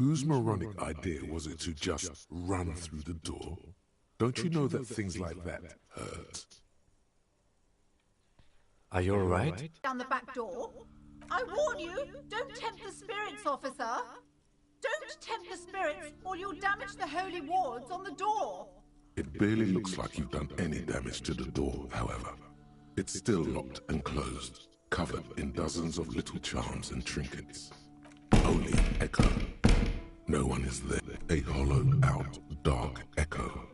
Whose moronic idea was it to just run through the door? Don't you know that things like that hurt? Are you alright? Down the back door. I warn you, don't tempt the spirits, officer. Don't tempt the spirits, or you'll damage the holy wards on the door. It barely looks like you've done any damage to the door, however. It's still locked and closed, covered in dozens of little charms and trinkets. Only an echo. No one is there. A hollowed-out, dark echo.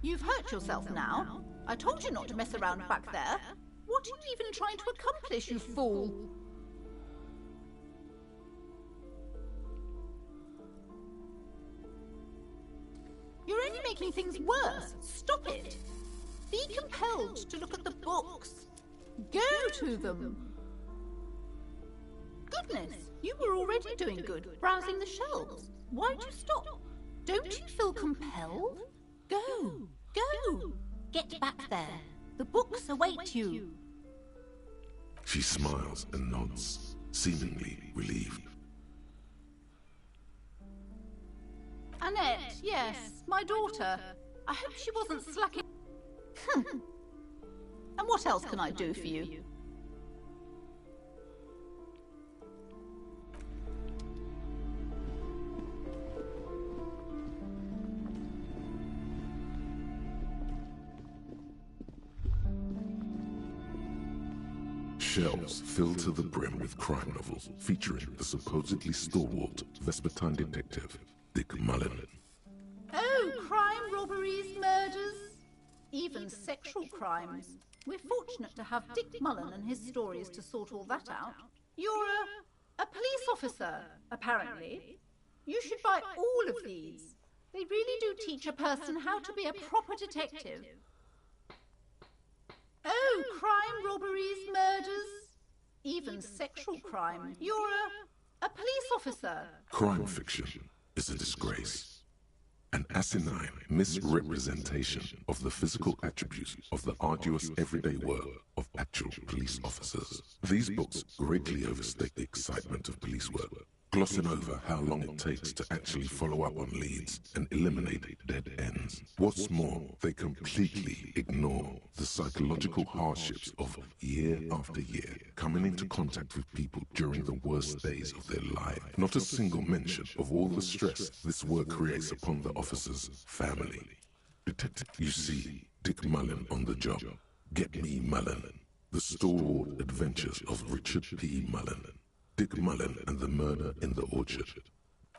You've hurt yourself now. I told you not to mess around back there. What are you even trying to accomplish, you fool? You're only making things worse. Stop it. Be compelled to look at the books. Go to them. Goodness, you were already doing good, browsing the shelves. Why'd you stop? Don't you feel compelled? Go! Go! Get back there. The books await you. She smiles and nods, seemingly relieved. Annette, yes, my daughter. I hope she wasn't slacking. And what else can I do for you? Shelves filled to the brim with crime novels featuring the supposedly stalwart Vespertine detective, Dick Mullen. Oh, crime, robberies, murders, even sexual crimes. We're fortunate to have Dick Mullen and his stories to sort all that out. You're a police officer, apparently. You should buy all of these. They really do teach a person how to be a proper detective. Oh, crime, robberies, murders, even sexual crime. You're a police officer. Crime fiction is a disgrace. An asinine misrepresentation of the physical attributes of the arduous everyday work of actual police officers. These books greatly overstate the excitement of police work, glossing over how long it takes to actually follow up on leads and eliminate dead ends. What's more, they completely ignore the psychological hardships of year after year coming into contact with people during the worst days of their life. Not a single mention of all the stress this work creates upon the officer's family. Detective, you see, Dick Mullen on the job. Get me Mullen. The stalwart adventures of Richard P. Mullen. Dick Mullen and the murder in the orchard.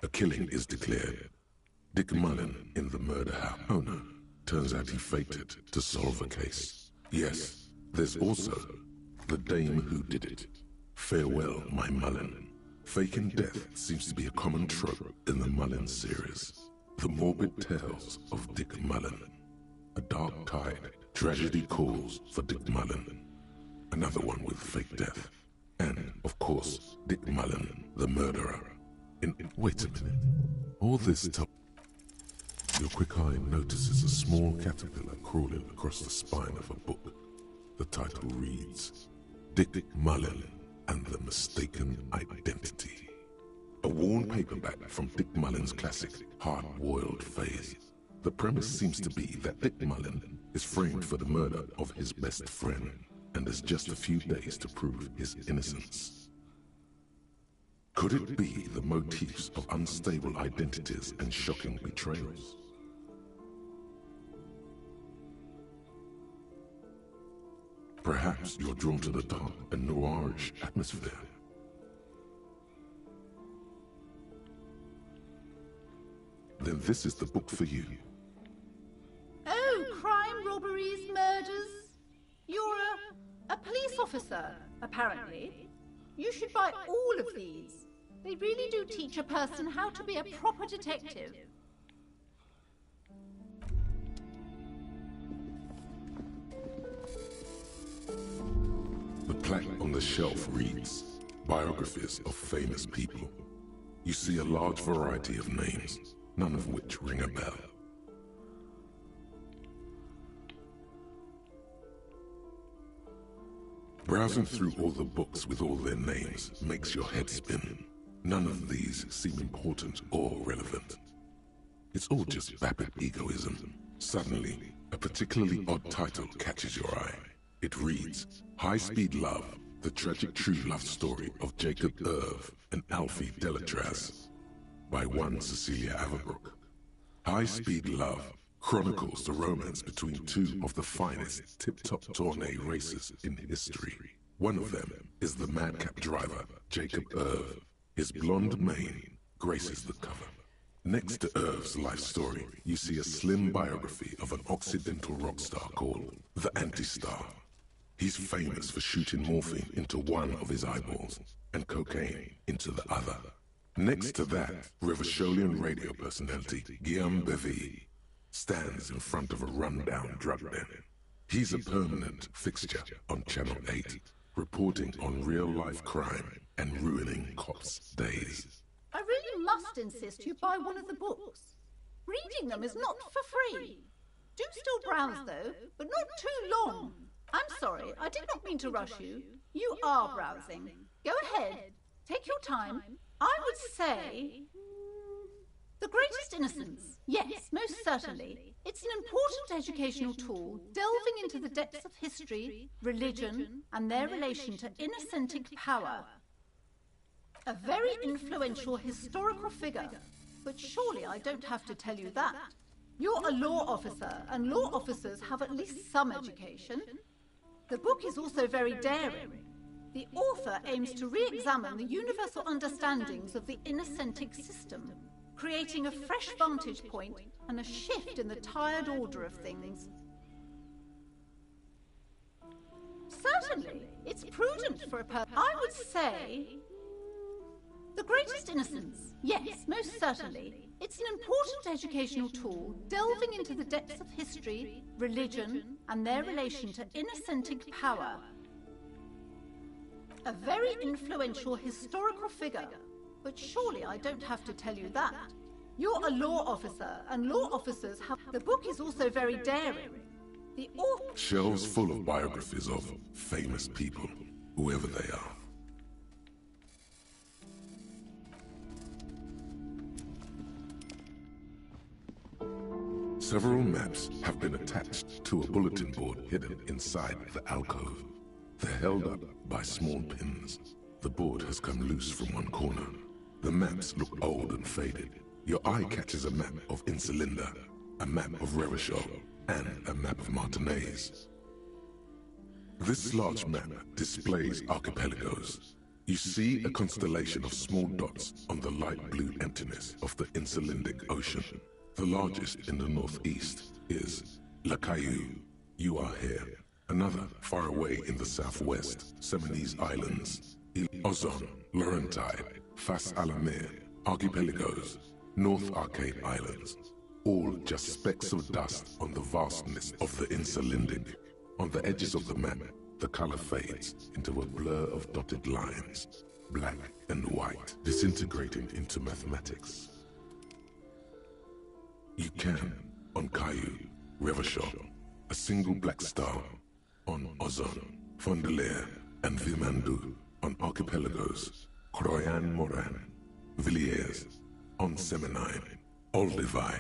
A killing is declared. Dick Mullen in the murder house. Oh no, turns out he faked it to solve a case. Yes, there's also the dame who did it. Farewell, my Mullen. Faking death seems to be a common trope in the Mullen series. The morbid tales of Dick Mullen. A dark tide, tragedy calls for Dick Mullen. Another one with fake death. And, of course, Dick Mullen, the murderer. Wait a minute. All this time, your quick eye notices a small caterpillar crawling across the spine of a book. The title reads, Dick Mullen and the Mistaken Identity. A worn paperback from Dick Mullen's classic Hard-Boiled Phase. The premise seems to be that Dick Mullen is framed for the murder of his best friend, and has just a few days to prove his innocence. Could it be the motifs of unstable identities and shocking betrayals? Perhaps you're drawn to the dark and noirish atmosphere. Then this is the book for you. Oh, crime, robberies, murders. You're a police officer, apparently. You should buy all of these. They really do teach a person how to be a proper detective. The plaque on the shelf reads, Biographies of Famous People. You see a large variety of names, none of which ring a bell. Browsing through all the books with all their names makes your head spin. None of these seem important or relevant. It's all just vapid egoism. Suddenly, a particularly odd title catches your eye. It reads, High Speed Love, the tragic true love story of Jacob Irv and Alfie Delatraz, by one Cecilia Averbrook. High Speed Love chronicles the romance between two of the finest tip-top tourney racers in history. One of them is the madcap driver, Jacob Irv. His blonde mane graces the cover. Next to Irv's life story, you see a slim biography of an Occidental rock star called the Anti-Star. He's famous for shooting morphine into one of his eyeballs and cocaine into the other. Next to that, Revacholian radio personality Guillaume Bevy stands in front of a rundown drug den. He's a permanent fixture on Channel 8, reporting on real-life crime and ruining cops' days. I really must insist you buy one of the books. Reading them is not for free. Do still browse, though, but not too long. I'm sorry, I did not mean to rush you. You are browsing. Go ahead. Take your time. I would say... The Greatest Innocence. Yes, most certainly. It's an important educational tool, delving into the depths of history, religion, and their relation to innocentic power. A very influential historical figure. But surely I don't have to tell you that. You're a law officer, and law officers have at least some education. The book is also very daring. The author aims to re-examine the universal understandings of the innocentic system, creating a fresh vantage point and a shift in the tired order of things. Certainly, it's prudent for a person. I would say... The Greatest Innocence. Yes, most certainly. It's an important educational tool, delving into the depths of history, religion, and their relation to innocentic power. A very influential historical figure. But surely I don't have to tell you that. You're a law officer, and law officers have... The book is also very daring. The author... Shelves full of biographies of famous people, whoever they are. Several maps have been attached to a bulletin board hidden inside the alcove. They're held up by small pins. The board has come loose from one corner. The maps look old and faded. Your eye catches a map of Insulinda, a map of Revachol, and a map of Martinaise. This large map displays archipelagos. You see a constellation of small dots on the light blue emptiness of the Insulindic Ocean. The largest in the northeast is La Caillou. You are here. Another far away in the southwest, Seminese Islands, Ozon, Laurentide, Fas Alamer, Archipelagos, North Arcade Islands, all just specks of dust on the vastness of the Insulindic. On the edges of the map, the color fades into a blur of dotted lines, black and white, disintegrating into mathematics. You can, on Caillou, Revachol, a single black star, on Ozon, Fondelier, and Vilmandu, on Archipelagos, Croyan Moran, Villiers, on Seminine, Olduvai,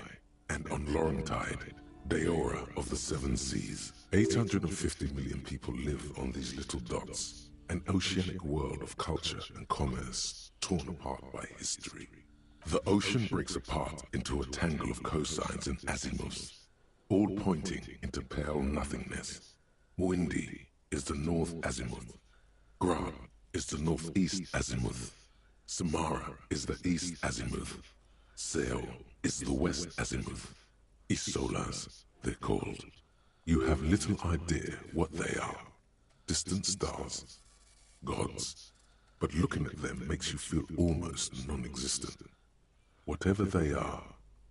and on Laurentide, Deora of the Seven Seas. 850 million people live on these little dots, an oceanic world of culture and commerce torn apart by history. The ocean breaks apart into a tangle of cosines and azimuths, all pointing into pale nothingness. Windy is the north azimuth. Grad is the northeast azimuth. Samara is the east azimuth. Seo is the west azimuth. Isolas, they're called. You have little idea what they are. Distant stars, gods, but looking at them makes you feel almost non-existent. Whatever they are,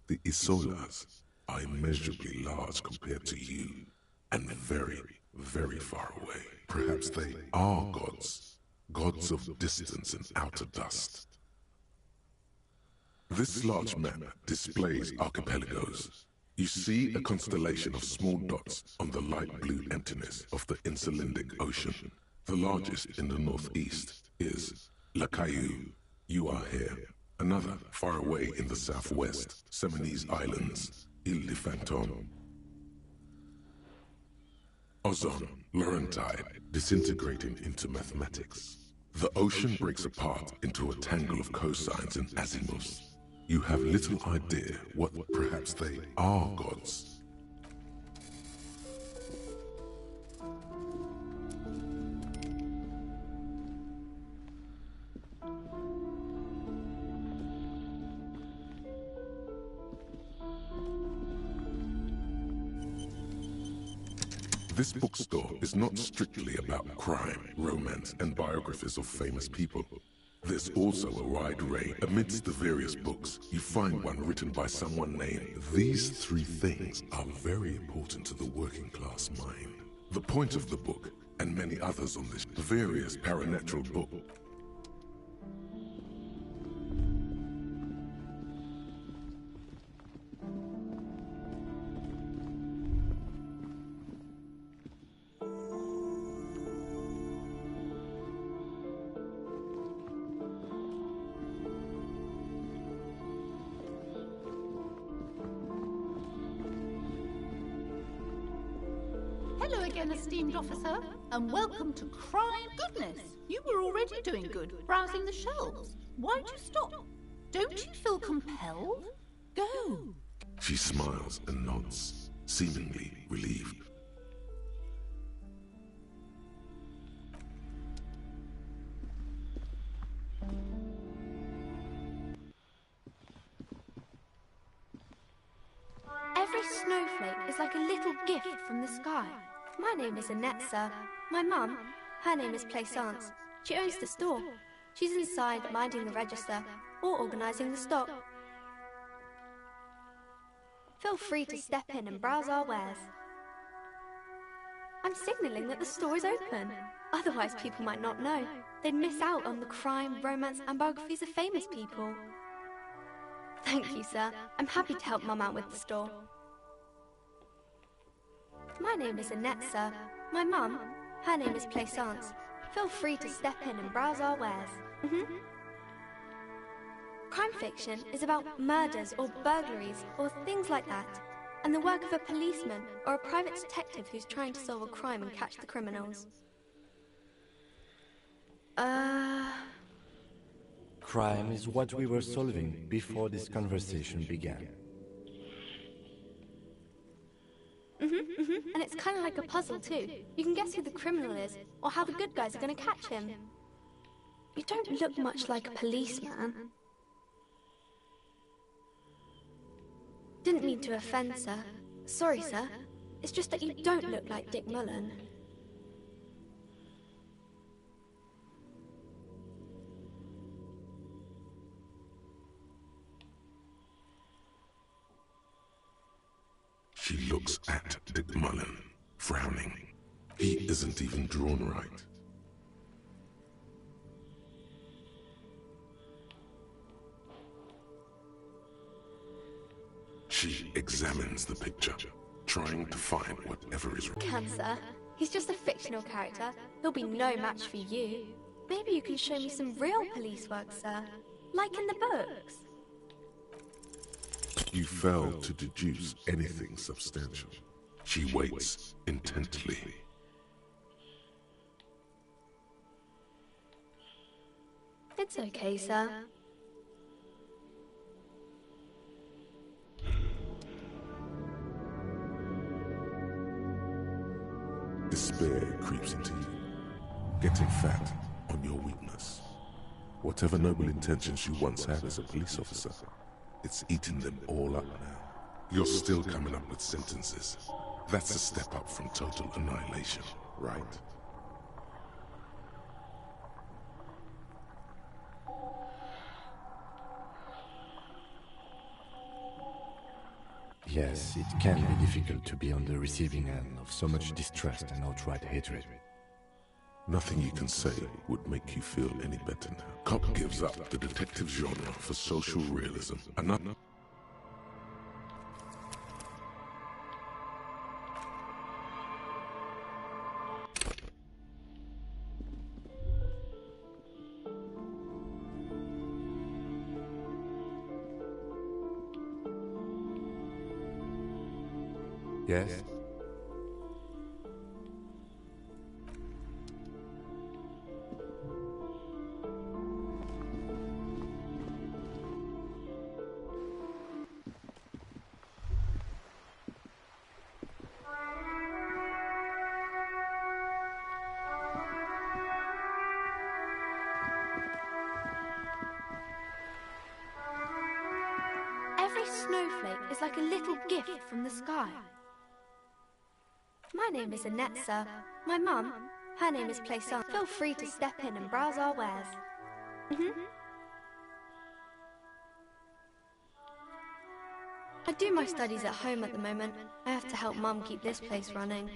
the Isolas are immeasurably large compared to you, and very, very far away. Perhaps they are gods, gods of distance and outer dust. This large map displays archipelagos. You see a constellation of small dots on the light blue emptiness of the Insulindic Ocean. The largest in the northeast is La Caillou. You are here. Another, far away in the southwest, Seminese Islands, Ile de Fantôme. Ozone, Laurentide, disintegrating into mathematics. The ocean breaks apart into a tangle of cosines and azimuths. You have little idea what perhaps they are gods. This bookstore is not strictly about crime, romance, and biographies of famous people. There's also a wide array. Amidst the various books, you find one written by someone named. These three things are very important to the working class mind. The point of the book, and many others on this various paranatural book. Hello again, esteemed officer, and welcome to Crime. Goodness, you were already doing good, browsing the shelves. Why'd you stop? Don't you feel compelled? Go. She smiles and nods, seemingly relieved. Every snowflake is like a little gift from the sky. My name is Annette, sir. My mum, her name is Plaisance. She owns the store. She's inside minding the register or organising the stock. Feel free to step in and browse our wares. I'm signalling that the store is open. Otherwise people might not know. They'd miss out on the crime, romance and biographies of famous people. Thank you, sir. I'm happy to help Mum out with the store. My name is Annette, sir. My mum, her name is Plaisance. Feel free to step in and browse our wares. Crime fiction is about murders or burglaries or things like that, and the work of a policeman or a private detective who's trying to solve a crime and catch the criminals. Crime is what we were solving before this conversation began. And it's kind of like a puzzle too. You can guess who the criminal is, or how the good guys are going to catch him. You don't look much like a policeman. Didn't mean to offend, sir. Sorry, sir. It's just that you don't look like Dick Mullen. She looks at Dick Mullen, frowning. He isn't even drawn right. She examines the picture, trying to find whatever is wrong. Cancer. He's just a fictional character. He'll be no match for you. Maybe you can show me some real police work, sir. Like in the books. You fail to deduce anything substantial. She waits intently. It's okay, sir. Despair creeps into you, getting fat on your weakness. Whatever noble intentions you once had as a police officer, it's eating them all up now. You're still coming up with sentences. That's a step up from total annihilation, right? Yes, it can be difficult to be on the receiving end of so much distrust and outright hatred. Nothing you can say would make you feel any better now. Cop gives up the detective genre for social realism. Another. Yes? Every snowflake is like a little gift from the sky. My name is Annette, sir. My mum, her name is Plaisance. Feel free to step in and browse our wares. I do my studies at home at the moment. I have to help Mum keep this place running.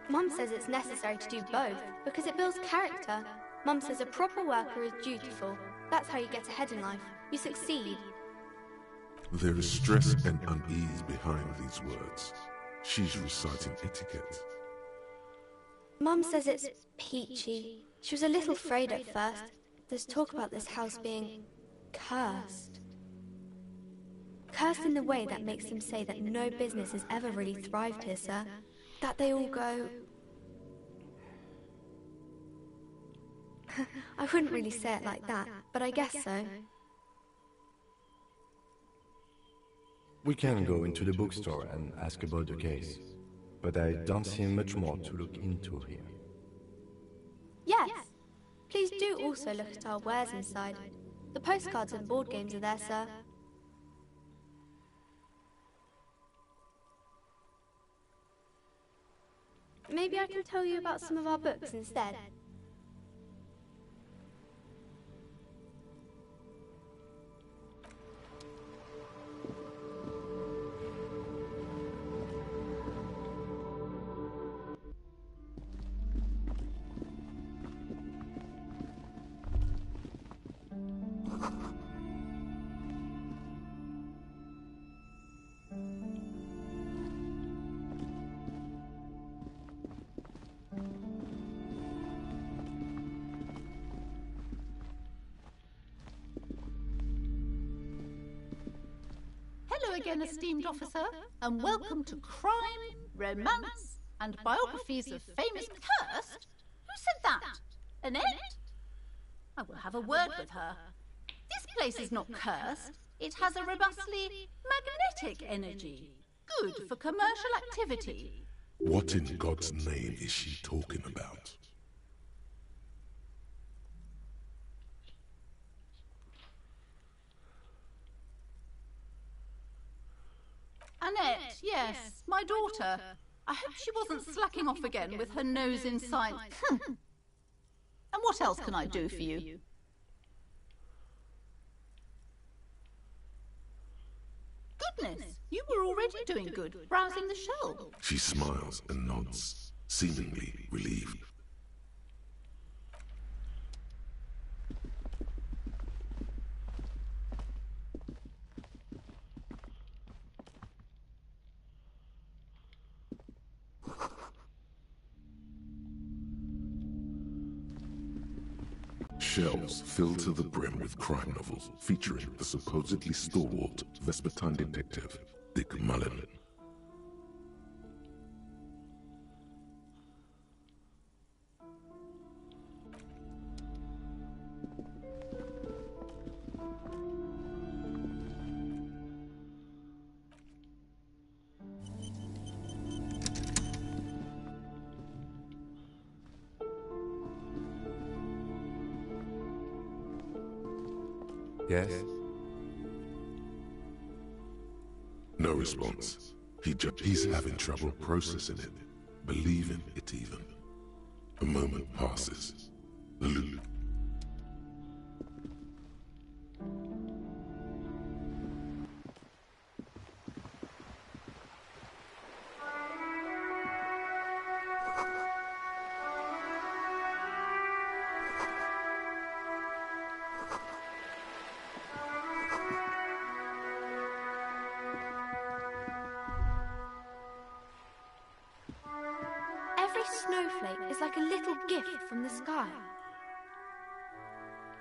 Mum says it's necessary to do both because it builds character. Mum says a proper worker is dutiful. That's how you get ahead in life. You succeed. There is stress and unease behind these words. She's reciting etiquette. Mum says it's peachy. She was a little afraid at first. There's talk about this house being cursed. Cursed in the way that makes them say that no business has ever really thrived here, sir. That they all go... I wouldn't really say it like that, but I guess so. We can go into the bookstore and ask about the case, but I don't see much more to look into here. Yes! Please do also look at our wares inside. The postcards and board games are there, sir. Maybe I can tell you about some of our books instead. Hello again, esteemed officer, and welcome to Crime, Romance, and Biographies of Famous... Cursed? Who said that? Annette? I will have a word with her. This place is not cursed. It has a robustly magnetic energy. Good for commercial activity. What in God's name is she talking about? Annette, yes, my daughter. I hope she wasn't slacking off again with her nose in science. And what else can I do for you? Goodness, you were already doing good, browsing the shelves. She smiles and nods, seemingly relieved. Shelves filled to the brim with crime novels featuring the supposedly stalwart Vespertine detective, Dick Mullen. Yes? No response. He's having trouble processing it, believing it even. A moment passes. The loop. snowflake is like a little gift from the sky.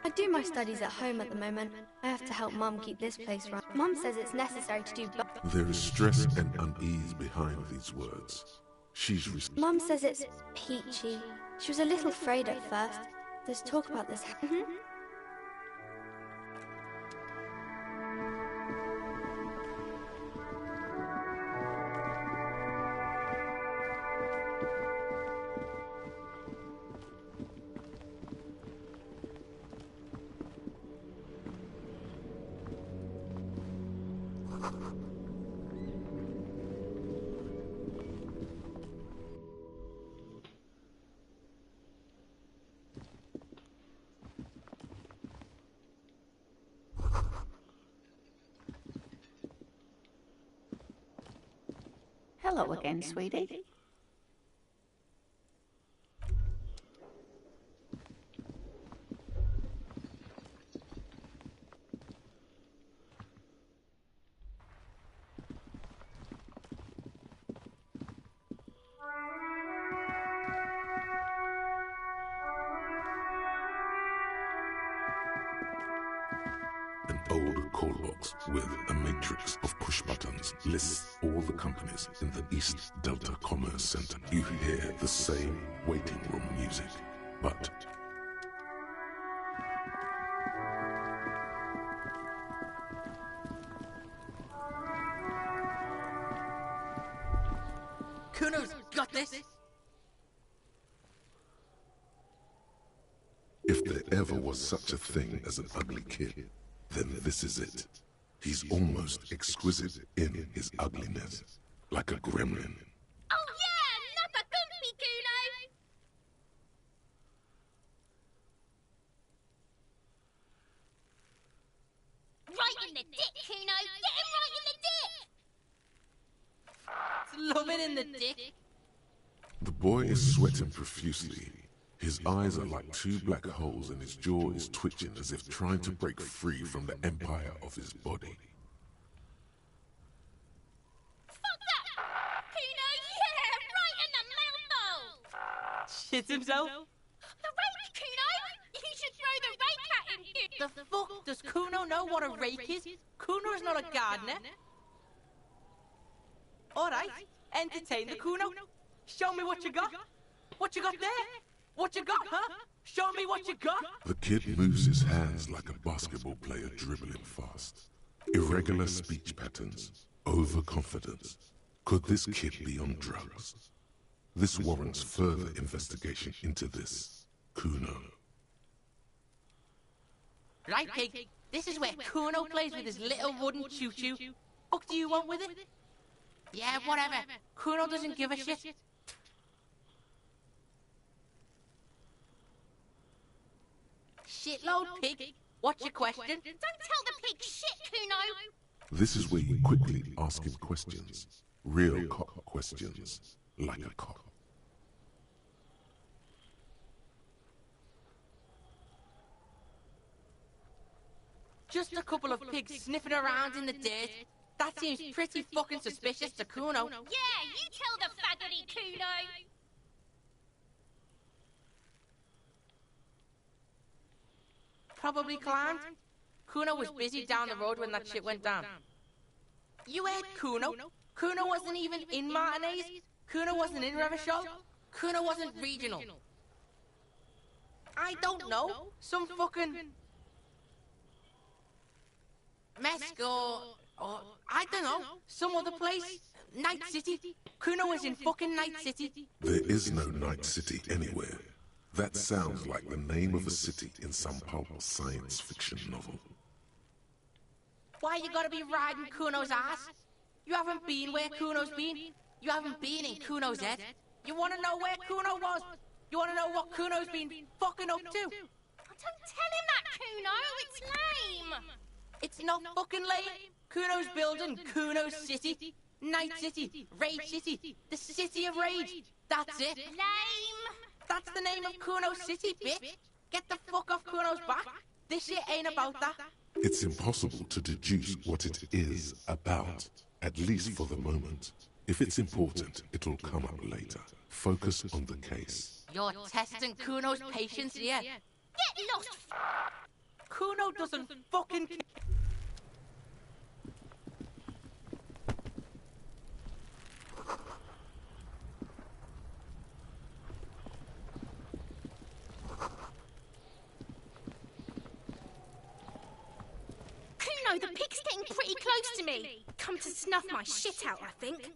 I do my studies at home at the moment. I have to help Mum keep this place right. Mum says it's necessary to do both. There is stress and unease behind these words. Mum says it's peachy. She was a little afraid at first. There's talk about this. Hello again, sweetie. An old call box with a matrix of push buttons lists all the companies in the East Delta Commerce Center. You hear the same waiting room music, but Kuno's got this! if there ever was such a thing as an ugly kid, then this is it. He's almost exquisite in his ugliness, like a gremlin. Oh yeah, nappa comfy, Kuno! Right in the dick, Kuno! Get him right in the dick! It's loving in the dick. The boy is sweating profusely. His eyes are like two black holes and his jaw is twitching as if trying to break free from the empire of his body. Fuck that! Kuno, yeah! Right in the mouthhole! Shit himself? The rake, Kuno! You should throw the rake at him! The fuck? Does Kuno know what a rake is? Kuno is not a gardener. Alright, entertain the Kuno. Show me what you got. What you got there? What you got, huh? Show me what you got. The kid moves his hands like a basketball player dribbling fast. Irregular speech patterns, overconfidence. Could this kid be on drugs? This warrants further investigation into this Kuno. Right, pig. This is where Kuno plays with his little wooden choo-choo. What do you want with it? Yeah, whatever. Kuno doesn't give a shit. Shitload, pig. What's your question? Don't tell the pig shit, Kuno! This is where you quickly ask him questions. Real cock questions, like a cock. Just a couple of pigs sniffing around in the dirt. That seems pretty fucking suspicious to Kuno. Yeah, you tell the faggoty, Kuno! Probably climbed. Kuno was busy down the road when that shit went down. You heard Kuno? Kuno wasn't even in Martinez. Kuno wasn't in Revachol. Kuno wasn't regional. I don't know. Some fucking... Mesco, or I don't know, some other place. Night City. Kuno was in fucking Night City. There is no Night City anywhere. That sounds like the name of a city in some pulp science fiction novel. Why you gotta be riding Kuno's ass? You haven't been where Kuno's been. You haven't been in Kuno's head. You wanna know where Kuno was? You wanna know what Kuno's been fucking up to? Oh, don't tell him that, Kuno! It's lame! It's not fucking lame. Kuno's building Kuno's City. Night City. Rage City. The City of Rage. That's it. Lame! That's the name of Kuno's City, bitch. Get the fuck off Kuno's back. This shit ain't about that. It's impossible to deduce what it is about, at least for the moment. If it's important, it'll come up later. Focus on the case. You're testing Kuno's patience here? Get lost! Kuno doesn't fucking... Kuno, the pig's getting pretty close to me. Come to snuff my shit out, I think.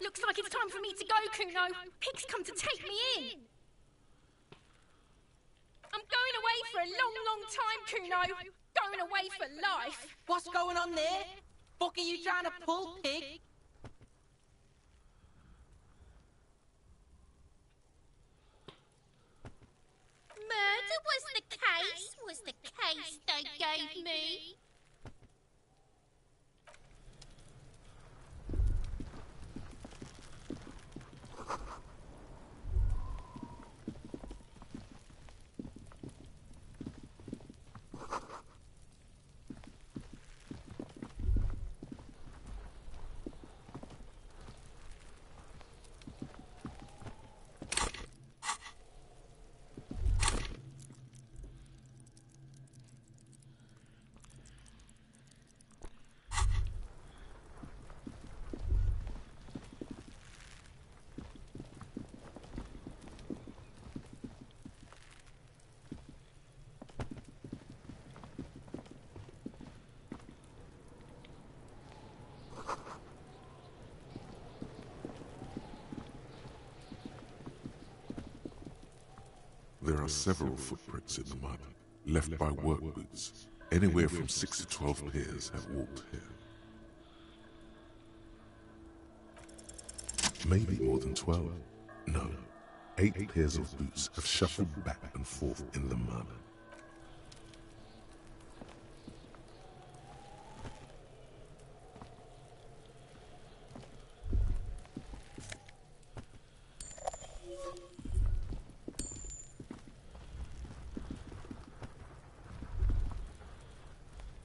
Looks like it's time for me to go, Kuno. Pig's come to take me in. I'm going away for a long, long time, Kuno. Going away for life. What's going on there? Fuck are you trying to pull, pig? Murder was the case they gave me. There are several footprints in the mud, left by work boots. Anywhere from 6 to 12 pairs have walked here. Maybe more than 12. No, 8 pairs of boots have shuffled back and forth in the mud.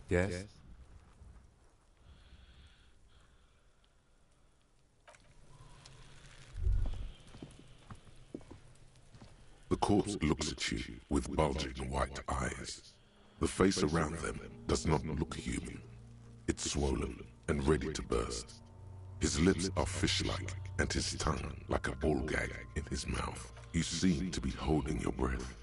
Yes? The corpse looks at you with bulging white eyes. The face around them does not look human. It's swollen and ready to burst. His lips are fish-like and his tongue like a ball gag in his mouth. You seem to be holding your breath.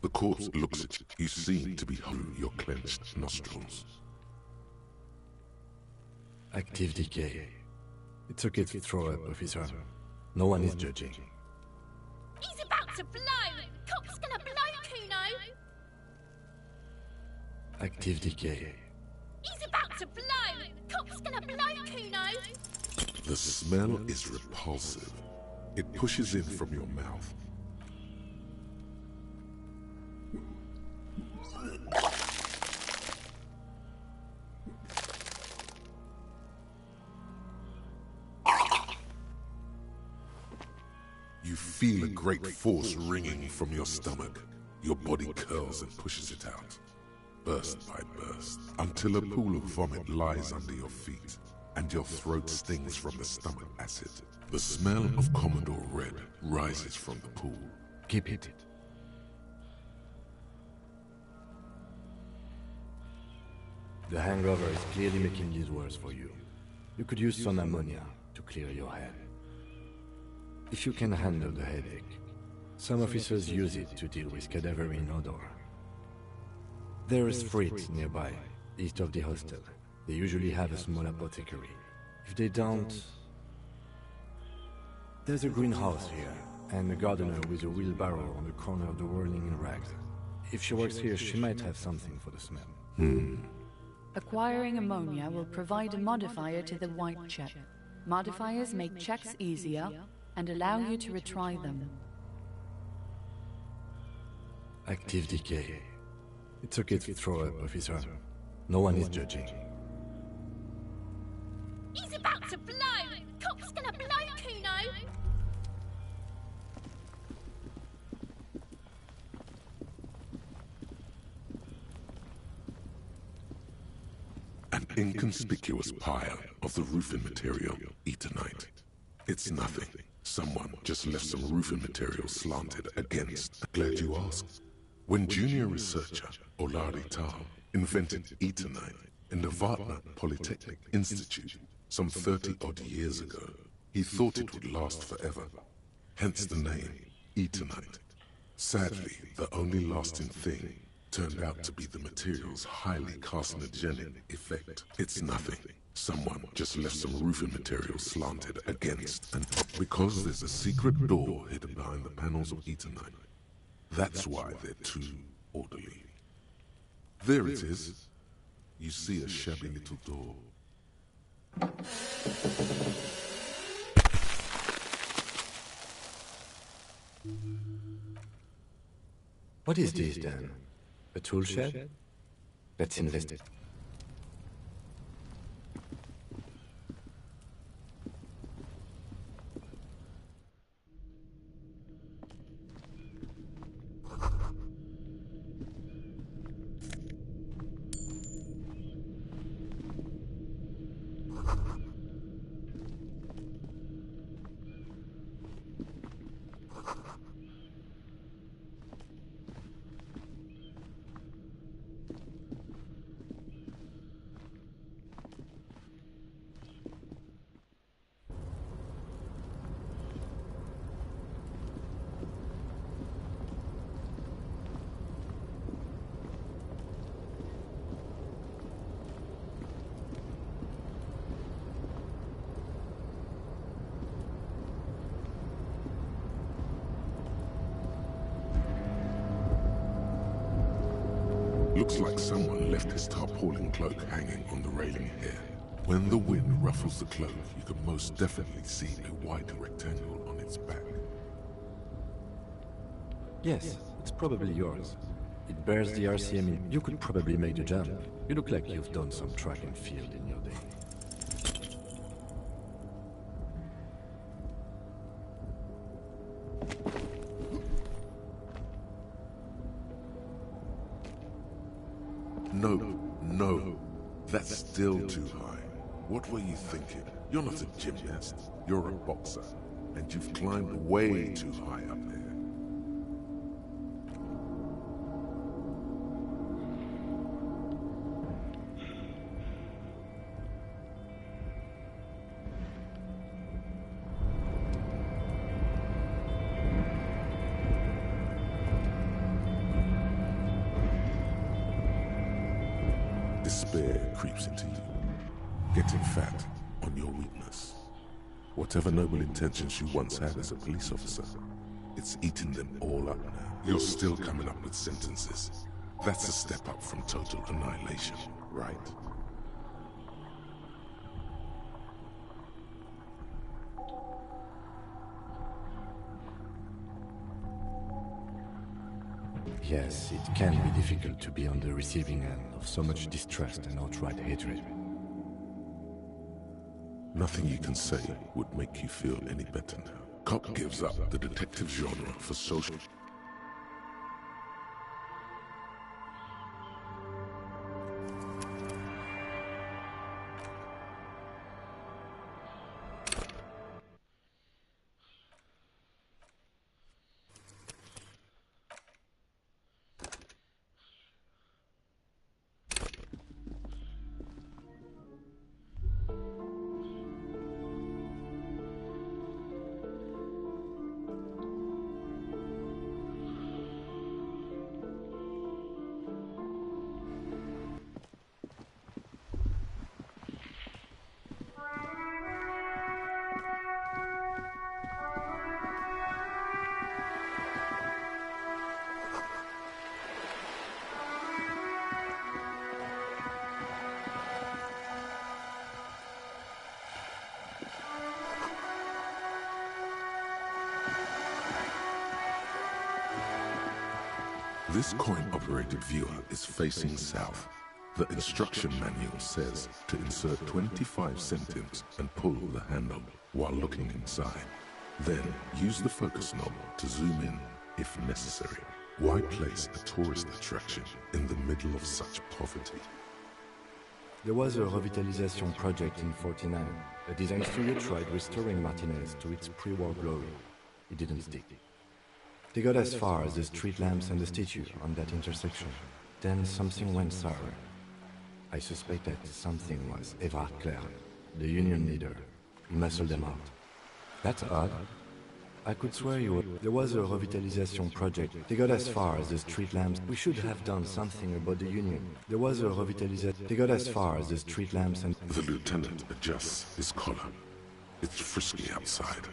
The corpse looks at you. You seem to be holding your clenched nostrils. Active decay. It's okay to throw up, officer. No one is judging. He's about to blow. Cop's gonna blow, Kuno. Active decay. He's about to blow. Cop's gonna blow, Kuno. The smell is repulsive. It pushes in from your mouth. You feel a great force ringing from your stomach. Your body curls and pushes it out, burst by burst, until a pool of vomit lies under your feet, and your throat stings from the stomach acid. The smell of Commodore Red rises from the pool. Keep it. The hangover is clearly making these worse for you. You could use some ammonia to clear your head. If you can handle the headache, some officers use it to deal with cadaverine odor. There is Fritz nearby, east of the hostel. They usually have a small apothecary. If they don't... There's a greenhouse here, and a gardener with a wheelbarrow on the corner of the whirling in rags. If she works here, she might have something for the smell. Acquiring ammonia will provide a modifier to the white check. Modifiers make checks easier and allow you to retry them. Active decay. It's okay to throw up, officer. No one is judging. He's about to blow. Cop's gonna blow, Kuno. An inconspicuous pile of the roofing material, Eternite. It's nothing. Someone just left some roofing material slanted against. Glad you asked. When junior researcher Olari Tal invented Eternite in the Vartna Polytechnic Institute some 30-odd years ago, he thought it would last forever. Hence the name, Eternite. Sadly, the only lasting thing turned out to be the material's highly carcinogenic effect. It's nothing. Someone just left some roofing material slanted against, and because there's a secret door hidden behind the panels of Eternite, that's why they're too orderly. There it is. You see a shabby little door. What is this then? A tool shed? Let's investigate. Looks like someone left his tarpaulin cloak hanging on the railing here. When the wind ruffles the cloak, you can most definitely see a white rectangle on its back. Yes, it's probably yours. It bears the RCM. You could probably make the jump. You look like you've done some track and field in your day. No. That's still too high. What were you thinking? You're not a gymnast. You're a boxer. And you've climbed way too high up there. Despair creeps into you, getting fat on your weakness. Whatever noble intentions you once had as a police officer, it's eating them all up now. You're still coming up with sentences. That's a step up from total annihilation, right? Yes, it can be difficult to be on the receiving end of so much distrust and outright hatred. Nothing you can say would make you feel any better now. Cop gives up the detective genre for social... This coin-operated viewer is facing south. The instruction manual says to insert 25 centimes and pull the handle while looking inside. Then use the focus knob to zoom in if necessary. Why place a tourist attraction in the middle of such poverty? There was a revitalization project in 49. A design studio tried restoring Martinez to its pre-war glory. It didn't stick. They got as far as the street lamps and the statue on that intersection. Then something went sour. I suspect that something was Evrard Clare, the union leader. He muscled them out. That's odd. I could swear you were... There was a revitalization project. They got as far as the street lamps. We should have done something about the union. There was a revitalization... They got as far as the street lamps and... The lieutenant adjusts his collar. It's frisky outside.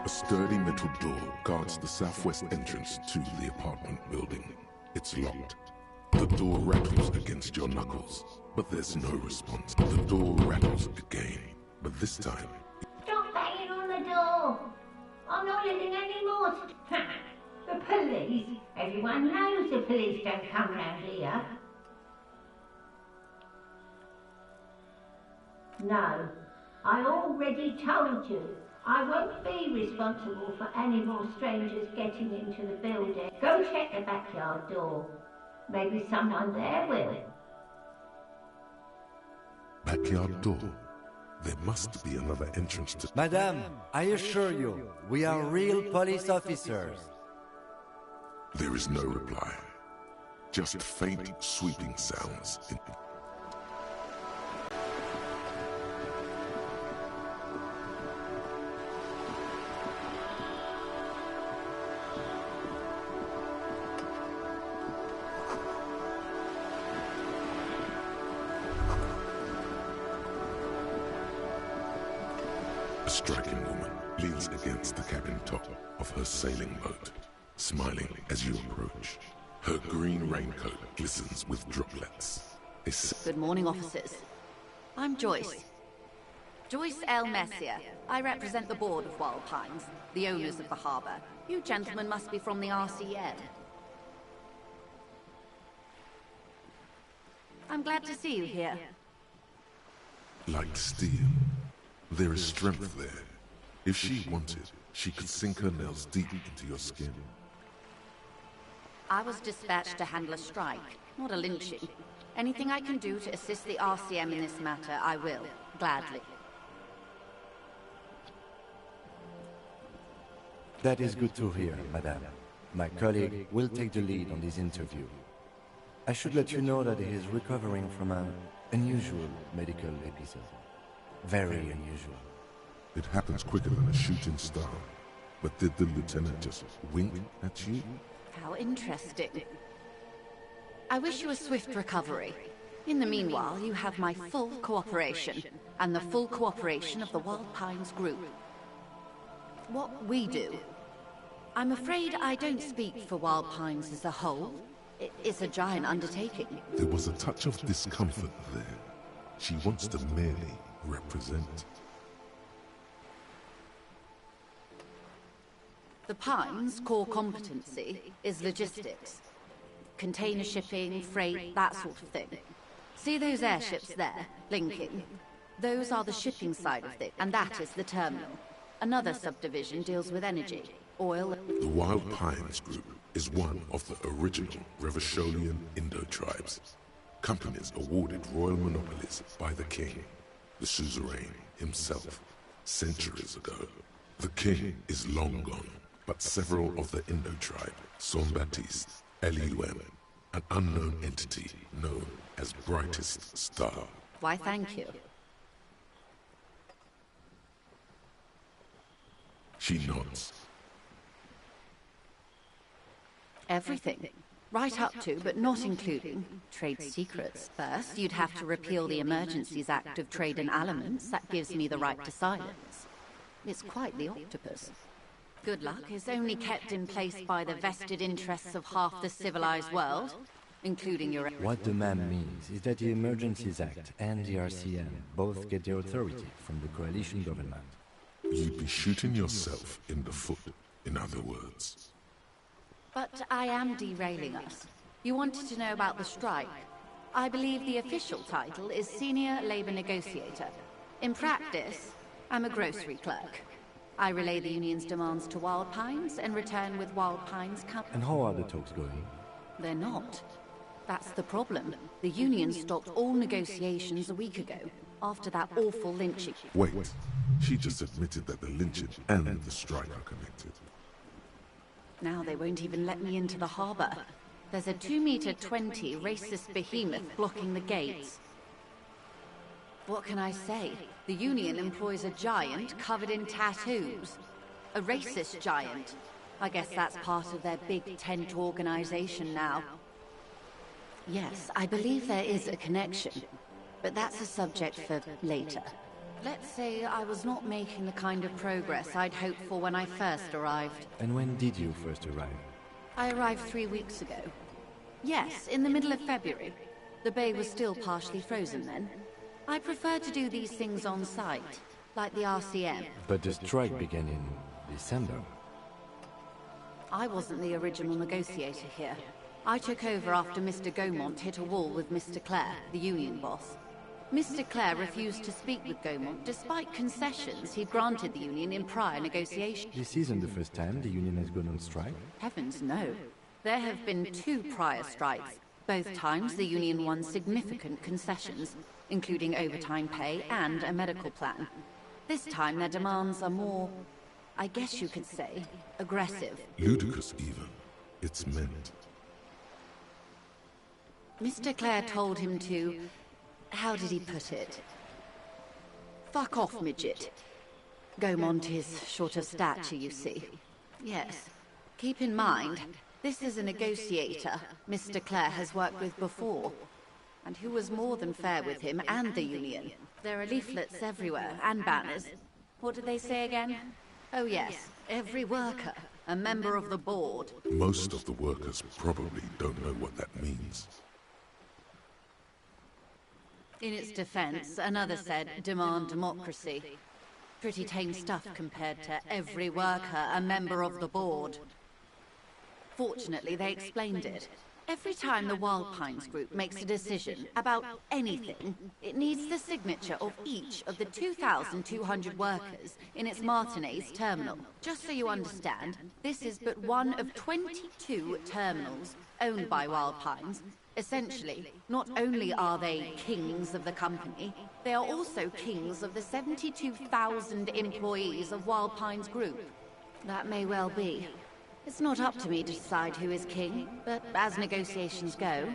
A sturdy metal door guards the southwest entrance to the apartment building. It's locked. The door rattles against your knuckles, but there's no response. The door rattles again, but this time... Stop banging on the door! I'm not letting any more... The police? Everyone knows the police don't come round here. No, I already told you. I won't be responsible for any more strangers getting into the building. Go check the backyard door. Maybe someone there will. Backyard door? There must be another entrance to... Madame, I assure you, we are real police officers. There is no reply. Just faint, sweeping sounds. A striking woman leans against the cabin top of her sailing boat, smiling as you approach. Her green raincoat glistens with droplets. Good morning, officers. I'm Joyce. Joyce L. Messier. I represent the board of Wild Pines, the owners of the harbour. You gentlemen must be from the RCN. I'm glad to see you here. Like steel, there is strength there. If she wanted, she could sink her nails deep into your skin. I was dispatched to handle a strike, not a lynching. Anything I can do to assist the RCM in this matter, I will, gladly. That is good to hear, madame. My colleague will take the lead on this interview. I should let you know that he is recovering from an unusual medical episode. Very unusual. It happens quicker than a shooting star. But did the lieutenant just wink at you? How interesting. I wish you a swift recovery. In the meanwhile, you have my full cooperation, and the full cooperation of the Wild Pines group. What we do. I'm afraid I don't speak for Wild Pines as a whole. It's a giant undertaking. There was a touch of discomfort there. She wants to merely represent. The Pines' core competency is logistics. Container shipping, freight, that sort of thing. See those airships there, blinking? Those are the shipping side of things, and that is the terminal. Another subdivision deals with energy, oil... The Wild Pines Group is one of the original Revacholian Indo-tribes. Companies awarded royal monopolies by the king, the suzerain himself, centuries ago. The king is long gone, but several of the Indo-tribe, Son-Baptiste, Elysium, an unknown entity known as Brightest Star. Why, thank you. She nods. Everything. Right up to, but not including, trade secrets. First, you'd have to repeal the Emergencies Act of Trade in Elements. That gives me the right to silence. It's quite the octopus. Good luck is only kept in place by the vested interests of half the civilized world, including your... What the ma'am means is that the Emergencies Act and the RCM both get their authority from the coalition government. You'd be shooting yourself in the foot, in other words. But I am derailing us. You wanted to know about the strike. I believe the official title is Senior Labor Negotiator. In practice, I'm a grocery clerk. I relay the union's demands to Wild Pines and return with Wild Pines' And how are the talks going? They're not. That's the problem. The union stopped all negotiations a week ago, after that awful lynching. Wait, she just admitted that the lynching and the strike are connected. Now they won't even let me into the harbor. There's a 2-meter-20 racist behemoth blocking the gates. What can I say? The union employs a giant covered in tattoos. A racist giant. I guess that's part of their big tent organization now. Yes, I believe there is a connection. But that's a subject for later. Let's say I was not making the kind of progress I'd hoped for when I first arrived. And when did you first arrive? I arrived 3 weeks ago. Yes, in the middle of February. The bay was still partially frozen then. I prefer to do these things on site, like the RCM. But the strike began in December. I wasn't the original negotiator here. I took over after Mr. Gaumont hit a wall with Mr. Clare, the union boss. Mr. Clare refused to speak with Gaumont despite concessions he'd granted the union in prior negotiations. This isn't the first time the union has gone on strike. Heavens no. There have been 2 prior strikes. Both times the union won significant concessions, including overtime pay and a medical plan. This time their demands are more, I guess you could say, aggressive. Ludicrous even. It's meant. Mr. Clare told him to... how did he put it? Fuck off, midget. Gaumont is short of stature, you see. Yes. Keep in mind, this is a negotiator Mr. Clare has worked with before, and who was more than fair with him and the union. There are leaflets everywhere, and banners. What did they say again? Oh yes, every worker, a member of the board. Most of the workers probably don't know what that means. In its defense, another said, demand democracy. Pretty tame stuff compared to every worker, a member of the board. Fortunately, they explained it. Every time the Wild Pines Group makes a decision about anything, it needs the signature of each of the 2,200 workers in its Martinez terminal. Just so you understand, this is but one of 22 terminals owned by Wild Pines. Essentially, not only are they kings of the company, they are also kings of the 72,000 employees of Wild Pines Group. That may well be. It's not up to me to decide who is king, but as negotiations go,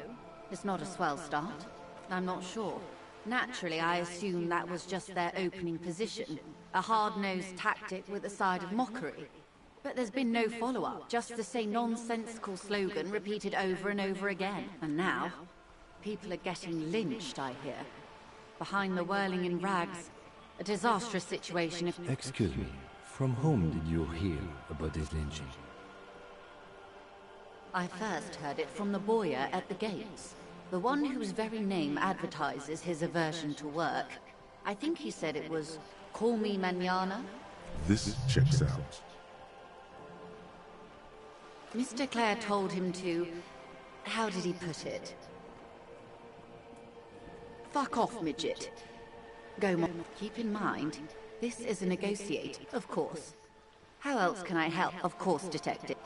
it's not a swell start. I'm not sure. Naturally, I assume that was just their opening position, a hard-nosed tactic with a side of mockery. But there's been no follow-up, just the same nonsensical slogan repeated over and over again. And now, people are getting lynched, I hear. Behind the whirling in rags, a disastrous situation if... Excuse me, from whom did you hear about this lynching? I first heard it from the boyar at the gates. The one whose very name advertises his aversion to work. I think he said it was, "Call me mañana." This checks out. Mr. Clare told him to... How did he put it? Fuck off, midget. Go, Mom. Keep in mind, this is a negotiate, of course. How else can I help? Of course, Detective.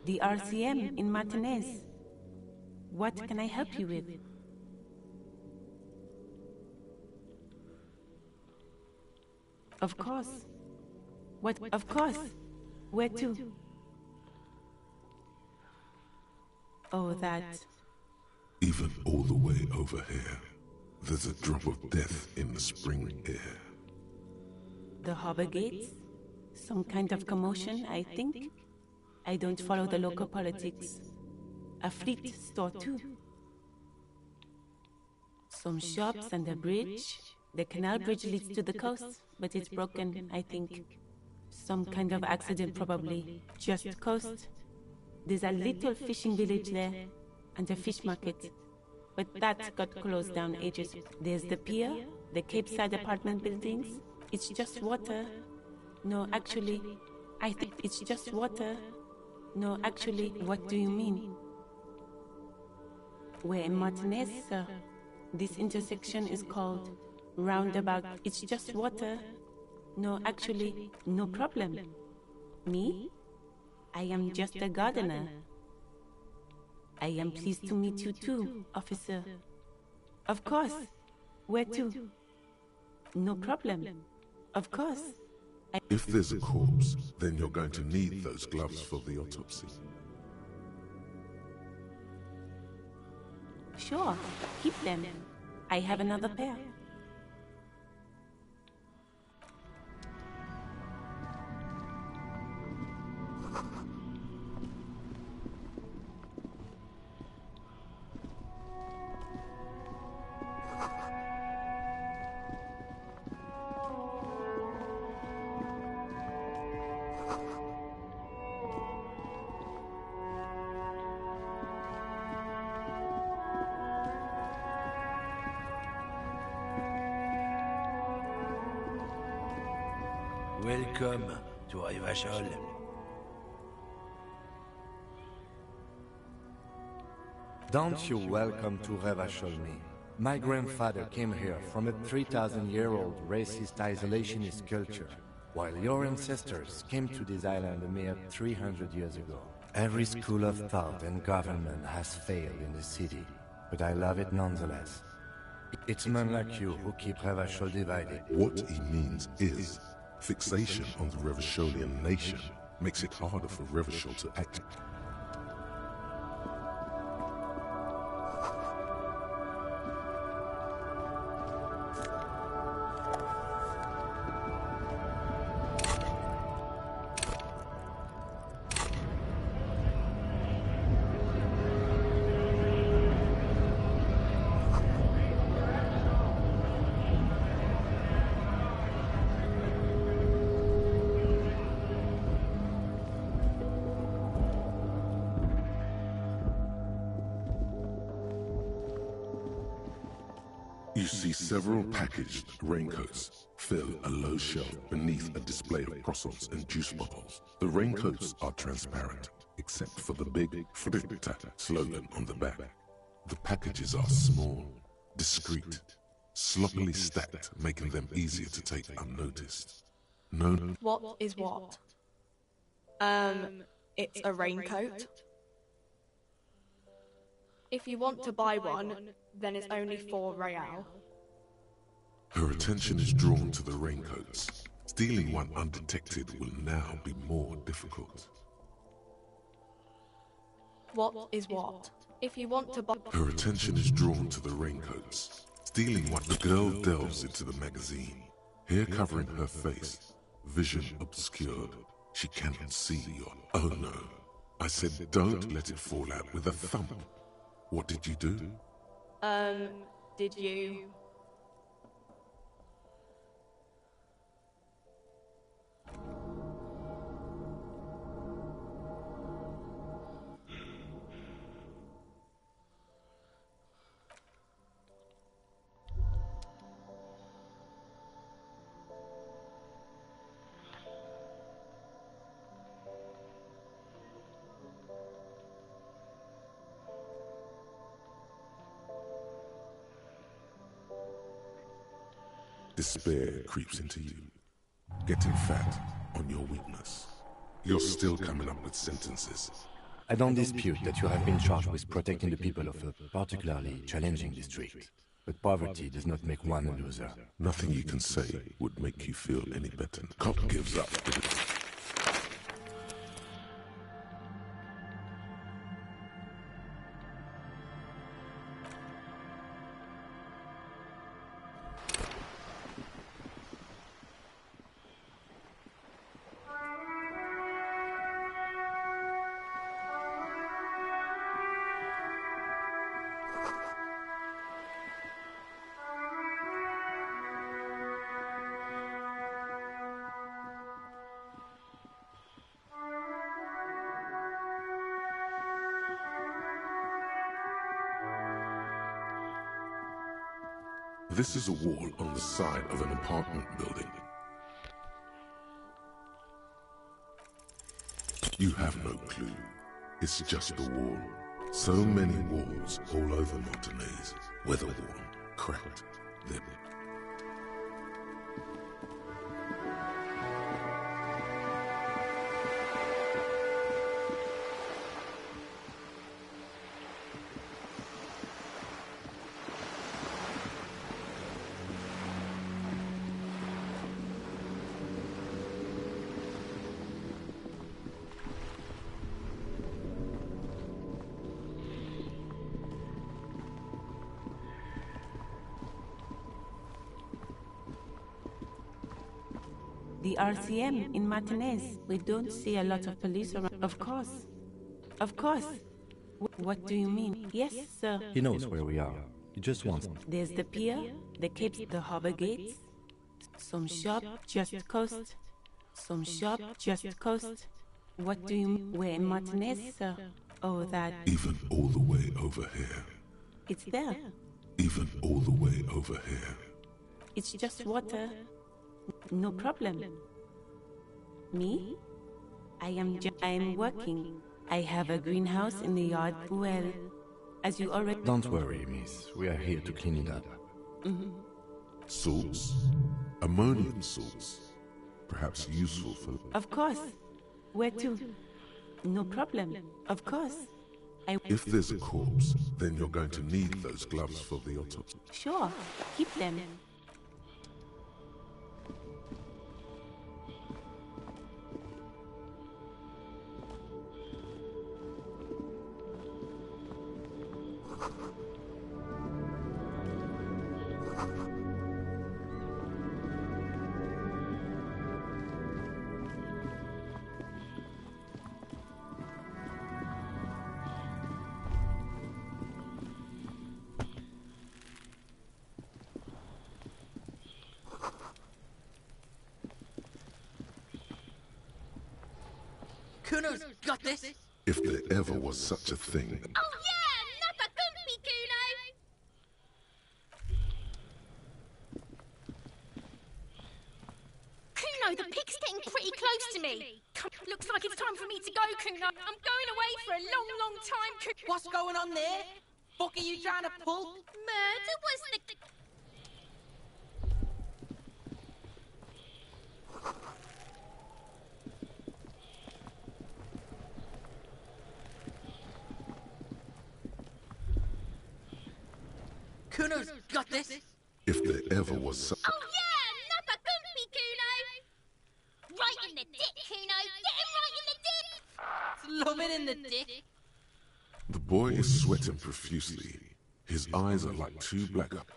The RCM in Martinez. What can I help you with? Of course. What? Of course. Where to? Oh, that. Even all the way over here, there's a drop of death in the spring air. The harbor gates? Some kind of commotion, I think. I don't follow the local politics. A fleet store too. Some shops and a bridge. The canal bridge leads to the coast, but it's broken, I think. Some kind of accident probably. Just coast. There's a little fishing village there, and a fish market. But that got closed down ages. There's the pier, the Cape Side apartment buildings. It's just water. No, actually, I think it's just water. No, actually, what do you mean? We're in Martinez, sir. This intersection is called Roundabout. It's just water. No, actually, no problem. Me? I am just a gardener. I am pleased to meet you too, officer. Of course. Where to? No problem. Of course. If there's a corpse, then you're going to need those gloves for the autopsy. Sure, keep them. I have another pair. Welcome to Revachol. Don't you welcome to Revachol me. My grandfather came here from a 3,000-year-old racist isolationist culture, while your ancestors came to this island a mere 300 years ago. Every school of thought and government has failed in the city, but I love it nonetheless. It's men like you who keep Revachol divided. What he means is, fixation on the Revacholian nation makes it harder for Revachol to act. You see several packaged raincoats fill a low shelf beneath a display of croissants and juice bottles. The raincoats are transparent, except for the big Fritta slogan on the back. The packages are small, discreet, sloppily stacked, making them easier to take unnoticed. No. What is what? It's a raincoat. If you want to buy one, then it's only 4 real. Her attention is drawn to the raincoats. Stealing one undetected will now be more difficult. What is what? If you want to buy... Her attention is drawn to the raincoats. Stealing one, the girl delves into the magazine. Hair covering her face, vision obscured. She cannot see your... Oh no. I said don't let it fall out with a thump. What did you do? Did you... Despair creeps into you, getting fat on your weakness. You're still coming up with sentences. I don't dispute that you have been charged with protecting the people of a particularly challenging district. But poverty does not make one a loser. Nothing you can say would make you feel any better. Cop gives up. This is a wall on the side of an apartment building. You have no clue. It's just a wall. So many walls all over Martinez. Weather-worn, cracked, then The RCM in Martinez. We don't see a lot of police around. Of course. Of course. What do you mean? Yes, sir. He knows where we are. He just wants... There's the pier, the capes, the harbor gates. Some shop just coast. Some shop just coast. What do you mean? We're in Martinez, sir. Oh, that... even all the way over here. It's there. Even all the way over here. It's just water. No problem. Me? I am working. I have a greenhouse in the yard. Well, as you already... Don't worry, miss. We are here to clean it up. Salts? Ammonium salts? Perhaps useful for... Of course. Where to? No problem. Of course. If there's a corpse, then you're going to need those gloves for the autopsy. Sure. Keep them. Kuno's got this. If there ever was such a thing. Oh yeah, Nappa Gumpy, Kuno! Kuno, the pig's getting pretty close to me. Looks like it's time for me to go, Kuno. I'm going away for a long, long time, Kuno. What's going on there? Fuck are you trying to pull? Murder was the... Kuno's got this. If there ever was some... Oh yeah, Nappa Gumpy, Kuno! Right in the dick, Kuno! Get him right in the dick! It's loving in the dick. The boy is sweating profusely. His eyes are like two black... Fuck that!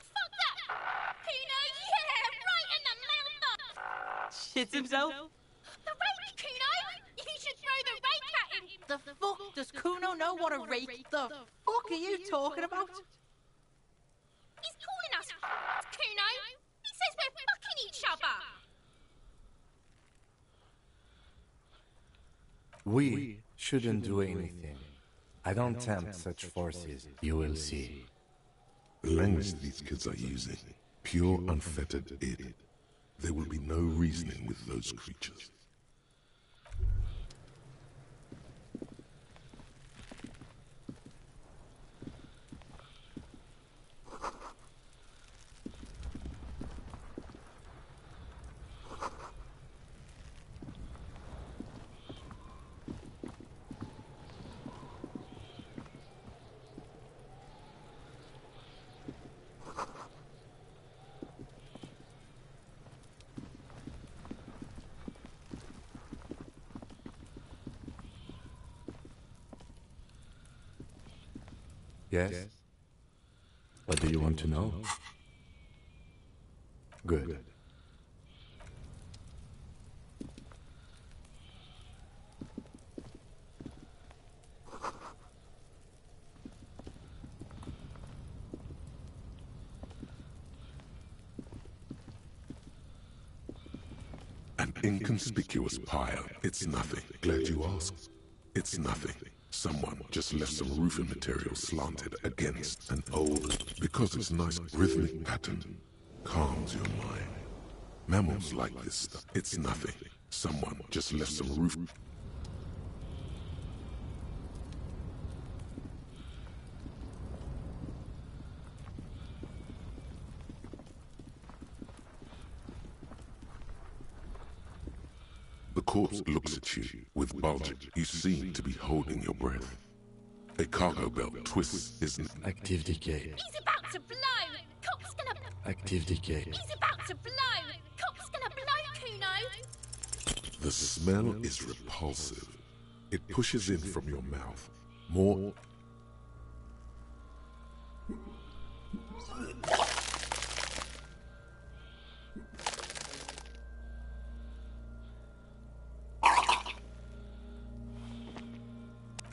Kuno, yeah! Right in the mouth! Shits himself. The rake, Kuno! You should throw the rake at him! The fuck does Kuno know what a rake? The fuck are you talking about? He's calling us Kuno! He says we're fucking each other! We shouldn't do anything. I don't tempt such forces. You will see. The language these kids are using, pure unfettered id. There will be no reasoning with those creatures. Yes? What do you want to know? Good. An inconspicuous pile. It's nothing. Glad you asked. It's nothing. Someone just left some roofing material slanted against an old... Because its nice rhythmic pattern calms your mind. Mammals like this stuff. It's nothing. Someone just left some roof... The corpse looks at you with bulging. You seem to be holding your breath. A cargo belt twists isn't... Active decay. He's about to blow! Cop's gonna... Active decay. He's about to blow! Cop's gonna blow, Kuno! The smell is repulsive. It pushes in from your mouth. More...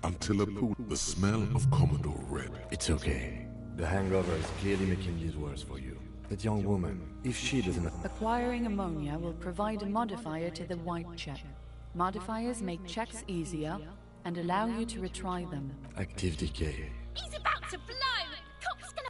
Until a pool... The smell of Commodore Red. It's okay. The hangover is clearly making this worse for you. That young woman, if she doesn't... Acquiring ammonia will provide a modifier to the white check. Modifiers make checks easier and allow you to retry them. Active decay. He's about to blow! Cop's gonna...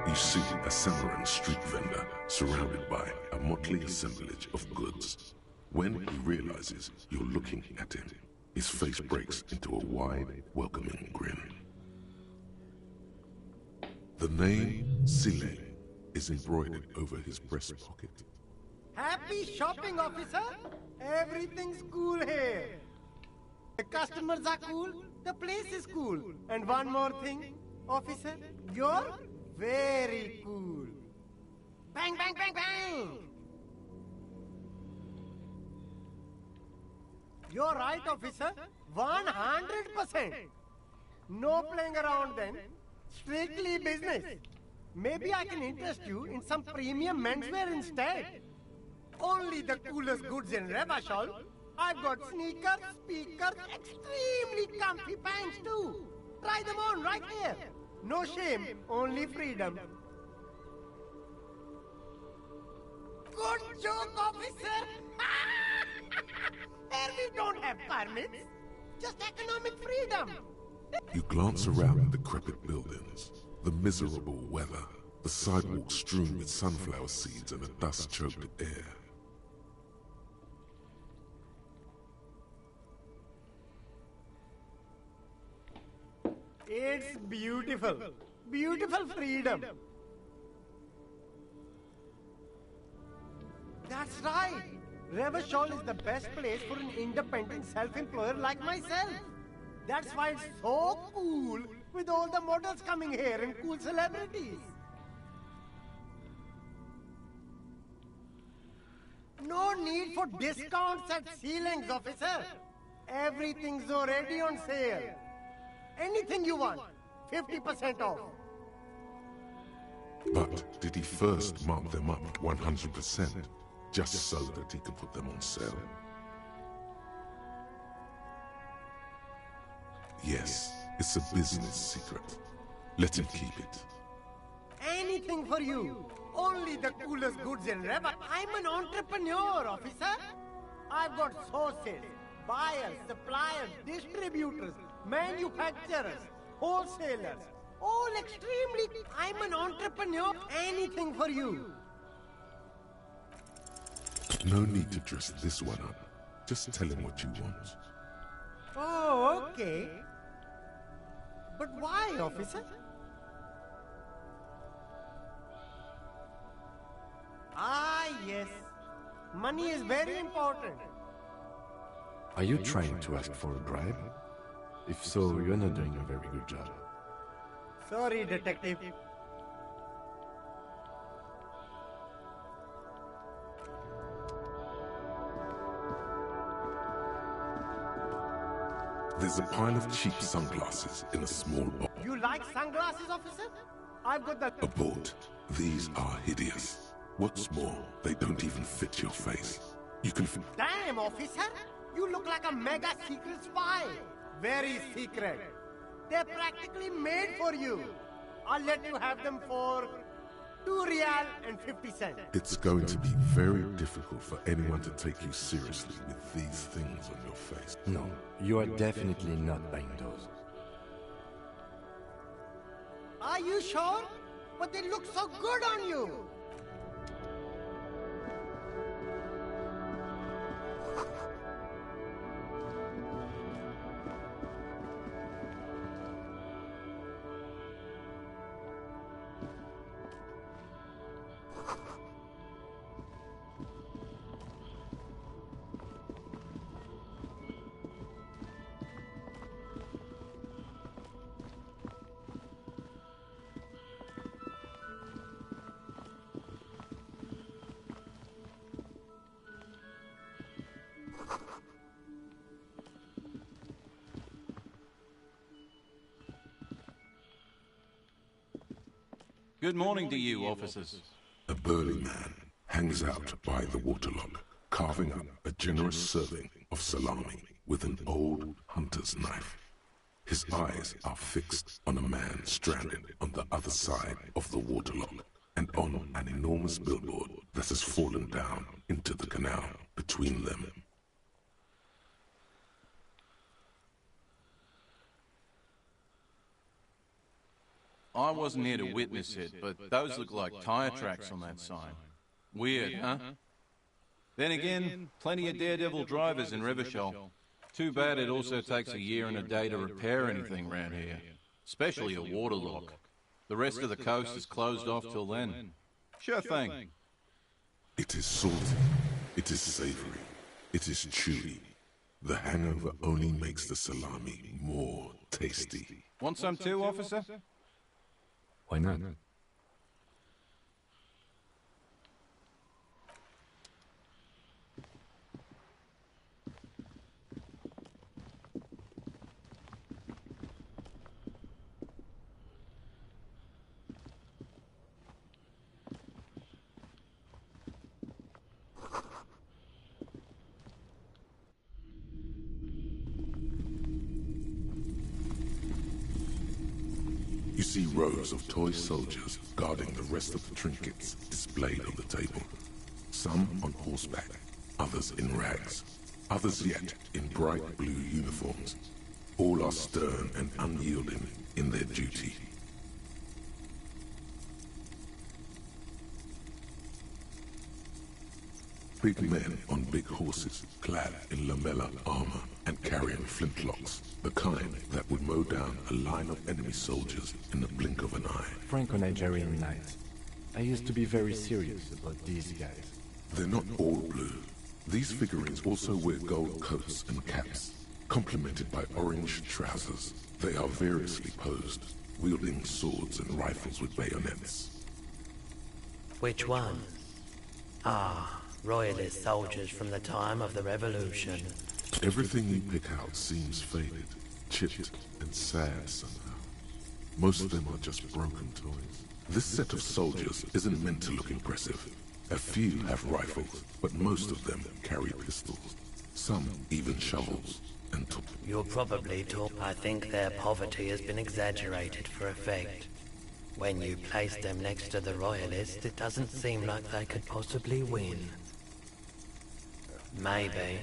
You see a Samarran street vendor surrounded by a motley assemblage of goods. When he realizes you're looking at him, his face breaks into a wide, welcoming grin. The name Sile is embroidered over his breast pocket. Happy shopping, officer! Everything's cool here. The customers are cool, the place is cool. And one more thing, officer, you're very cool. Bang, bang, bang, bang! You're right, officer. 100%. No playing around then. Strictly business. Maybe I can interest you in some premium menswear instead. Only the coolest goods in Revachol. I've got sneakers, speakers, extremely comfy pants too. Try them on right here. No shame, only freedom. Good joke, officer! Here we don't have permits. Just economic freedom. You glance around the decrepit buildings, the miserable weather, the sidewalks strewn with sunflower seeds and a dust-choked air. It's beautiful. Beautiful freedom. That's right. Revachol is the best place for an independent self-employer like myself. That's why it's so cool with all the models coming here and cool celebrities. No need for discounts at ceilings, officer. Everything's already on sale. Anything you want, 50% off. But did he first mark them up 100%, just so that he could put them on sale? Yes, it's a business secret. Let him keep it. Anything for you. Only the coolest goods in Reva. I'm an entrepreneur, officer. I've got sources, buyers, suppliers, distributors, manufacturers, wholesalers. All extremely... I'm an entrepreneur. Anything for you. No need to dress this one up. Just tell him what you want. Oh, okay. But why, officer? Ah, yes. Money is very important. Are you trying to ask for a bribe? If so, you're not doing a very good job. Sorry, detective. There's a pile of cheap sunglasses in a small box. You like sunglasses, officer? I've got the... Abort. These are hideous. What's more, they don't even fit your face. You can... Damn, officer! You look like a mega secret spy. Very secret. They're practically made for you. I'll let you have them for 2 real and 50 cents. It's going to be very difficult for anyone to take you seriously with these things on your face. No, you are definitely not buying those. Are you sure? But they look so good on you. Good morning to you, officers. A burly man hangs out by the waterlock, carving up a generous serving of salami with an old hunter's knife. His eyes are fixed on a man stranded on the other side of the waterlock and on an enormous billboard that has fallen down into the canal between them. I wasn't here to witness it, but those look like tire tracks on that sign. Weird, huh? Then again, plenty of daredevil drivers in Revachol. Too bad it also takes a year and a day to repair anything around here. Especially a waterlock. The rest of the coast is closed off till then. Sure thing. It is salty. It is savory. It is chewy. The hangover only makes the salami more tasty. Want some too, officer? Why not? rows of toy soldiers guarding the rest of the trinkets displayed on the table. Some on horseback, others in rags, others yet in bright blue uniforms. All are stern and unyielding in their duty. Big men on big horses, clad in lamella armor and carrying flintlocks, the kind that would mow down a line of enemy soldiers in the blink of an eye. Franco-Nigerian knights. I used to be very serious about these guys. They're not all blue. These figurines also wear gold coats and caps, complemented by orange trousers. They are variously posed, wielding swords and rifles with bayonets. Which one? Ah, Royalist soldiers from the time of the Revolution. Everything you pick out seems faded, chipped, and sad somehow. Most of them are just broken toys. This set of soldiers isn't meant to look impressive. A few have rifles, but most of them carry pistols. Some even shovels and You're probably taught. I think their poverty has been exaggerated for effect. When you place them next to the Royalists, it doesn't seem like they could possibly win. Maybe.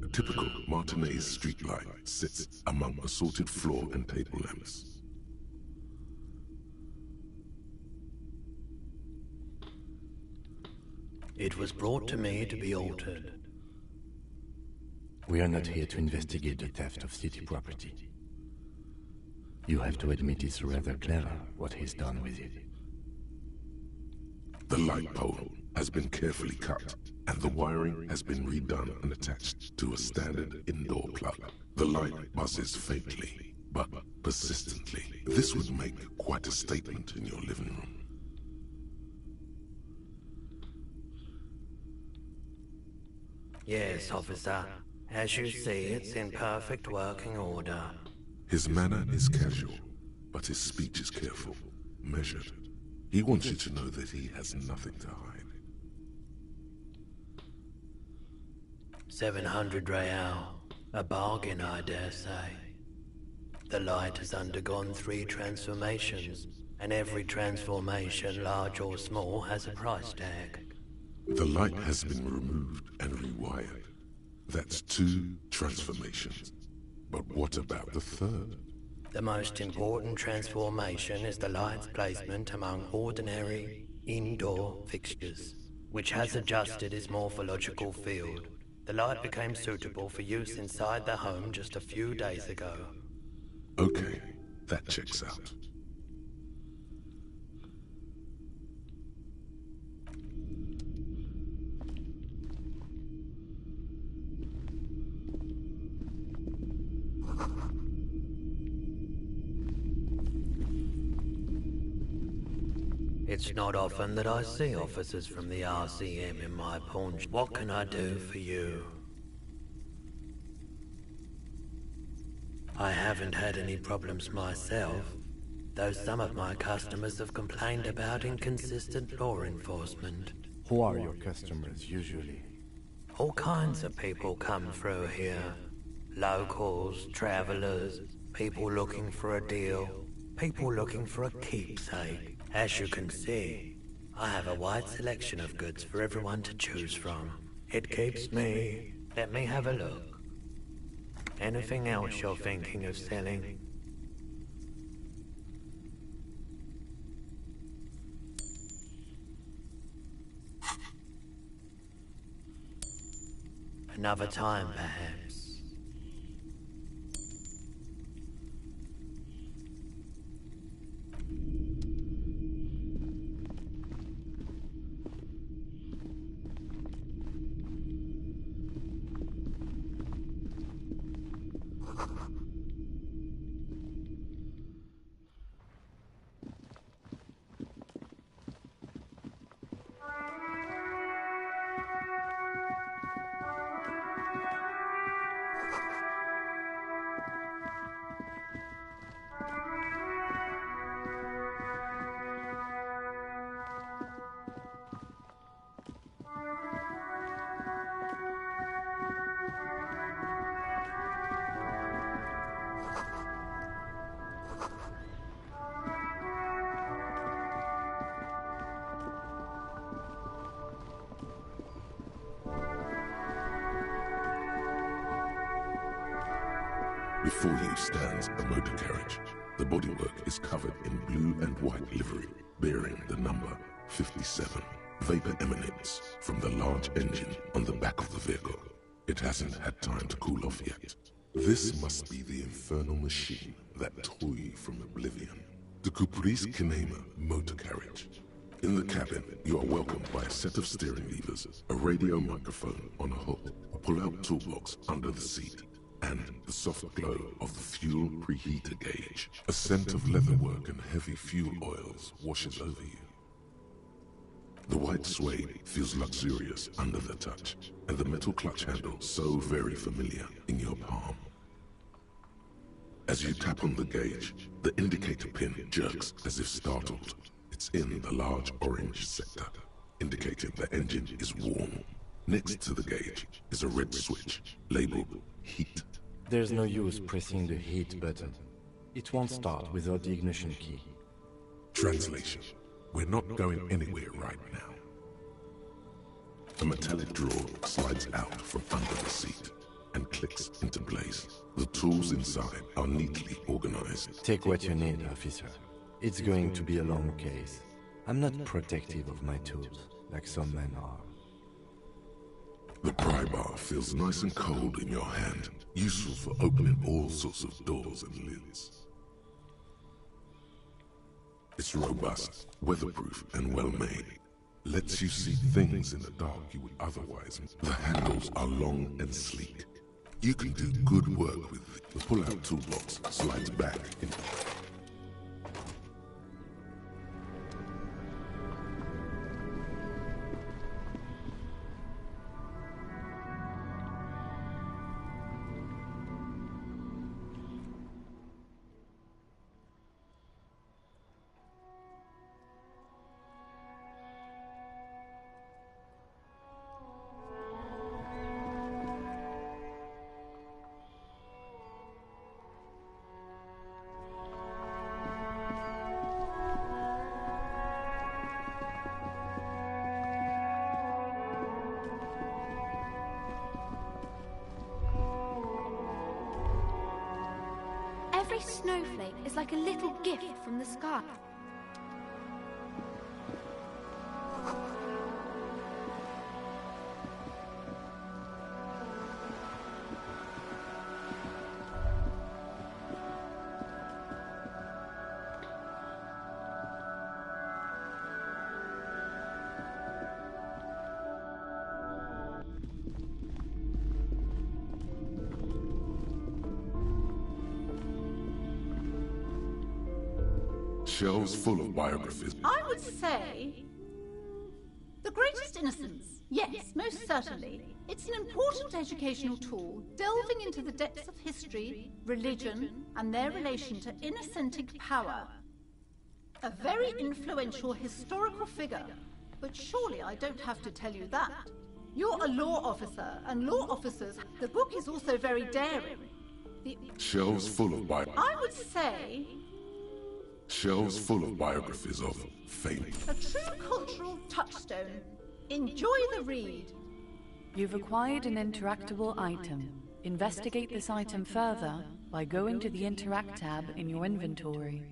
A typical Martinez streetlight sits among assorted floor and table lamps. It was brought to me to be altered. We are not here to investigate the theft of city property. You have to admit it's rather clever what he's done with it. The light pole has been carefully cut, and the wiring has been redone and attached to a standard indoor plug. The light buzzes faintly, but persistently. This would make quite a statement in your living room. Yes, officer. As you see, it's in perfect working order. His manner is casual, but his speech is careful, measured. He wants you to know that he has nothing to hide. 700 real. A bargain, I dare say. The light has undergone 3 transformations, and every transformation, large or small, has a price tag. The light has been removed and rewired. That's 2 transformations. But what about the third? The most important transformation is the light's placement among ordinary indoor fixtures, which has adjusted its morphological field. The light became suitable for use inside the home just a few days ago. Okay, that checks out. It's not often that I see officers from the RCM in my pawn shop. What can I do for you? I haven't had any problems myself, though some of my customers have complained about inconsistent law enforcement. Who are your customers usually? All kinds of people come through here. Locals, travelers, people looking for a deal, people looking for a keepsake. As you can see, I have a wide selection of goods for everyone to choose from. It keeps me... Let me have a look. Anything else you're thinking of selling? Another time, perhaps. Before you stands a motor carriage. The bodywork is covered in blue and white livery, bearing the number 57. Vapor emanates from the large engine on the back of the vehicle. It hasn't had time to cool off yet. This must be the infernal machine that tore you from oblivion. The Caprice Kinema motor carriage. In the cabin, you are welcomed by a set of steering levers, a radio microphone on a hook, a pull-out toolbox under the seat, and the soft glow of the fuel preheater gauge. A scent of leatherwork and heavy fuel oils washes over you. The white suede feels luxurious under the touch, and the metal clutch handle so very familiar in your palm. As you tap on the gauge, the indicator pin jerks as if startled. It's in the large orange sector, indicating the engine is warm. Next to the gauge is a red switch, labeled heat. There's no use pressing the heat button. It won't start without the ignition key. Translation. We're not going anywhere right now. A metallic drawer slides out from under the seat and clicks into place. The tools inside are neatly organized. Take what you need, officer. It's going to be a long case. I'm not protective of my tools, like some men are. The pry bar feels nice and cold in your hand, useful for opening all sorts of doors and lids. It's robust, weatherproof, and well-made. Lets you see things in the dark you would otherwise miss. The handles are long and sleek. You can do good work with it. The pull-out toolbox slides back into... Every snowflake is like a little gift from the sky. Shelves full of biographies. I would say... The Greatest Innocence. Yes, most certainly. It's an important educational tool, delving into the depths of history, religion, and their relation to innocentic power. A very influential historical figure. But surely I don't have to tell you that. You're a law officer, and law officers, the book is also very daring. Shelves full of I would say... Shelves full of biographies of fame. A true cultural touchstone. Enjoy the read. You've acquired an interactable item. Investigate this item further by going to the Interact tab in your inventory.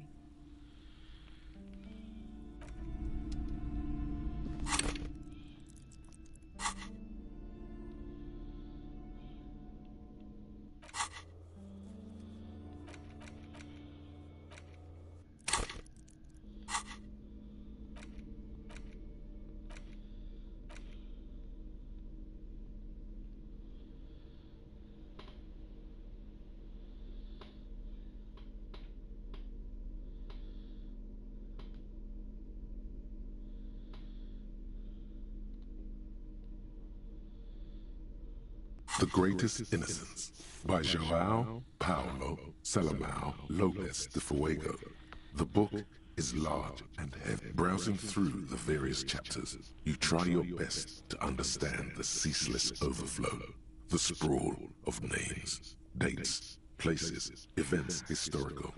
The Greatest Innocence by João Paulo Salomão Lopes de Fuego. The book is large and heavy. Browsing through the various chapters, you try your best to understand the ceaseless overflow, the sprawl of names, dates, places, events historical.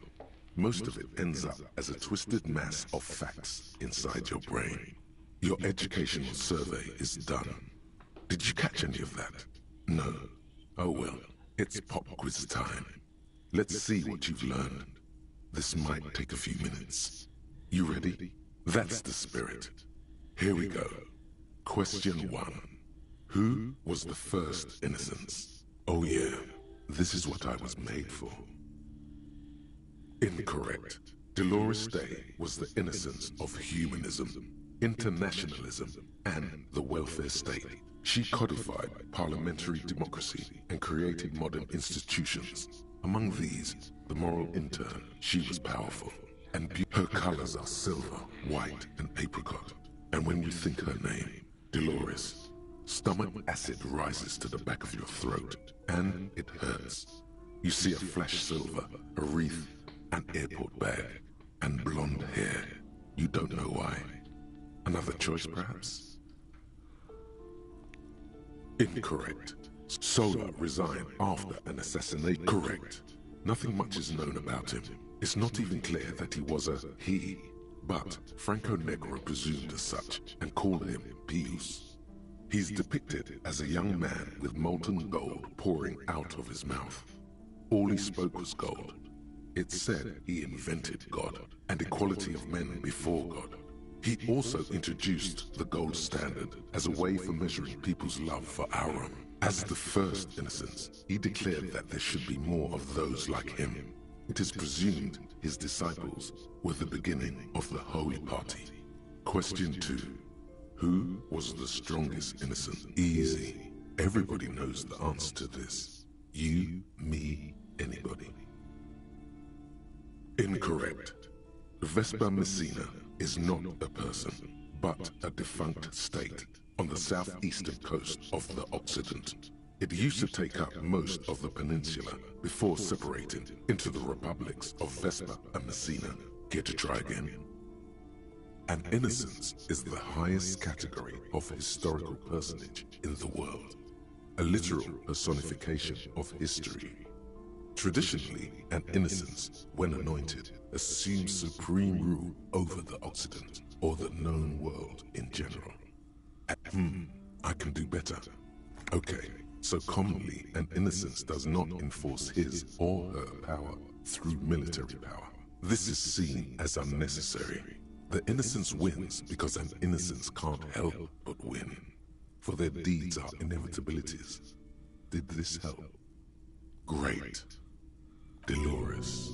Most of it ends up as a twisted mass of facts inside your brain. Your educational survey is done. Did you catch any of that? No. Oh well, it's pop quiz time. Let's see what you've learned. This might take a few minutes. You ready? That's the spirit. Here we go. Question 1. Who was the first innocence? Oh yeah, this is what I was made for. Incorrect. Dolores Day was the innocence of humanism, internationalism, and the welfare state. She codified parliamentary democracy and created modern institutions. Among these, the moral intern, she was powerful. And her colors are silver, white, and apricot. And when you think her name, Dolores, stomach acid rises to the back of your throat, and it hurts. You see a flash silver, a wreath, an airport bag, and blonde hair. You don't know why. Another choice, perhaps? Incorrect. Sola resigned after an assassination. Correct. Nothing much is known about him. It's not even clear that he was a he, but Franco Negro presumed as such and called him Pius. He's depicted as a young man with molten gold pouring out of his mouth. All he spoke was gold. It said he invented God and equality of men before God. He also introduced the gold standard as a way for measuring people's love for Aurum. As the first innocence, he declared that there should be more of those like him. It is presumed his disciples were the beginning of the Holy Party. Question 2. Who was the strongest innocent? Easy. Everybody knows the answer to this. You, me, anybody. Incorrect. Vespa Messina is not a person, but a defunct state on the southeastern coast of the Occident. It used to take up most of the peninsula before separating into the republics of Vespa and Messina. Care to try again? An innocence is the highest category of historical personage in the world, a literal personification of history. Traditionally, an innocence, when anointed, assumes supreme rule over the Occident or the known world in general. I can do better. Okay, so commonly an innocence does not enforce his or her power through military power. This is seen as unnecessary. The innocence wins because an innocence can't help but win, for their deeds are inevitabilities. Did this help? Great. Dolores.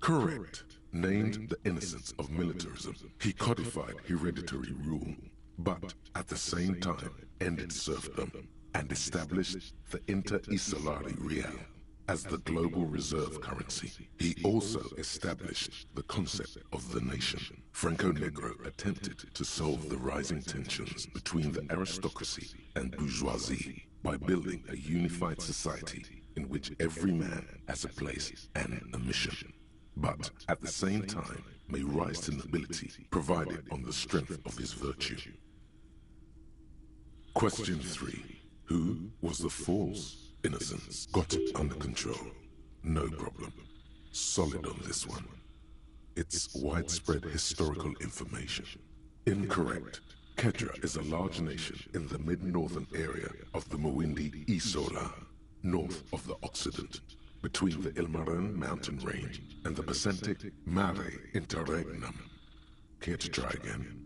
Correct. Named the innocence of militarism, he codified hereditary rule, but at the same time ended serfdom and established the inter-isolari real as the global reserve currency. He also established the concept of the nation. Franco Negro attempted to solve the rising tensions between the aristocracy and bourgeoisie by building a unified society in which every man has a place and a mission, but at the same time may rise to nobility provided on the strength of his virtue. Question 3. Who was the false innocence? Got it under control. No problem. Solid on this one. It's widespread historical information. Incorrect. Kedra is a large nation in the mid-northern area of the Mawindi Isola, north of the Occident, between the Ilmarin mountain range and the Pacentic Mare Interregnum. Care to try again?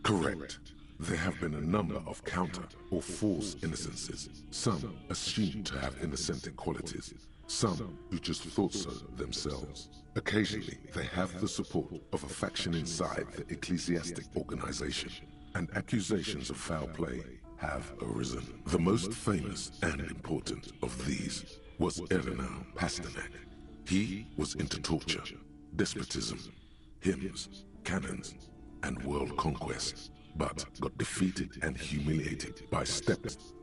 Correct. There have been a number of counter or false innocences, some assumed to have innocentic qualities, some who just thought so themselves. Occasionally, they have the support of a faction inside the ecclesiastic organization, and accusations of foul play have arisen. The most famous and important of these was Ernau Pasternak. He was into torture, despotism, hymns, cannons, and world conquest, but got defeated and humiliated by steps.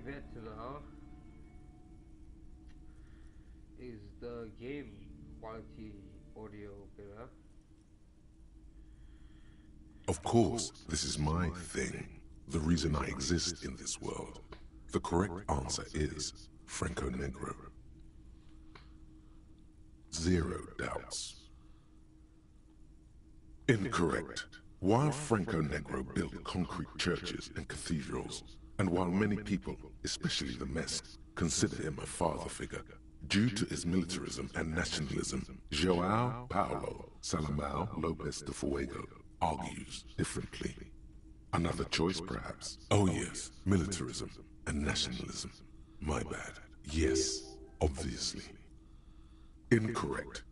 Vetula. Is the game quality audio better? Of course, this is my thing. The reason I exist in this world. The correct answer is Franco Negro. 0 doubts. Incorrect. While Franco Negro built concrete churches and cathedrals, and while many people, especially the Mess, consider him a father figure, due to his militarism and nationalism, João Paulo Salomão Lopes de Fuego argues differently. Another choice, perhaps? Oh yes, militarism and nationalism. My bad. Yes, obviously. Incorrect.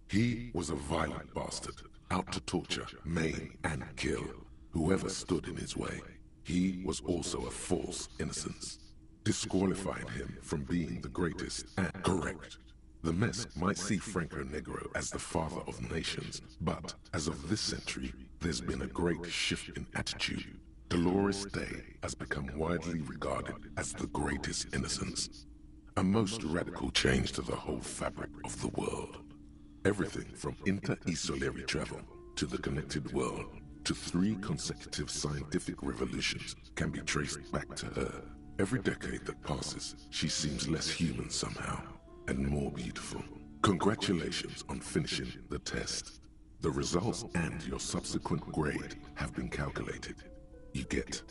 He was a violent bastard, out to torture, maim, and kill whoever stood in his way. He was also a false innocence, disqualifying him from being the greatest and correct. The Mess might see Franco Negro as the father of nations, but as of this century, there's been a great shift in attitude. Dolores Day has become widely regarded as the greatest innocence. A most radical change to the whole fabric of the world. Everything from inter-esolary travel to the connected world to 3 consecutive scientific revolutions can be traced back to her. Every decade that passes, she seems less human somehow and more beautiful. Congratulations on finishing the test. The results and your subsequent grade have been calculated. You get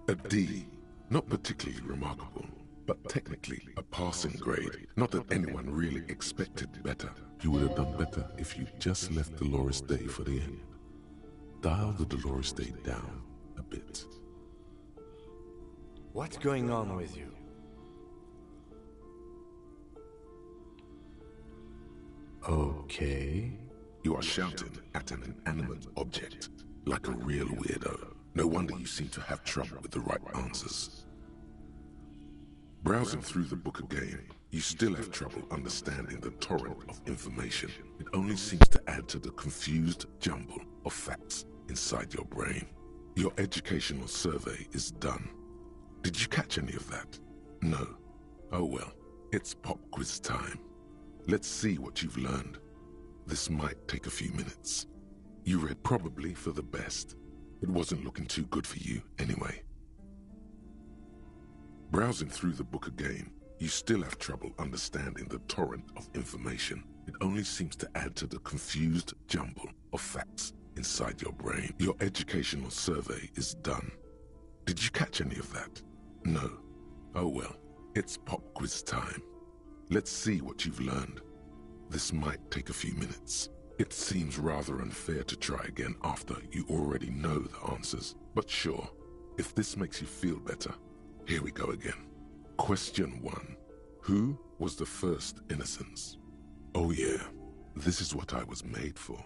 a D, not particularly remarkable, but technically a passing grade. Not that anyone really expected better. You would have done better if you just left Dolores Day for the end. Dial the Dolores Day down a bit. What's going on with you? Okay. You are shouting at an inanimate object, like a real weirdo. No wonder you seem to have trouble with the right answers. Browsing through the book again, you still have trouble understanding the torrent of information. It only seems to add to the confused jumble of facts inside your brain. Your educational survey is done. Did you catch any of that? No. Oh well, it's pop quiz time. Let's see what you've learned. This might take a few minutes. You read probably for the best. It wasn't looking too good for you anyway. Browsing through the book again, you still have trouble understanding the torrent of information. It only seems to add to the confused jumble of facts inside your brain. Your educational survey is done. Did you catch any of that? No. Oh well, it's pop quiz time. Let's see what you've learned. This might take a few minutes. It seems rather unfair to try again after you already know the answers. But sure, if this makes you feel better, here we go again. Question 1. Who was the first innocence? Oh yeah, this is what I was made for.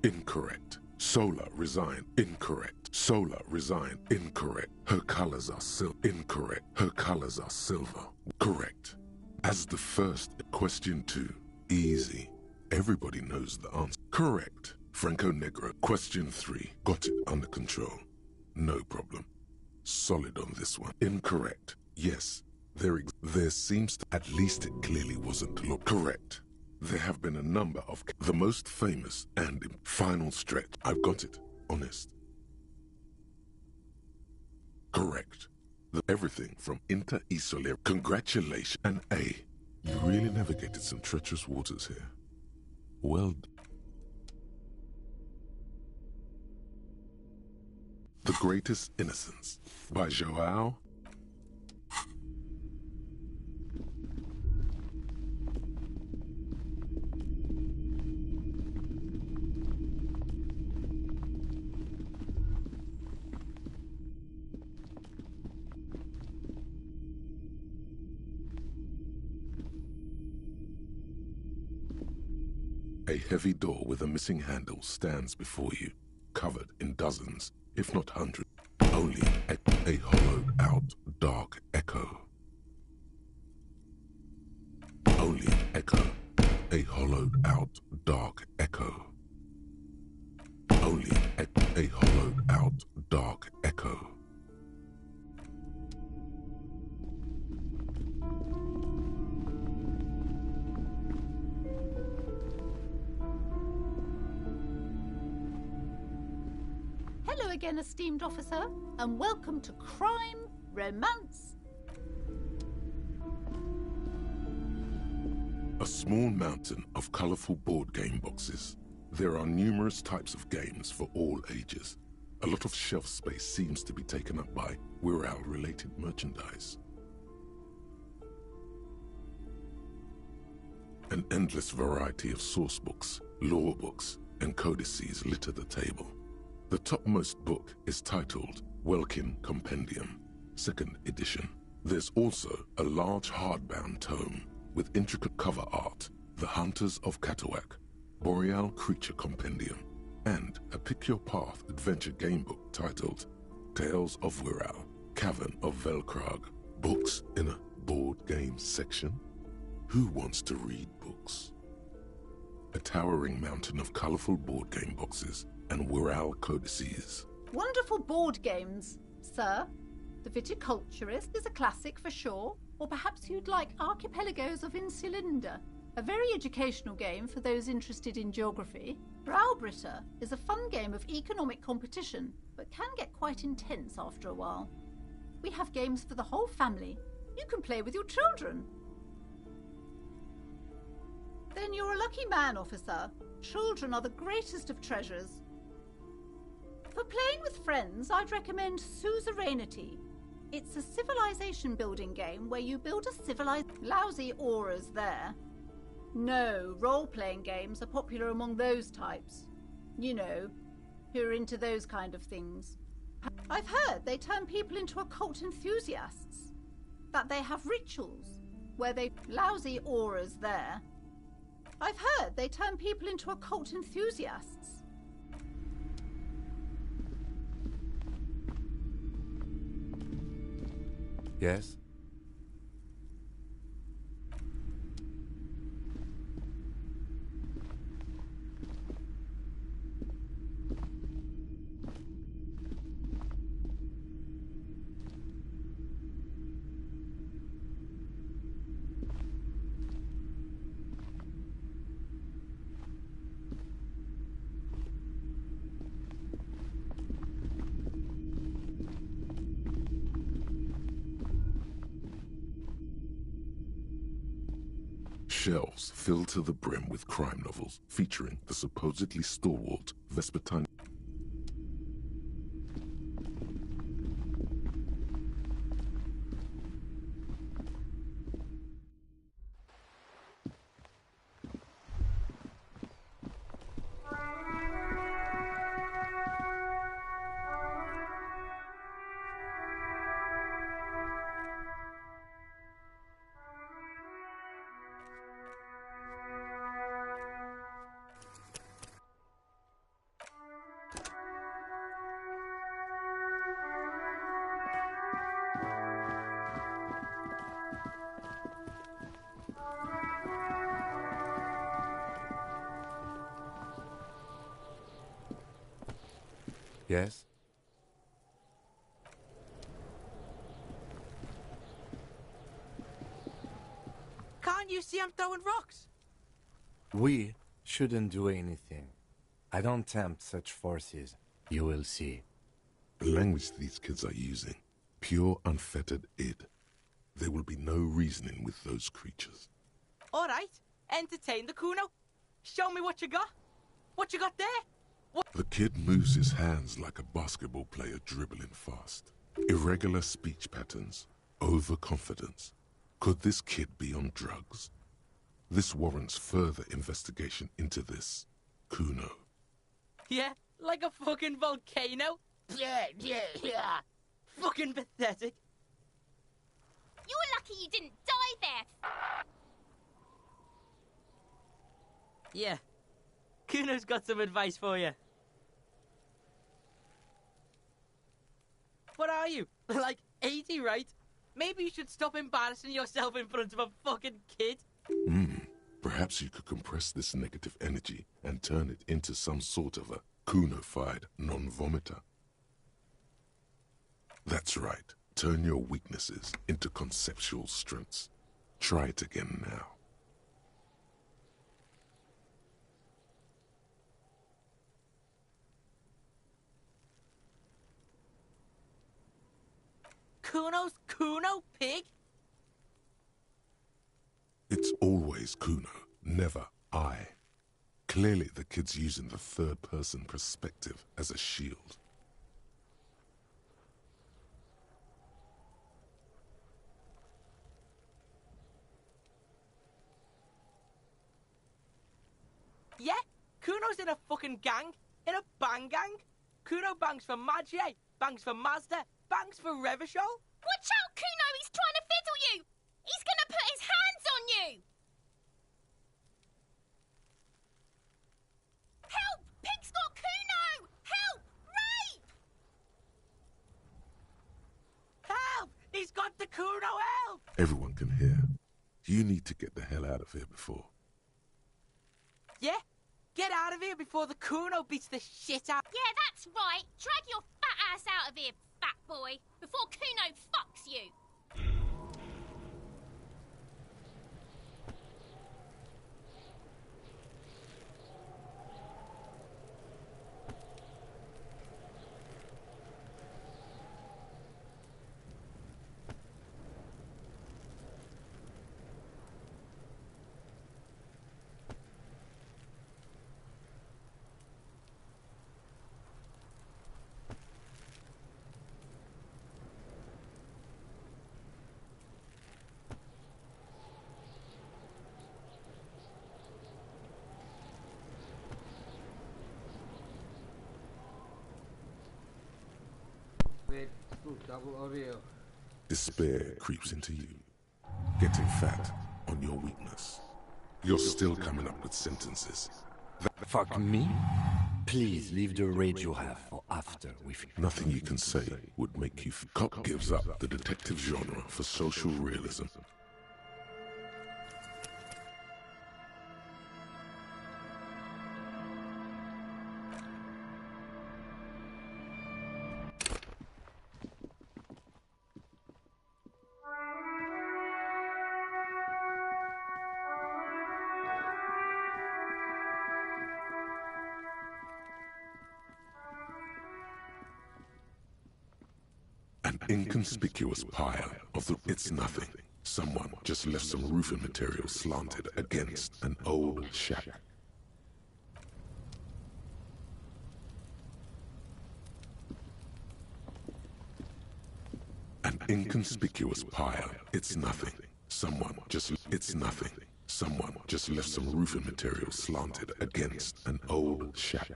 Incorrect. Sola resigned. Incorrect. Sola resigned. Incorrect. Her colors are silver. Incorrect. Her colors are silver. Correct. As the first. Question 2. Easy. Everybody knows the answer. Correct. Franco Negro. Question 3. Got it under control. No problem. Solid on this one. Incorrect. Yes. There seems to, at least it clearly wasn't. Look. Correct. There have been a number of the most famous and final stretch. I've got it. Honest. Correct. Everything from inter-esolary. Congratulations. And A. You really navigated some treacherous waters here. Well done. The Greatest Innocence by João. A heavy door with a missing handle stands before you, covered in dozens, if not hundreds. Only a hollowed-out dark echo. Only echo. A hollowed-out dark echo. Only a hollowed-out dark echo. again, esteemed officer, and welcome to Crime, Romance. A small mountain of colorful board game boxes. There are numerous types of games for all ages. A lot of shelf space seems to be taken up by Wirral-related merchandise. An endless variety of source books, lore books, and codices litter the table. The topmost book is titled Welkin Compendium, 2nd edition. There's also a large hardbound tome with intricate cover art, The Hunters of Catawak, Boreal Creature Compendium, and a Pick Your Path adventure game book titled Tales of Wirral, Cavern of Velkrag. Books in a board game section? Who wants to read books? A towering mountain of colorful board game boxes and Wirral codices. Wonderful board games, sir. The Viticulturist is a classic for sure, or perhaps you'd like Archipelagos of Insulinda, a very educational game for those interested in geography. Browbritter is a fun game of economic competition, but can get quite intense after a while. We have games for the whole family. You can play with your children. Then you're a lucky man, officer. Children are the greatest of treasures. For playing with friends, I'd recommend Suzerainty. It's a civilization building game where you build a civilized... Lousy auras there. No, role-playing games are popular among those types. You know, who are into those kind of things. I've heard they turn people into occult enthusiasts. That they have rituals where they... Lousy auras there. I've heard they turn people into occult enthusiasts. Yes? Shelves filled to the brim with crime novels featuring the supposedly stalwart Vespertine. Yes? Can't you see I'm throwing rocks? We shouldn't do anything. I don't tempt such forces. You will see. The language these kids are using, pure unfettered id. There will be no reasoning with those creatures. All right, entertain the Kuno. Show me what you got. What you got there? The kid moves his hands like a basketball player dribbling fast. Irregular speech patterns, overconfidence. Could this kid be on drugs? This warrants further investigation into this Kuno. Yeah, like a fucking volcano. Yeah. Fucking pathetic. You're lucky you didn't die there. Yeah. Kuno's got some advice for you. What are you? Like 80, right? Maybe you should stop embarrassing yourself in front of a fucking kid. Perhaps you could compress this negative energy and turn it into some sort of a Kuno-fied non-vomiter. That's right. Turn your weaknesses into conceptual strengths. Try it again now. Kuno's Kuno pig? It's always Kuno, never I. Clearly the kid's using the third-person perspective as a shield. Yeah? Kuno's in a fucking gang. In a bang gang. Kuno bangs for Magie, bangs for Mazda, bangs for Revachol. Watch out, Kuno! He's trying to fiddle you! He's gonna put his hands on you! Help! Pig's got Kuno! Help! Rape! Help! He's got the Kuno, help! Everyone can hear. You need to get the hell out of here before. Yeah? Get out of here before the Kuno beats the shit out. Yeah, that's right. Drag your fat ass out of here, fat boy, before Kuno fucks you. Wait, school double audio. Despair creeps into you, getting fat on your weakness. You're still coming up with sentences. Fuck me? Please leave the rage you have for after we finish. Nothing you can say would make you... Cop gives up the detective genre for social realism. An inconspicuous pile of the... It's nothing. Someone just left some roofing material slanted against an old shack. An inconspicuous pile. It's nothing. Someone just... It's nothing. Someone just left some roofing material slanted against an old shack.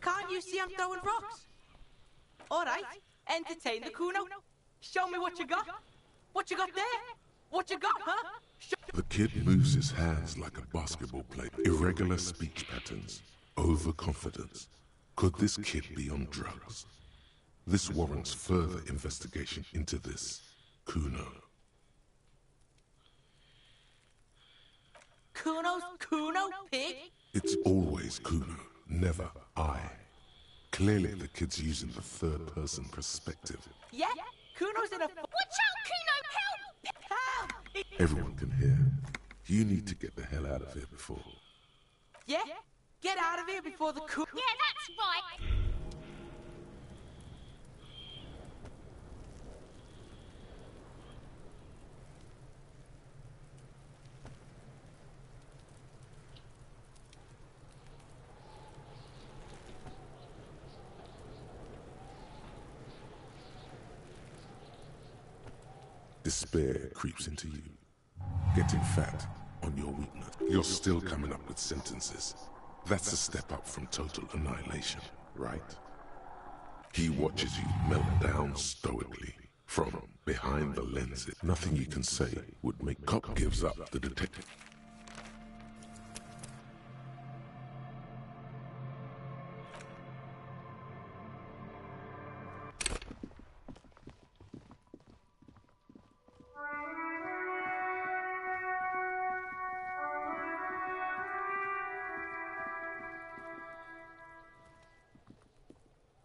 Can't you see I'm throwing rocks? All right, entertain the Kuno. Show me what you got. What you got there? What you got, huh? The kid moves his hands like a basketball player. Irregular speech patterns. Overconfidence. Could this kid be on drugs? This warrants further investigation into this Kuno. Kuno's Kuno pig? It's always Kuno, never I. Clearly the kid's using the third-person perspective. Yeah? Kuno's in a... Watch out, Kuno! Help! Help! Everyone can hear. You need to get the hell out of here before. Yeah? Get out of here before the Kuno... Yeah, that's right! Despair creeps into you, getting fat on your weakness. You're still coming up with sentences. That's a step up from total annihilation, right? He watches you melt down stoically from behind the lenses. Nothing you can say would make... Cop gives up the detective.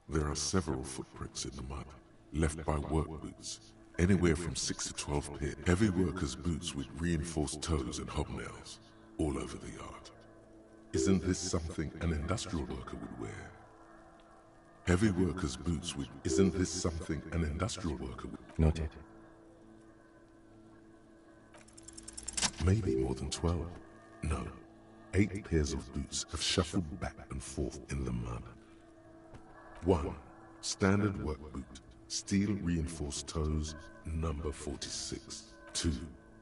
There are several footprints in the mud. left by work boots, anywhere from 6 to 12 pair. Heavy workers' boots with reinforced toes and hobnails, all over the yard. Isn't this something an industrial worker would wear? Heavy workers' boots with... Isn't this something an industrial worker would... Noted. Maybe more than 12. No. 8 pairs of boots have shuffled back and forth in the mud. 1. Standard work boot, steel reinforced toes, number 46. 2.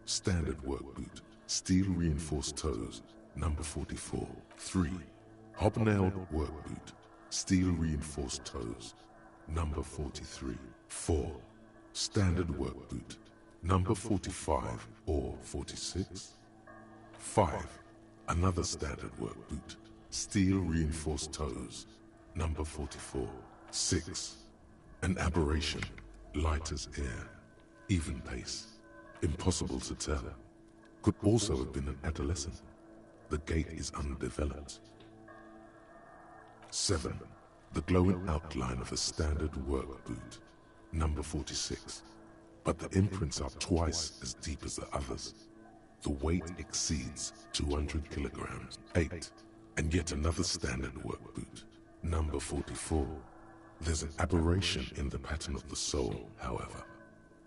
Standard work boot, steel reinforced toes, number 44. 3. Hobnailed work boot, steel reinforced toes, number 43. 4. Standard work boot, number 45 or 46. 5. Another standard work boot, steel reinforced toes, number 44. 6. An aberration, light as air, even pace, impossible to tell. Could also have been an adolescent. The gait is undeveloped. 7. The glowing outline of a standard work boot, number 46. But the imprints are twice as deep as the others. The weight exceeds 200 kilograms. 8. And yet another standard work boot, number 44. There's an aberration in the pattern of the sole, however.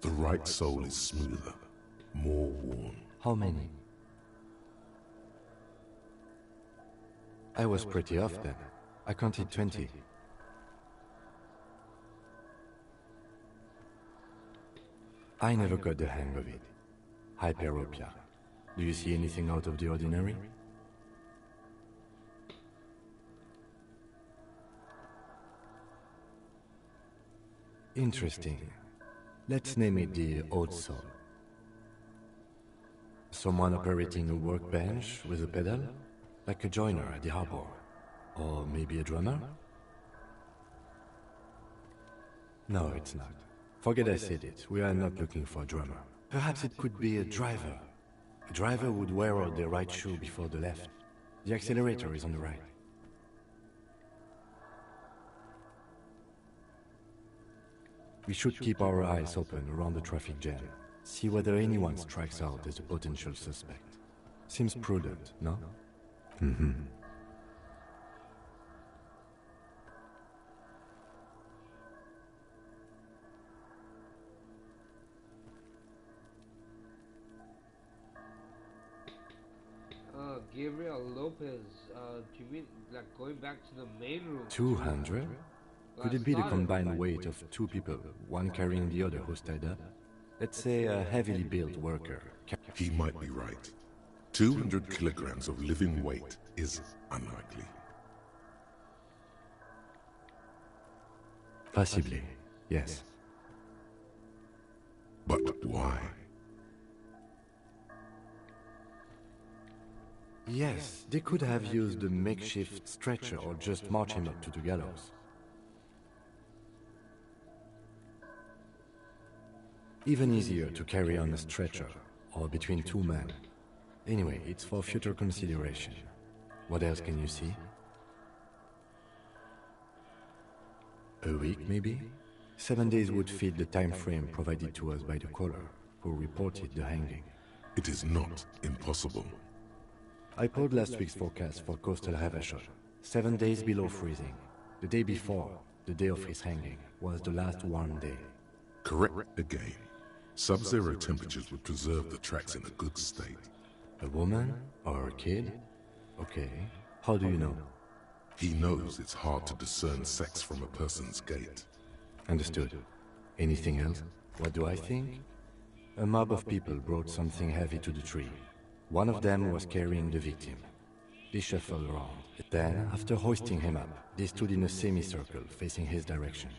The right sole is smoother, more worn. How many? I was pretty off then. I counted 20. I never got the hang of it. Hyperopia. Do you see anything out of the ordinary? Interesting. Let's name it the odd soul. Someone operating a workbench with a pedal? Like a joiner at the harbor. Or maybe a drummer? No, it's not. Forget I said it. We are not looking for a drummer. Perhaps it could be a driver. A driver would wear out the right shoe before the left. The accelerator is on the right. We should keep our eyes open around the traffic jam. See whether anyone strikes out as a potential suspect. Seems prudent, no? Mm-hmm. Gabriel Lopez, do you mean like going back to the main room? 200? Could it be the combined weight of 2 people, one carrying the other who's tied up? Let's say a heavily built worker. He might be right. 200 kilograms of living weight is unlikely. Possibly, yes. But why? Yes, they could have used a makeshift stretcher or just march him up to the gallows. Even easier to carry on a stretcher, or between 2 men. Anyway, it's for future consideration. What else can you see? A week, maybe? 7 days would fit the time frame provided to us by the caller, who reported the hanging. It is not impossible. I pulled last week's forecast for coastal Havashon. 7 days below freezing. The day before, the day of his hanging, was the last warm day. Correct again. Sub-zero temperatures would preserve the tracks in a good state. A woman? Or a kid? Okay. How do you know? He knows it's hard to discern sex from a person's gait. Understood. Anything else? What do I think? A mob of people brought something heavy to the tree. One of them was carrying the victim. They shuffled around. Then, after hoisting him up, they stood in a semicircle facing his direction.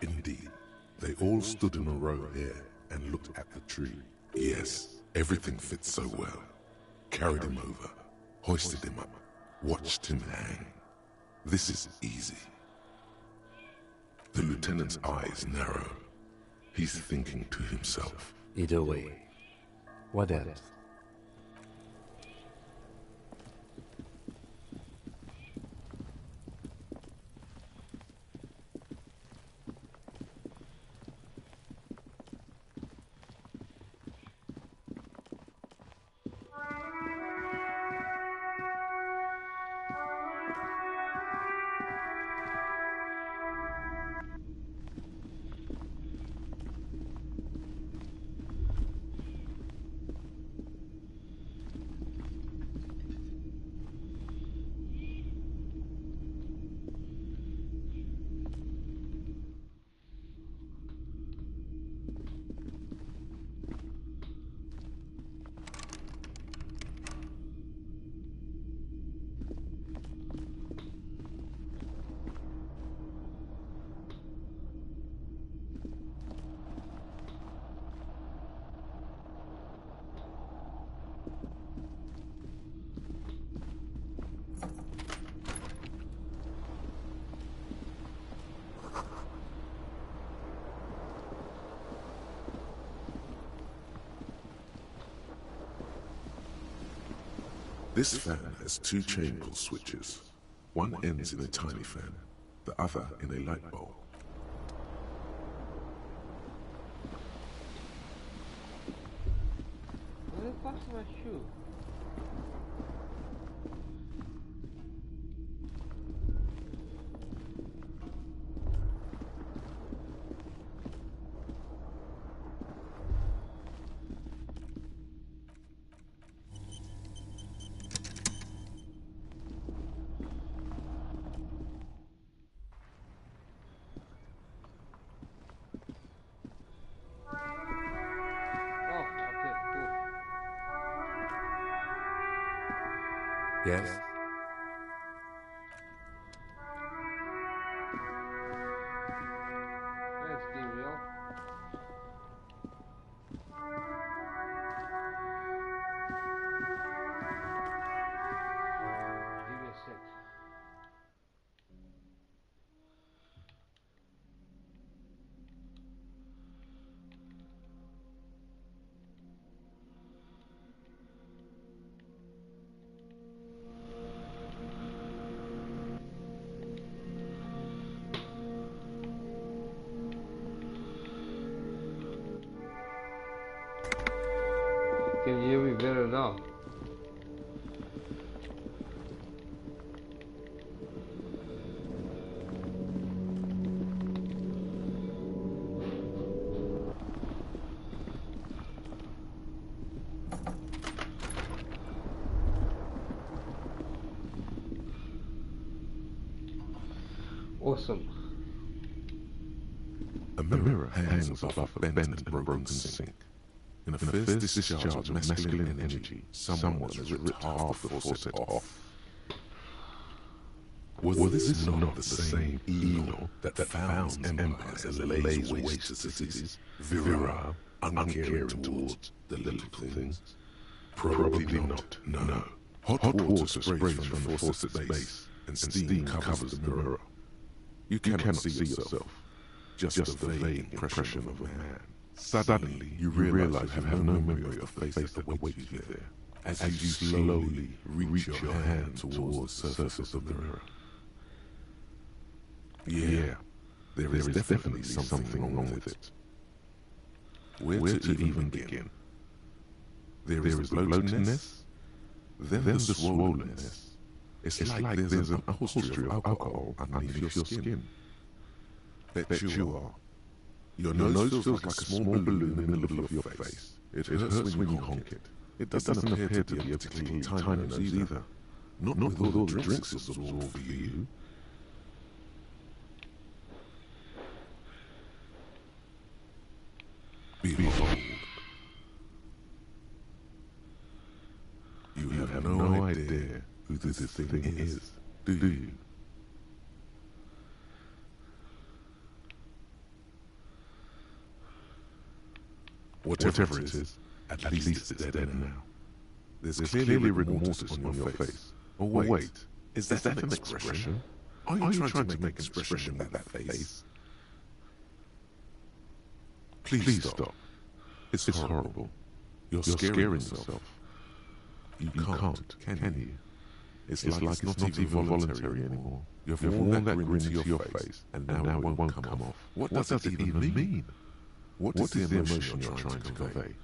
Indeed. They all stood in a row here and looked at the tree. Yes, everything fits so well. Carried him over, hoisted him up, watched him hang. This is easy. The lieutenant's eyes narrow. He's thinking to himself. Either way. What else? This fan has two chain pull switches. One ends in a tiny fan, the other in a light bulb. Where the fuck's my shoe? Yes? Let's be real. Give me a sec. Can you hear me better now? Awesome. A mirror hangs above a bent and broken sink. In a fierce discharge of masculine energy, someone has ripped half the faucet off. Was this not the same evil that founds empires and lays waste to cities, virile, uncaring towards the little things? Probably not, no. Hot water sprays from the faucet's base, and steam covers the mirror. You cannot see yourself, just a vague impression of a man. Suddenly, you realize you have no memory of the face that awaits you there, as you slowly reach your hand towards the surface of the mirror. Yeah, there is definitely something wrong with it. Where to even begin? There is the bloatedness, then the swollenness. It's like there's an upholstery of alcohol underneath your skin. Bet you are. Your nose feels like a small balloon in the middle of your face. It hurts when you honk it. It doesn't appear to be a particularly tiny nose either. Not with all the drinks absorbed for you. Behold. You have no idea who this thing is, do you? Whatever it is, at least it's dead now. There's clearly rigor mortis on your face. Oh wait, is that an expression? Are you trying to make an expression with that face? Please stop. It's horrible. You're scaring yourself. You can't, can you? It's like it's not even voluntary anymore. You've worn that grin to your face, and now it won't come off. What does that even mean? What is the emotion you're trying to convey?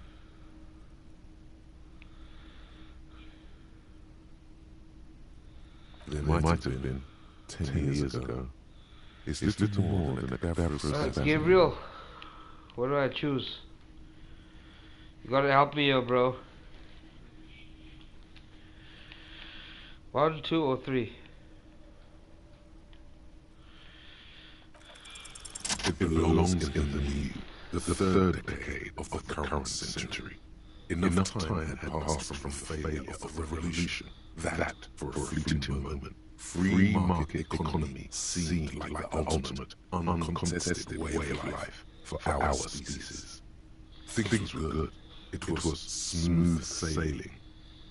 There might have been 10 years ago. It's little more than a cadaverous Gabriel, what do I choose? You gotta help me here, bro. 1, 2, or 3? It belongs in the new, the third decade of the current century. Enough time had passed from failure of the revolution that, for a fleeting moment, free market economy seemed like the ultimate, uncontested way of life for our species. Things were good. It was smooth sailing.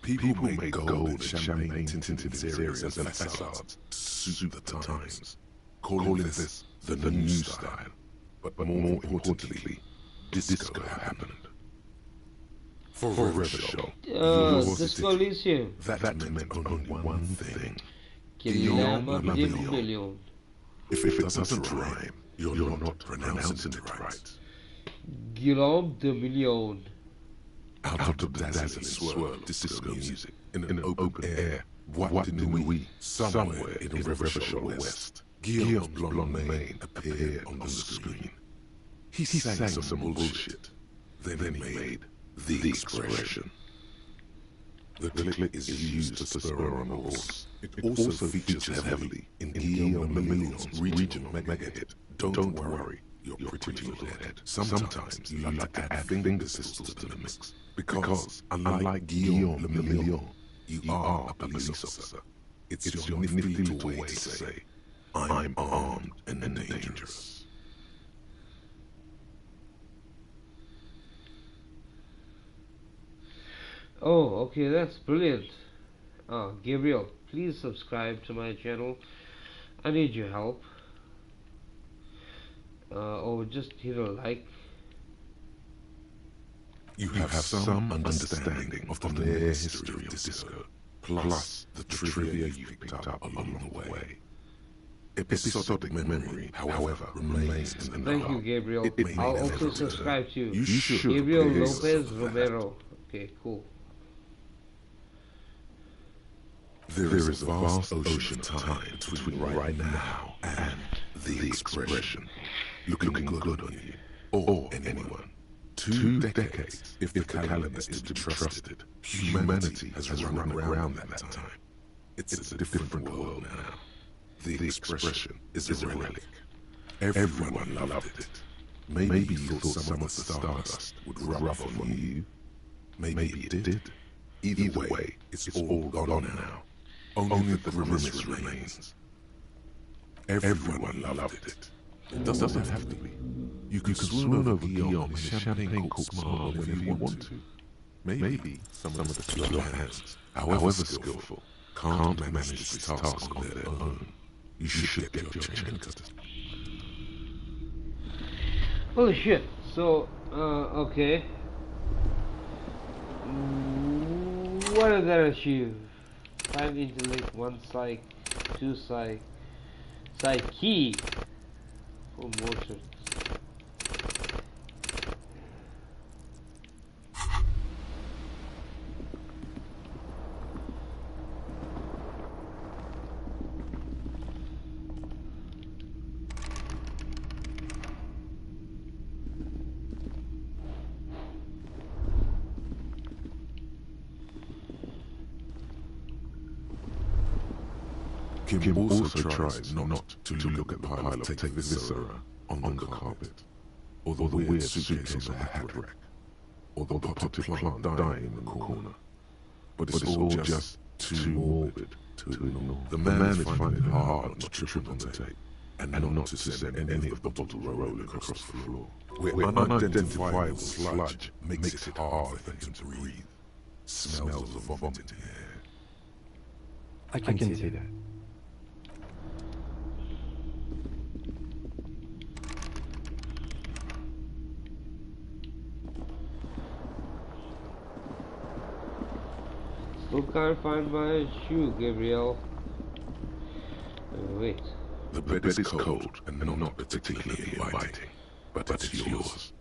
People made gold and champagne tinted areas and facades to suit the times, calling this the new style. But more importantly, disco happened. For Revachol, Disco Elysium. that meant only one thing. Guillaume de Million. If it doesn't rhyme, you're not pronouncing it right. Guillaume de Million. Out of the dazzling swirl of disco music, in an open air, what in the wee, somewhere in Revachol West, Guillaume's blonde mane appeared on the screen. He sang some bullshit, then he made the expression. The clip is used to spur on a horse. It also features heavily in Guillaume Le Million's regional mega hit, Don't Worry, You're Pretty Little Head. Sometimes you like to add finger pistols to the mix, because unlike Guillaume Le Million, you are a police officer. It's your nifty little way to say, I'm armed and dangerous. Oh, okay, that's brilliant. Gabriel, please subscribe to my channel. I need your help. Or just hit a like. You have some understanding of the mere history of disco, plus the trivia you've picked up along the way. Episodic memory, however, remains in the Thank you, Gabriel. I'll also subscribe to you. You should. Gabriel Lopez Romero. Okay, cool. There is a vast ocean of time between right now and the expression looking good on you, or anyone. 2 decades, if the calendar is to be trusted. Humanity has run around that time. It's a different world now. The expression is a relic. Everyone loved it. Maybe you thought some of the stardust would rub off on you. Maybe it did. Either way, it's all gone now. Only the grimace remains. Everyone loved it. It doesn't have to be. You can swoon over Guillaume in a champagne-corked smile whenever you want to. Maybe some of the slow hands, however skillful, can't manage this task on their own. You should get your chance. Holy shit. So, okay. What did that achieve? 5 intellect, 1 psych, 2 psych, psyche, 4 motion. Kim also tries not to look at the pile of take viscera on the carpet, or the weird suitcase on the hat rack, or the potted plant dying in the corner. But it's all just too morbid to ignore. The man is finding it hard not to trip on the tape, and not to send any of the bottles rolling across the floor, where unidentifiable sludge makes it hard for him to breathe. Smells of vomit in the air. I can see that. Still can't find my shoe, Gabriel. Wait. The bed is cold and not particularly inviting, but it's yours.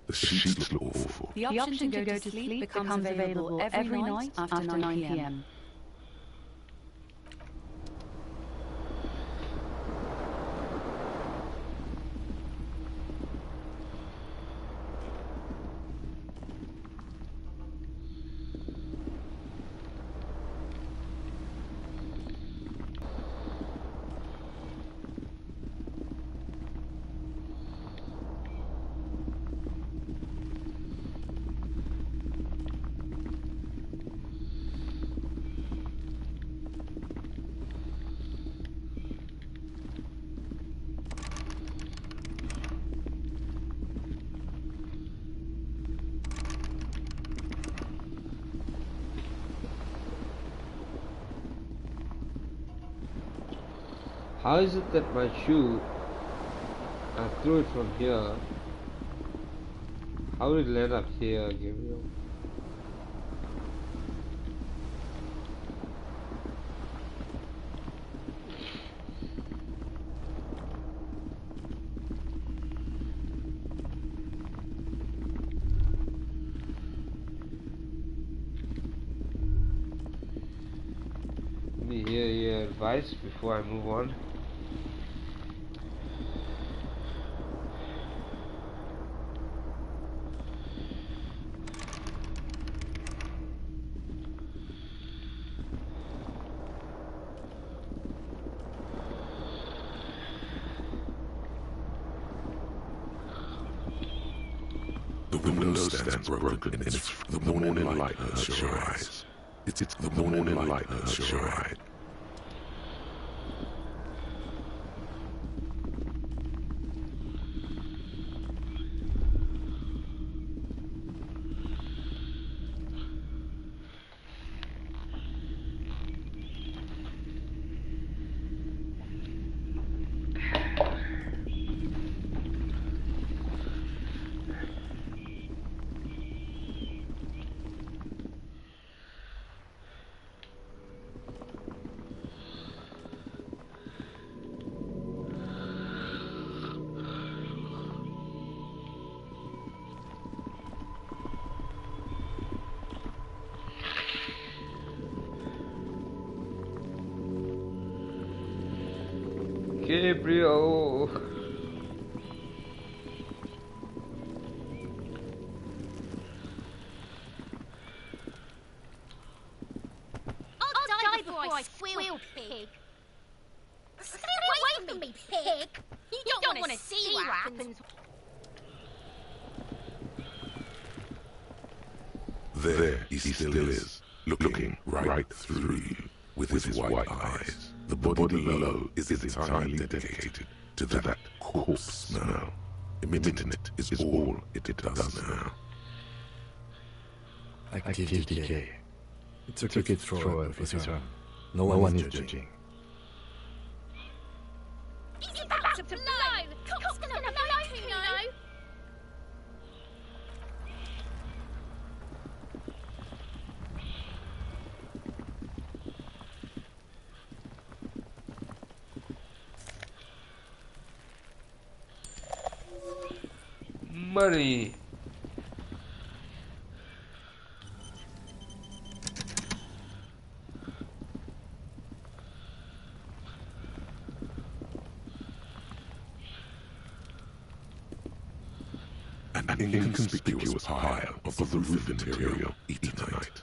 The sheets look awful. The option to go to sleep becomes available every night after 9 p.m. How is it that my shoe, I threw it from here, how did it land up here, Gabriel? me hear your advice before I move on. The window stands broken in its the morning light hurts your eyes. It's the morning light hurts your eyes. Gabriel. I'll die before I squeal, pig. Stay away from me, pig. You don't want to see what happens. There he still is, looking right through you with his white eyes. The body below is entirely dedicated to that corpse smell. Emitting it is all it does now. Active decay. It's a quick throw, officer. No one is judging. He's about to blow. Cops gonna blow, Kuno. Money. An inconspicuous pile of the roof material Eternite.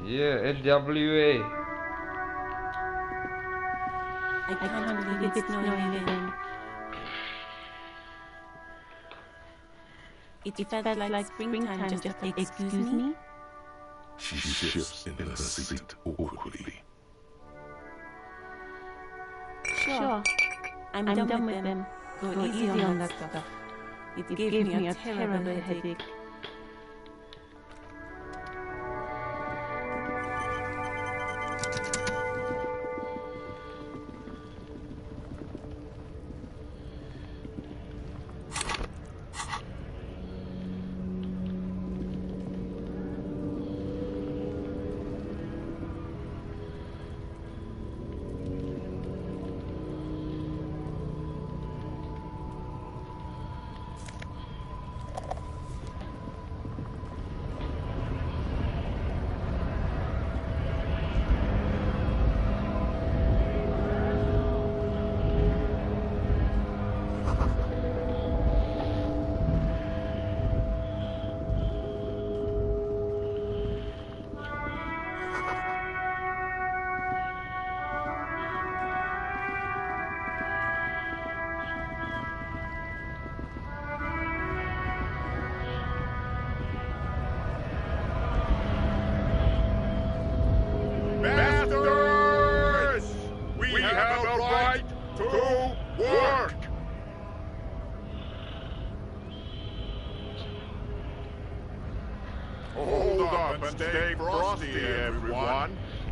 Yeah, NWA. I can't believe it's snowing again. It felt like springtime, just excuse me? She shifts in her seat awkwardly. Sure, I'm done with them. Go easy on that stuff. It gave me a terrible headache.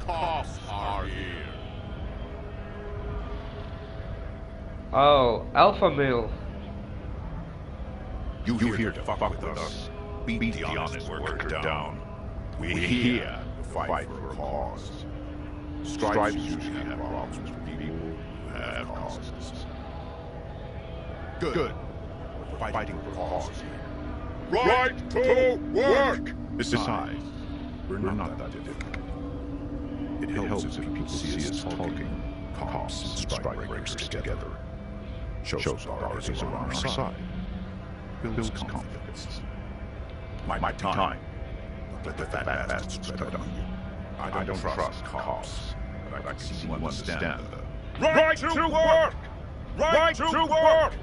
Cops are here. Oh, alpha male. You here to fuck with us. Beat the honest worker down. We're here to fight for a cause. Stripes usually have problems with people who have causes. Good. We're fighting for a cause here. Right to work! Besides, we're not that difficult. It helps if people see us talking cops and strikebreakers together. Shows authorities are on our side. Builds confidence. My time. Let the fat bastards spread on you. I don't trust cops, but I can see you understand the right to work! Right to work!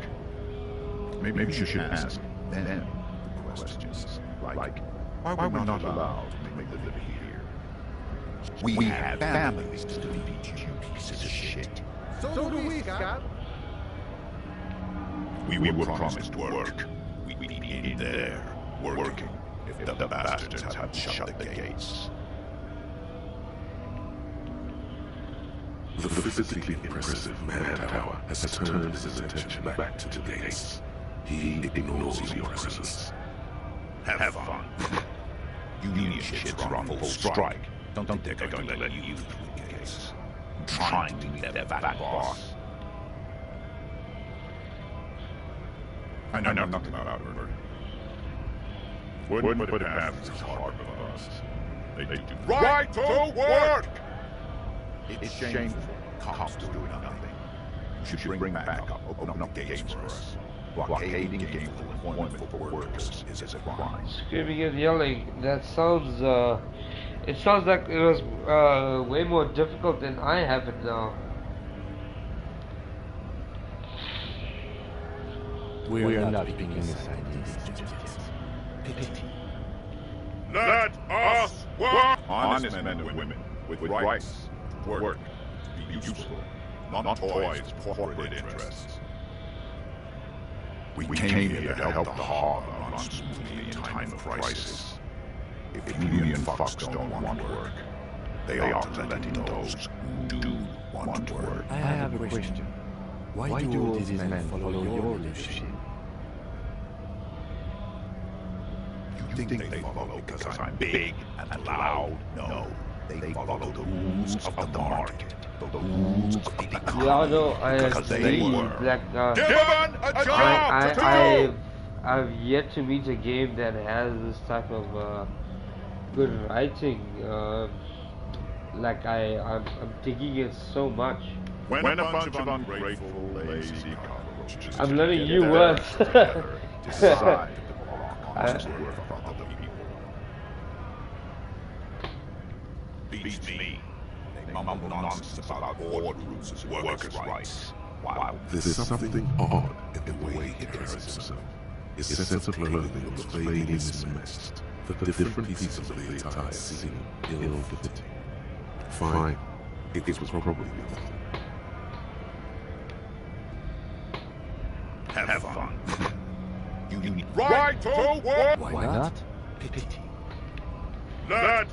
Maybe you should ask them the questions, like why we're not allowed to make a living here. We have families to feed, you pieces of shit. So do we, Scott. We were promised work. We'd be in there, working, if the bastards had shut the gates. The physically impressive manpower has turned his attention back to the gates. He ignores your presence. Have fun. Union shit's on full strike. Don't think they're going to let you through the gates. I'm trying to meet that fat boss. I know nothing about murder. Wouldn't put it past as hard for us. They do right to work! It's shameful. Cops do nothing. You should bring back up, open up gates for us. Blockading gainful employment for workers is a crime. Screaming and yelling. That sounds, it sounds like it was, way more difficult than I have it now. We are not picking inside these judges. Let us work! Honest men and women with rights to work, be useful, not toys for corporate interests. We came here to help the harbor run smoothly in time of crisis. If union fucks don't want work, they ought to let in those who do want work. I have a question. Why do all these men follow your leadership? You think they follow because I'm big and loud? No. They follow the rules of the market, the rules of the economy. Yeah, no, I agree. Like, given a job to do. I've yet to meet a game that has this type of good writing. Like I'm digging it so much. When a bunch of ungrateful, lazy cockroaches I'm letting you words. decide that the work of other people. Beats me. They mumble nonsense about boardrooms and workers' rights. Wow. There's something odd in the way he carries himself. His sense of clothing was vaguely mismatched. The different pieces of the attire seemed ill-fitting. Fine, it was probably have fun. You need right to work. Why not? Pity. Let.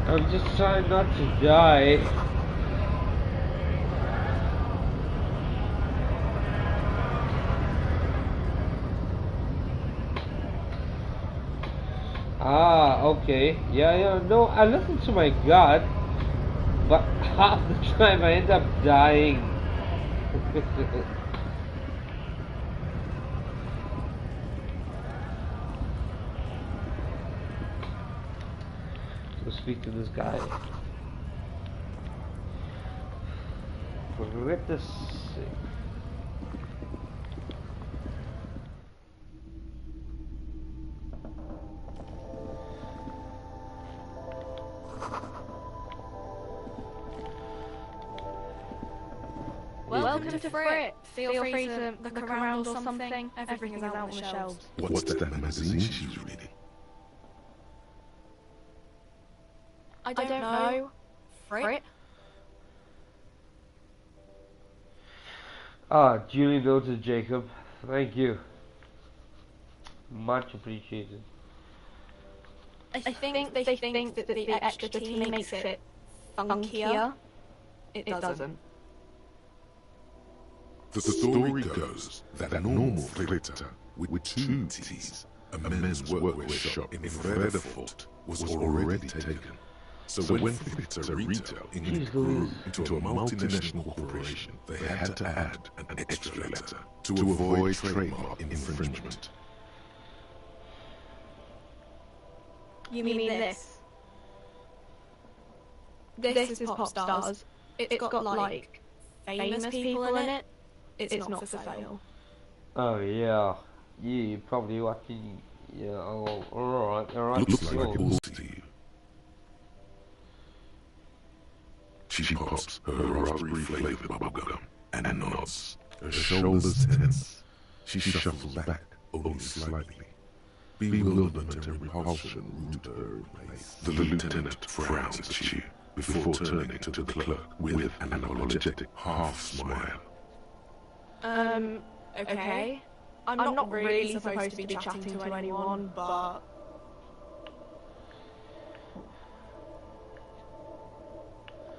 I'm just trying not to die. Ah, okay. Yeah, no, I listen to my gut, but half the time I end up dying. Go speak to this guy. For goodness sake. Welcome to Frit. Feel free to look around or something. Everything is out on the shelves. What's that magazine she's reading? I don't know. Frit? Ah, duly noted, Jacob. Thank you. Much appreciated. I think they think that the extra T makes it funkier. It doesn't. The story goes that a normal flitter with 2 T's, a men's workwear shop in Fredderford, was already taken. So when Flitter Retail Inc. grew into a multinational corporation, they had to add an extra letter to avoid trademark infringement. You mean this? This is Pop Stars. It's got like famous people in it. It's not for sale. Oh yeah, you probably watching. Yeah, oh, alright. Looks like it will to you. She pops her raspberry-flavored bubblegum and nods. Her shoulders tense. She shuffles back only slightly. Bewilderment and repulsion root her in place. The lieutenant frowns at you before turning to the clerk with an apologetic half-smile. Okay. I'm not really supposed to be chatting to anyone, but...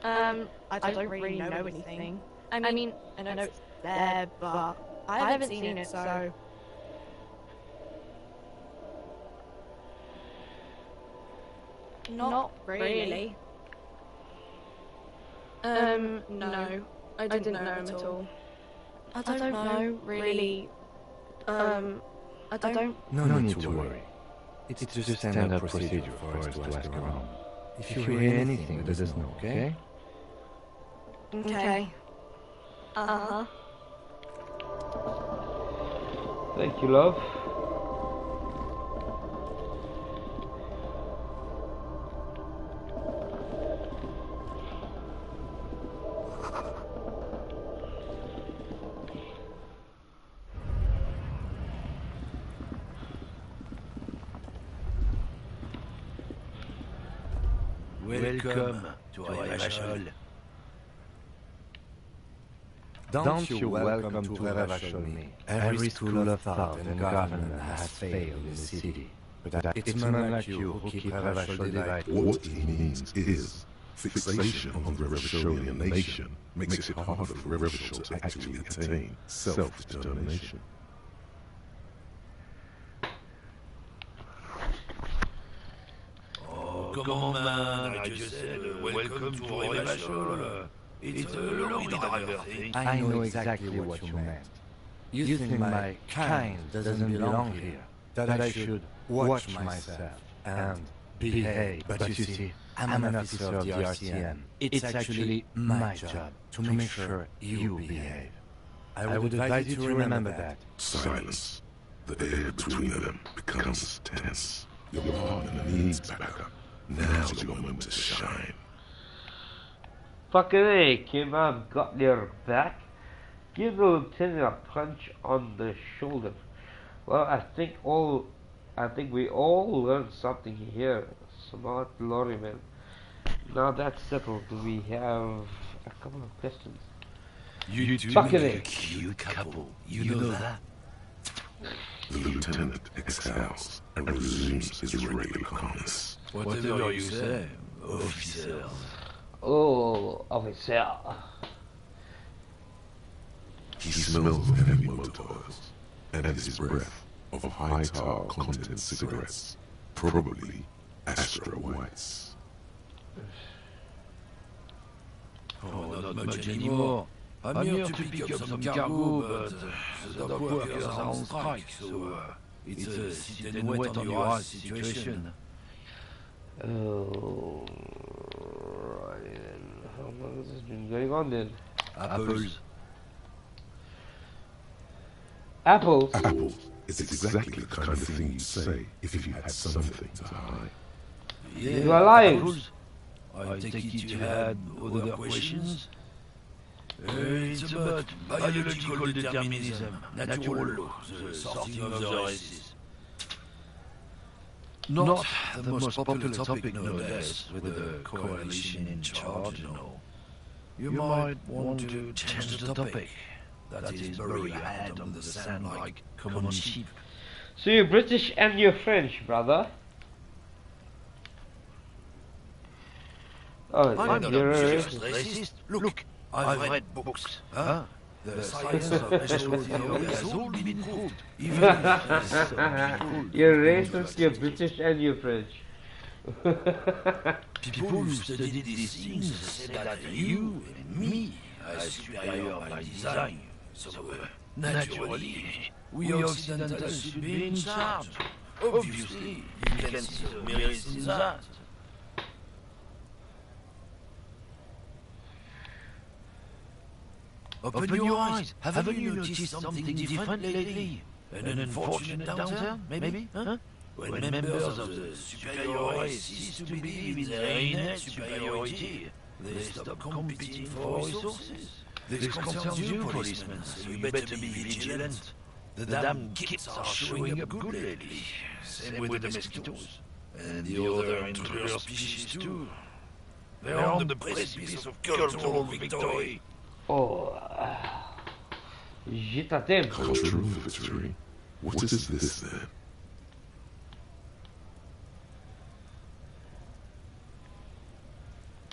I don't really know anything. I mean, I know it's there, but I haven't seen it, so... Not really. No. I didn't know him at all. I don't know, really. I don't... No need to worry. It's just standard procedure for us to ask around. If you hear anything, let us know, okay? Okay. Uh-huh. Thank you, love. Welcome to Revachol. Don't you welcome to Revachol. Every school of thought and government has failed in the city. But it's men like you who keep Revachol divided. What he means is, fixation on the Revacholian nation makes it harder for Revachol to actually attain self-determination. Come on, man, I just said welcome to Revachol. It's a lorry driver thing. I know exactly what you meant. You think my kind doesn't belong here, that I should watch myself and behave. But you see, I'm an officer of the RCM. It's actually my job to make sure you behave. I would advise you to remember that. Silence. The air between them becomes tense. Your partner needs backup. Now's your moment to shine. Fucking A, Kim, I've got your back. Give the lieutenant a punch on the shoulder. Well, I think we all learned something here. Smart lorryman. Now that's settled, we have a couple of questions. You two make a cute couple. You know that? The lieutenant exhales and resumes his regular calmness. Whatever you say, officer. Oh, officer. He smells of heavy motor oils and his breath of high tar content cigarettes, probably Astra Whites. Oh, not much anymore. I'm here to pick up some cargo, but the dock workers are on strike, so it's a sit and wait on your ass situation. Oh, right then. How long has this been going on then? Apples. Apples? Apples is exactly the kind of thing you'd say if you had something to hide. Yeah, you are lying. Apples. I take it you had other questions? It's about biological determinism, natural law, the sorting of the races. Not the most popular topic nowadays, with the coalition in charge and all. You might want to change the topic. That is, bury your head under the sand like common sheep. So you're British and you're French, brother? Oh, I'm not you're a a just racist. Look, I've read books. Huh? The science of racial theory has all been proved. Even if some people... You're racist, you're British, and you're French. People who studied these things said that you and me are superior by design. So, naturally, we Occidentals should be in charge. Obviously, you can see the merits in that. Open your eyes. Haven't you noticed something different lately? An unfortunate downturn, maybe? Huh? When members of the superior race cease to believe in their innate superiority, they stop competing for resources. This concerns you, policemen, so you better be vigilant. The damn kids are showing up good lately. Same with the mosquitoes. And the other intruder species too. They're on the precipice of cultural victory. Oh, j'ai ta tempo. Cultural victory? What is this then?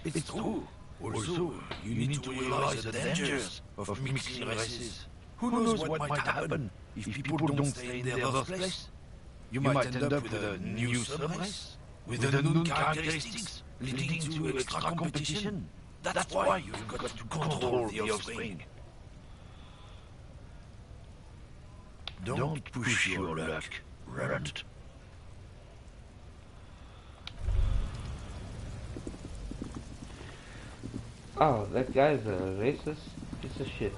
It's true. Also, you need to realize the dangers of mixing races. Who knows what might happen if people don't stay in their birthplace? You might end up with a new sub-race, with unknown characteristics, leading to extra competition. That's why you've got to control the offspring. Don't push your luck, Runt. Oh, that guy's a racist piece of shit.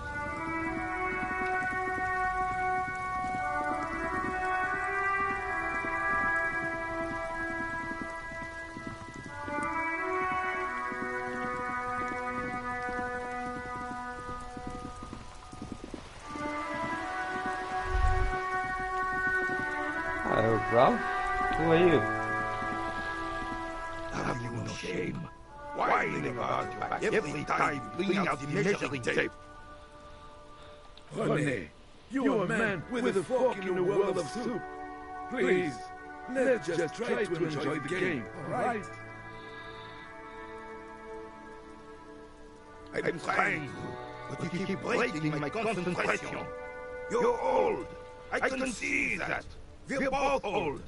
Hello, bro. Who are you? Have you no shame? Whining about your back every time you bring out the measuring tape. Honey, you're a man with a fork in a world of soup. Please, let's just try to enjoy the game, alright? I'm trying to, but you keep breaking my concentration. You're old. I can see that. We're both old.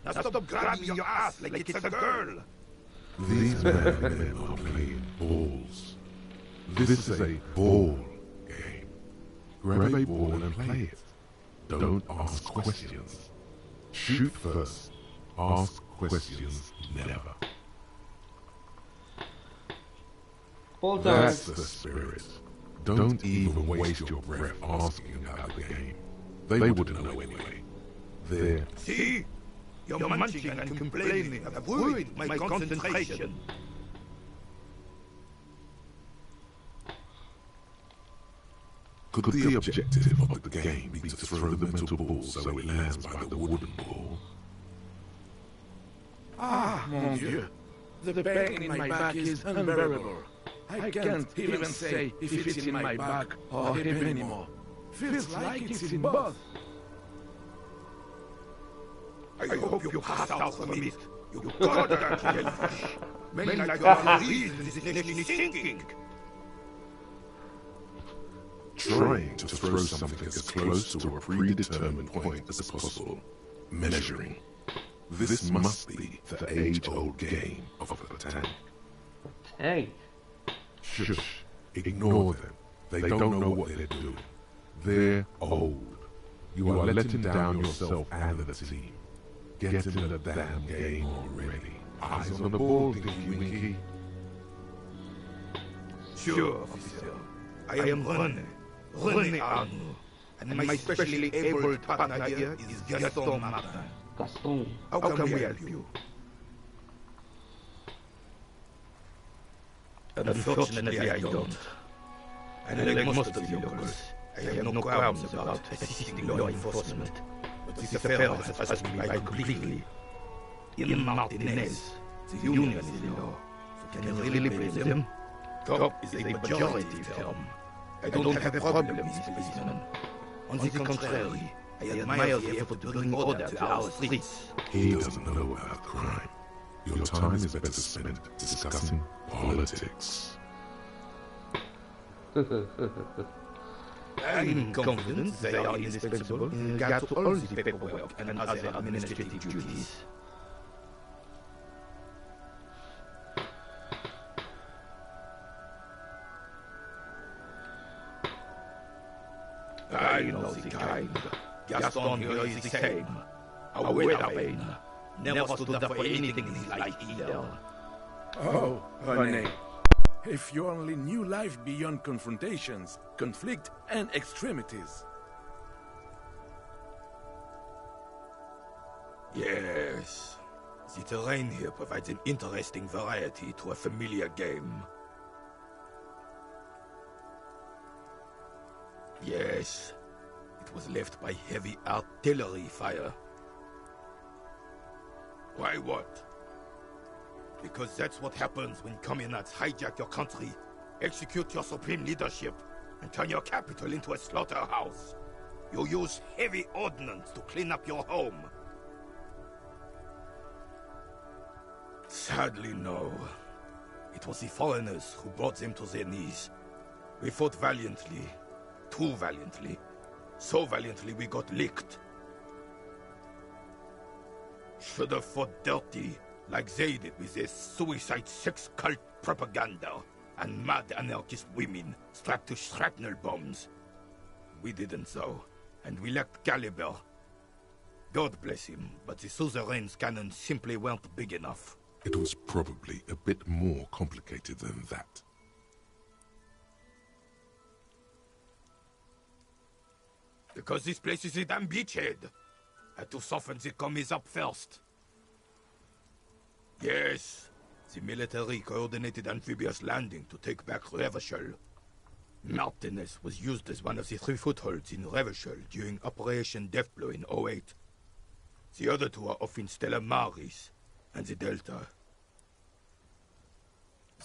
Now stop grabbing your ass like it's a girl. These men are playing balls. This is a ball game. Grab a ball and play it. Don't ask questions. Shoot first. Ask questions never. That's the spirit. Don't even waste your breath asking about the game. They wouldn't know anyway. There. See? Your munching and complaining have ruined my concentration. Could the objective of the game be to throw the metal ball so it lands by the wooden ball? Ah, mon Dieu. The pain in my back is unbearable. I can't even say if it's in my back or hip anymore. Feels like it's in both. I hope you pass out from it. You goddamn jellyfish. Men like your reasons is actually thinking. Trying to throw something as close to a predetermined point as possible. Measuring. This must be the age-old game of a tank. Hey. Shush. Ignore them. They don't know what they're doing. They're old. You are letting down yourself and the team. Get in the damn game already. Eyes on the ball, Dinky Winky. Sure, officer. I am René Arnaud. And my specially abled partner here is Gaston Martin. Gaston. How can we help you? Unfortunately, I don't. And like most of the locals, I have no qualms about assisting law enforcement. But this affair has passed me by completely. In Martinez, the union is the law. So can you really blame them? Top is a majority firm. I don't have a problem, Mr. Policeman. On the contrary, I admire the effort to bring order to our streets. He doesn't know about crime. Your time is better spent discussing politics. I'm confident they are indispensable in regard to all the paperwork and other administrative duties. I know the kind. Gaston here is the same. A weather vane. Never stood up for anything in his life either. Oh, honey. If you only knew life beyond confrontations, conflict, and extremities. Yes. The terrain here provides an interesting variety to a familiar game. Yes. It was left by heavy artillery fire. Why what? Because that's what happens when communards hijack your country, execute your supreme leadership, and turn your capital into a slaughterhouse. You use heavy ordnance to clean up your home. Sadly, no. It was the foreigners who brought them to their knees. We fought valiantly. Too valiantly. So valiantly we got licked. Should have fought dirty, like they did with their suicide sex cult propaganda and mad anarchist women strapped to shrapnel bombs. We didn't though, and we lacked caliber. God bless him, but the suzerain's cannons simply weren't big enough. It was probably a bit more complicated than that. Because this place is a damn beachhead. Had to soften the commies up first. Yes, the military coordinated amphibious landing to take back Revachol. Martinez was used as one of the 3 footholds in Revachol during Operation Deathblow in 08. The other 2 are off in Stella Maris and the Delta.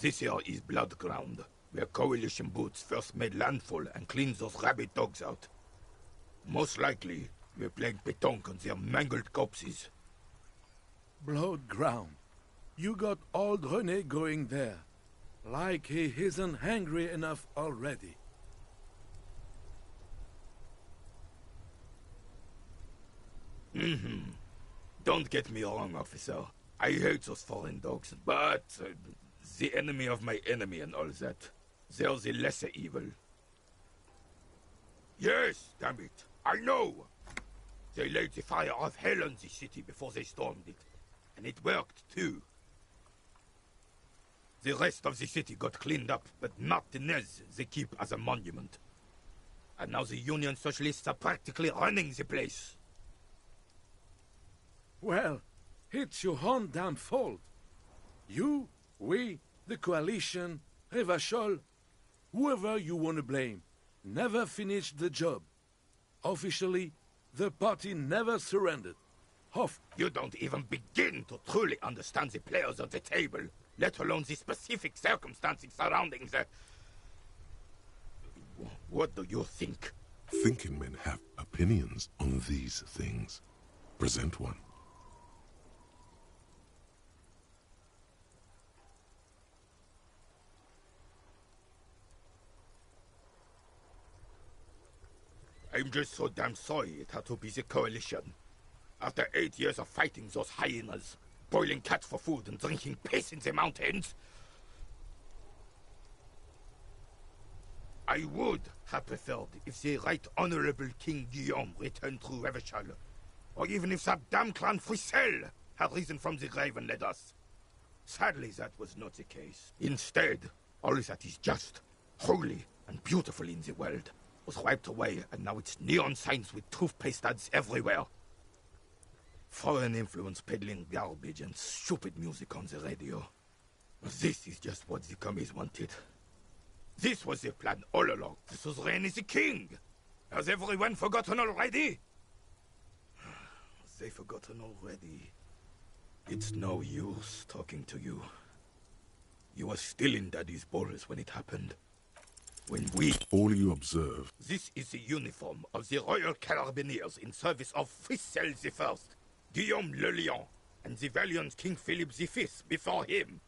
This here is Blood Ground, where coalition boots first made landfall and cleaned those rabid dogs out. Most likely, we're playing pétanque on their mangled corpses. Blood ground. You got old René going there. Like he isn't hungry enough already. Don't get me wrong, officer. I hate those foreign dogs, but the enemy of my enemy and all that. They're the lesser evil. Yes, damn it. I know! They laid the fire of hell on the city before they stormed it. And it worked, too. The rest of the city got cleaned up, but Martinez they keep as a monument. And now the Union Socialists are practically running the place. Well, it's your own damn fault. You, we, the coalition, Revachol, whoever you want to blame, never finished the job. Officially, the party never surrendered. You don't even begin to truly understand the players at the table, let alone the specific circumstances surrounding the... What do you think? Thinking men have opinions on these things. Present one. I'm just so damn sorry it had to be the coalition. After 8 years of fighting those hyenas, boiling cats for food and drinking piss in the mountains, I would have preferred if the Right Honorable King Guillaume returned through Revachol, or even if that damn clan Frisel had risen from the grave and led us. Sadly, that was not the case. Instead, all that is just, holy, and beautiful in the world was wiped away, and now it's neon signs with toothpaste ads everywhere. Foreign influence peddling garbage and stupid music on the radio. This is just what the commies wanted. This was their plan all along. The suzerain is the king. Has everyone forgotten already? They've forgotten already. It's no use talking to you. You were still in Daddy's balls when it happened. When we... All you observe... This is the uniform of the Royal Carabineers in service of Frisel the First, Guillaume Le Lion, and the valiant King Philip V before him.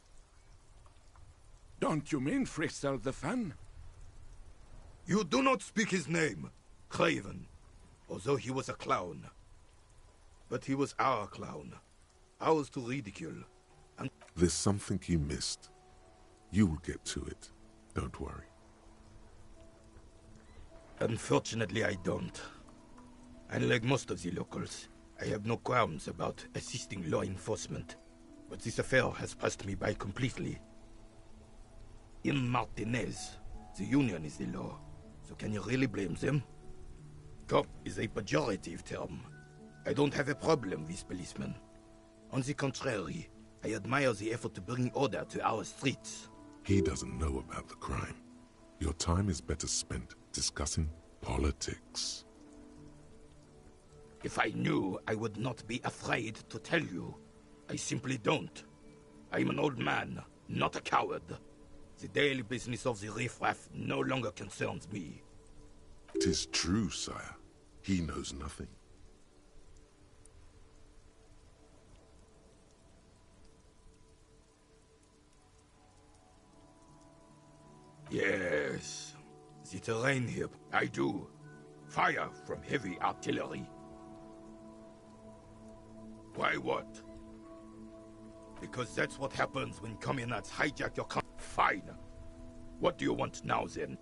Don't you mean Fristel the Fan? You do not speak his name, Craven, although he was a clown. But he was our clown, ours to ridicule. And there's something you missed. You will get to it. Don't worry. Unfortunately, I don't. Unlike most of the locals, I have no qualms about assisting law enforcement. But this affair has passed me by completely. In Martinez, the Union is the law. So can you really blame them? Cop is a pejorative term. I don't have a problem with policemen. On the contrary, I admire the effort to bring order to our streets. He doesn't know about the crime. Your time is better spent discussing politics. If I knew, I would not be afraid to tell you. I simply don't. I'm an old man, not a coward. The daily business of the riffraff no longer concerns me. It is true, sire. He knows nothing. Yes, the terrain here, I do. Fire from heavy artillery. Why what? Because that's what happens when communards hijack your country. Fine. What do you want now then?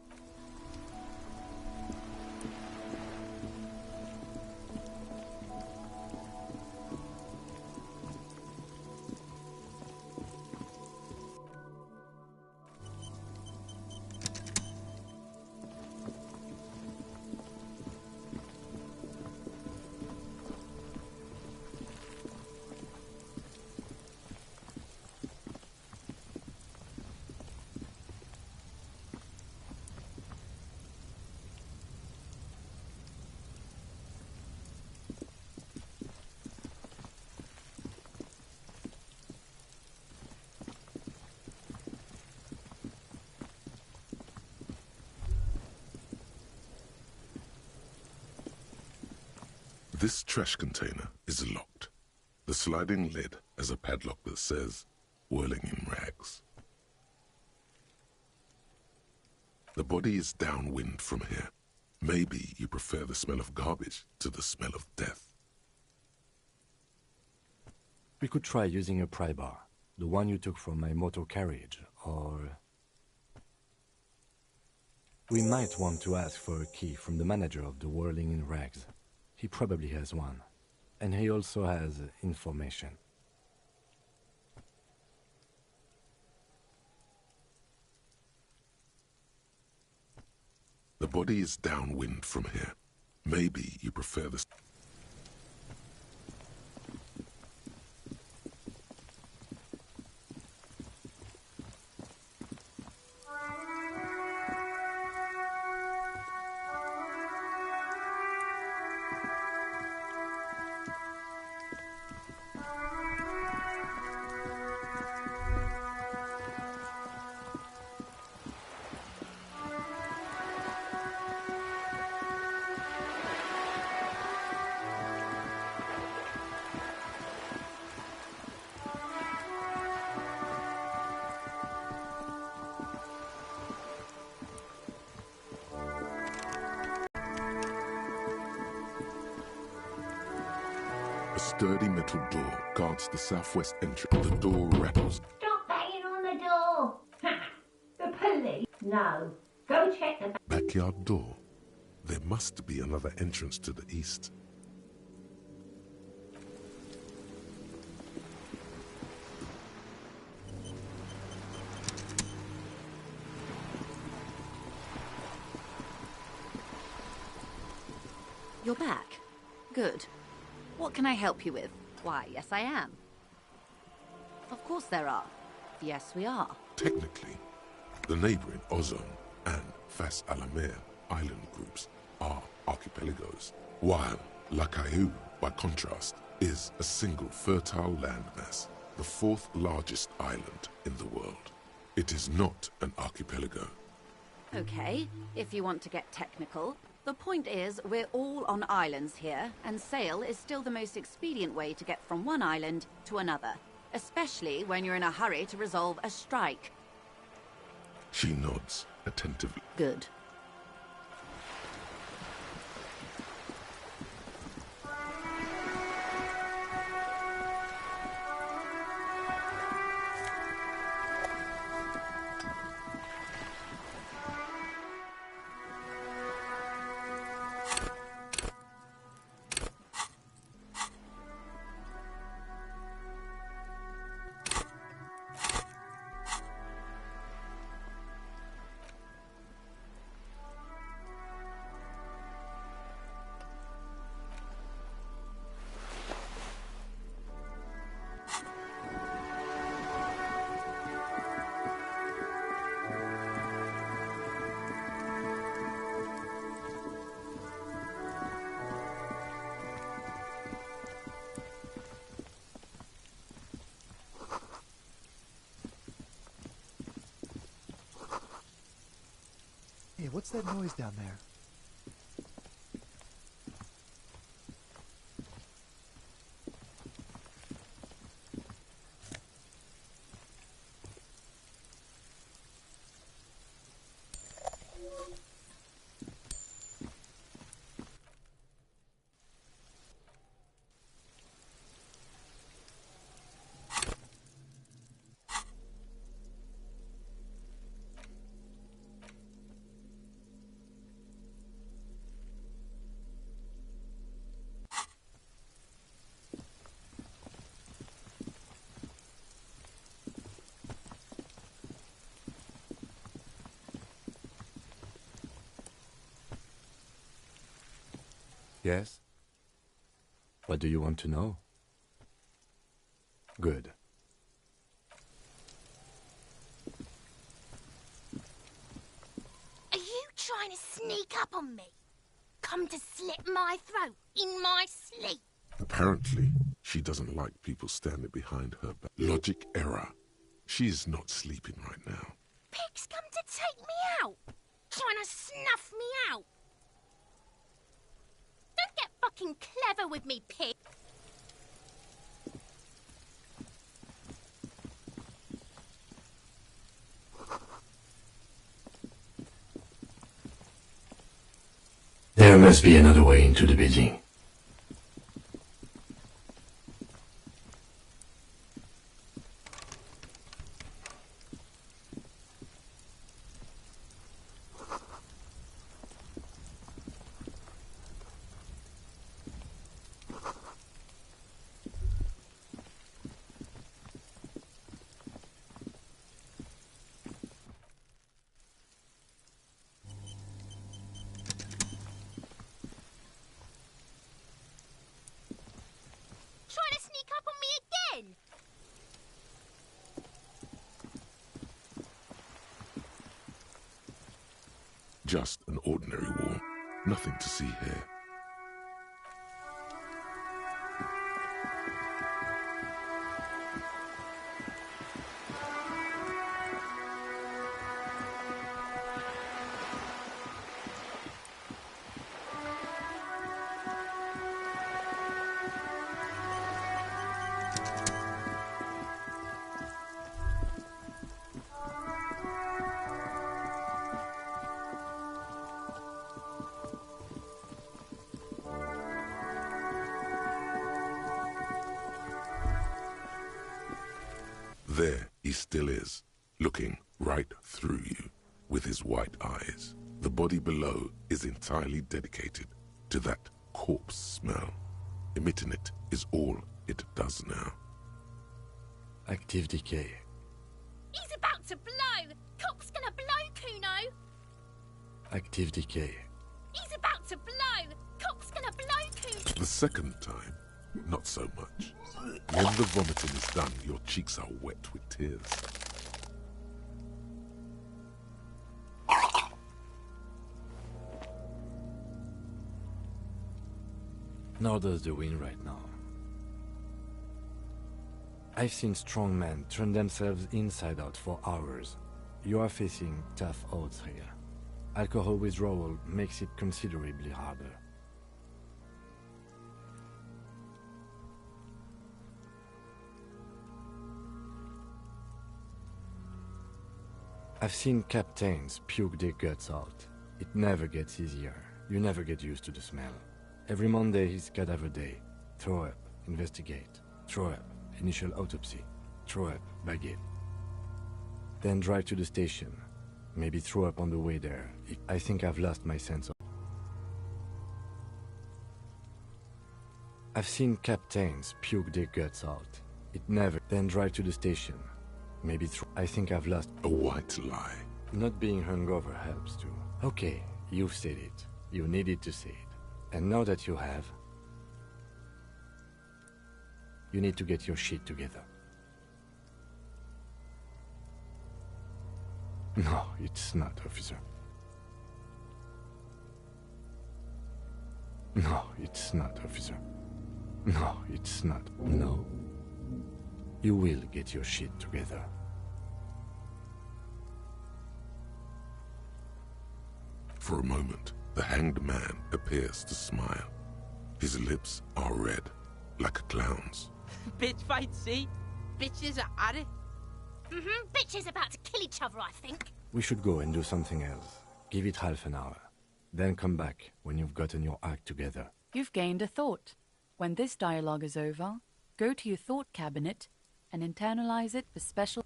This trash container is locked. The sliding lid has a padlock that says, "Whirling in rags." The body is downwind from here. Maybe you prefer the smell of garbage to the smell of death. We could try using a pry bar, the one you took from my motor carriage, or... We might want to ask for a key from the manager of the Whirling in Rags. He probably has one. And he also has information. The body is downwind from here. Maybe you prefer the... A sturdy metal door guards the southwest entrance. The door rattles. Stop banging on the door! The police? No. Go check the Backyard door. There must be another entrance to the east. You're back. Good. What can I help you with? Why, yes I am. Of course there are. Yes, we are. Technically, the neighboring Ozone and Fas Alamer island groups are archipelagos, while La Caillou, by contrast, is a single fertile landmass, the fourth largest island in the world. It is not an archipelago. Okay, if you want to get technical. The point is, we're all on islands here, and sail is still the most expedient way to get from one island to another, especially when you're in a hurry to resolve a strike. She nods attentively. Good. Hey, what's that noise down there? Yes? What do you want to know? Good. Are you trying to sneak up on me? Come to slit my throat in my sleep? Apparently, she doesn't like people standing behind her back. Logic error. She is not sleeping right now. Pig's come to take me out. Trying to snuff me out. Don't get fucking clever with me, pig. There must be another way into the building. Trying to sneak up on me again? Just an ordinary wall. Nothing to see here. There he still is, looking right through you with his white eyes. The body below is entirely dedicated to that corpse smell. Emitting it is all it does now. Active decay. He's about to blow. Cock's gonna blow, Kuno. Active decay. He's about to blow. Cock's gonna blow, Kuno. The second time, not so much. When the vomiting is done, your cheeks are wet with tears. Nor does the wind right now. I've seen strong men turn themselves inside out for hours. You are facing tough odds here. Alcohol withdrawal makes it considerably harder. I've seen captains puke their guts out. It never gets easier. You never get used to the smell. Every Monday is cadaver day. Throw up, investigate. Throw up, initial autopsy. Throw up, baguette. Then drive to the station. Maybe throw up on the way there. I think I've lost my sense of... I've seen captains puke their guts out. It never... Then drive to the station. Maybe I think I've lost... A white lie. Not being hungover helps too. Okay, you've said it. You needed to say it. And now that you have... You need to get your shit together. No, it's not, officer. No, it's not, officer. No, it's not. No. You will get your shit together. For a moment, the hanged man appears to smile. His lips are red, like a clown's. Bitch fight, see? Bitches are at it. Bitches about to kill each other, I think. We should go and do something else. Give it half an hour. Then come back when you've gotten your act together. You've gained a thought. When this dialogue is over, go to your thought cabinet and internalize it for special...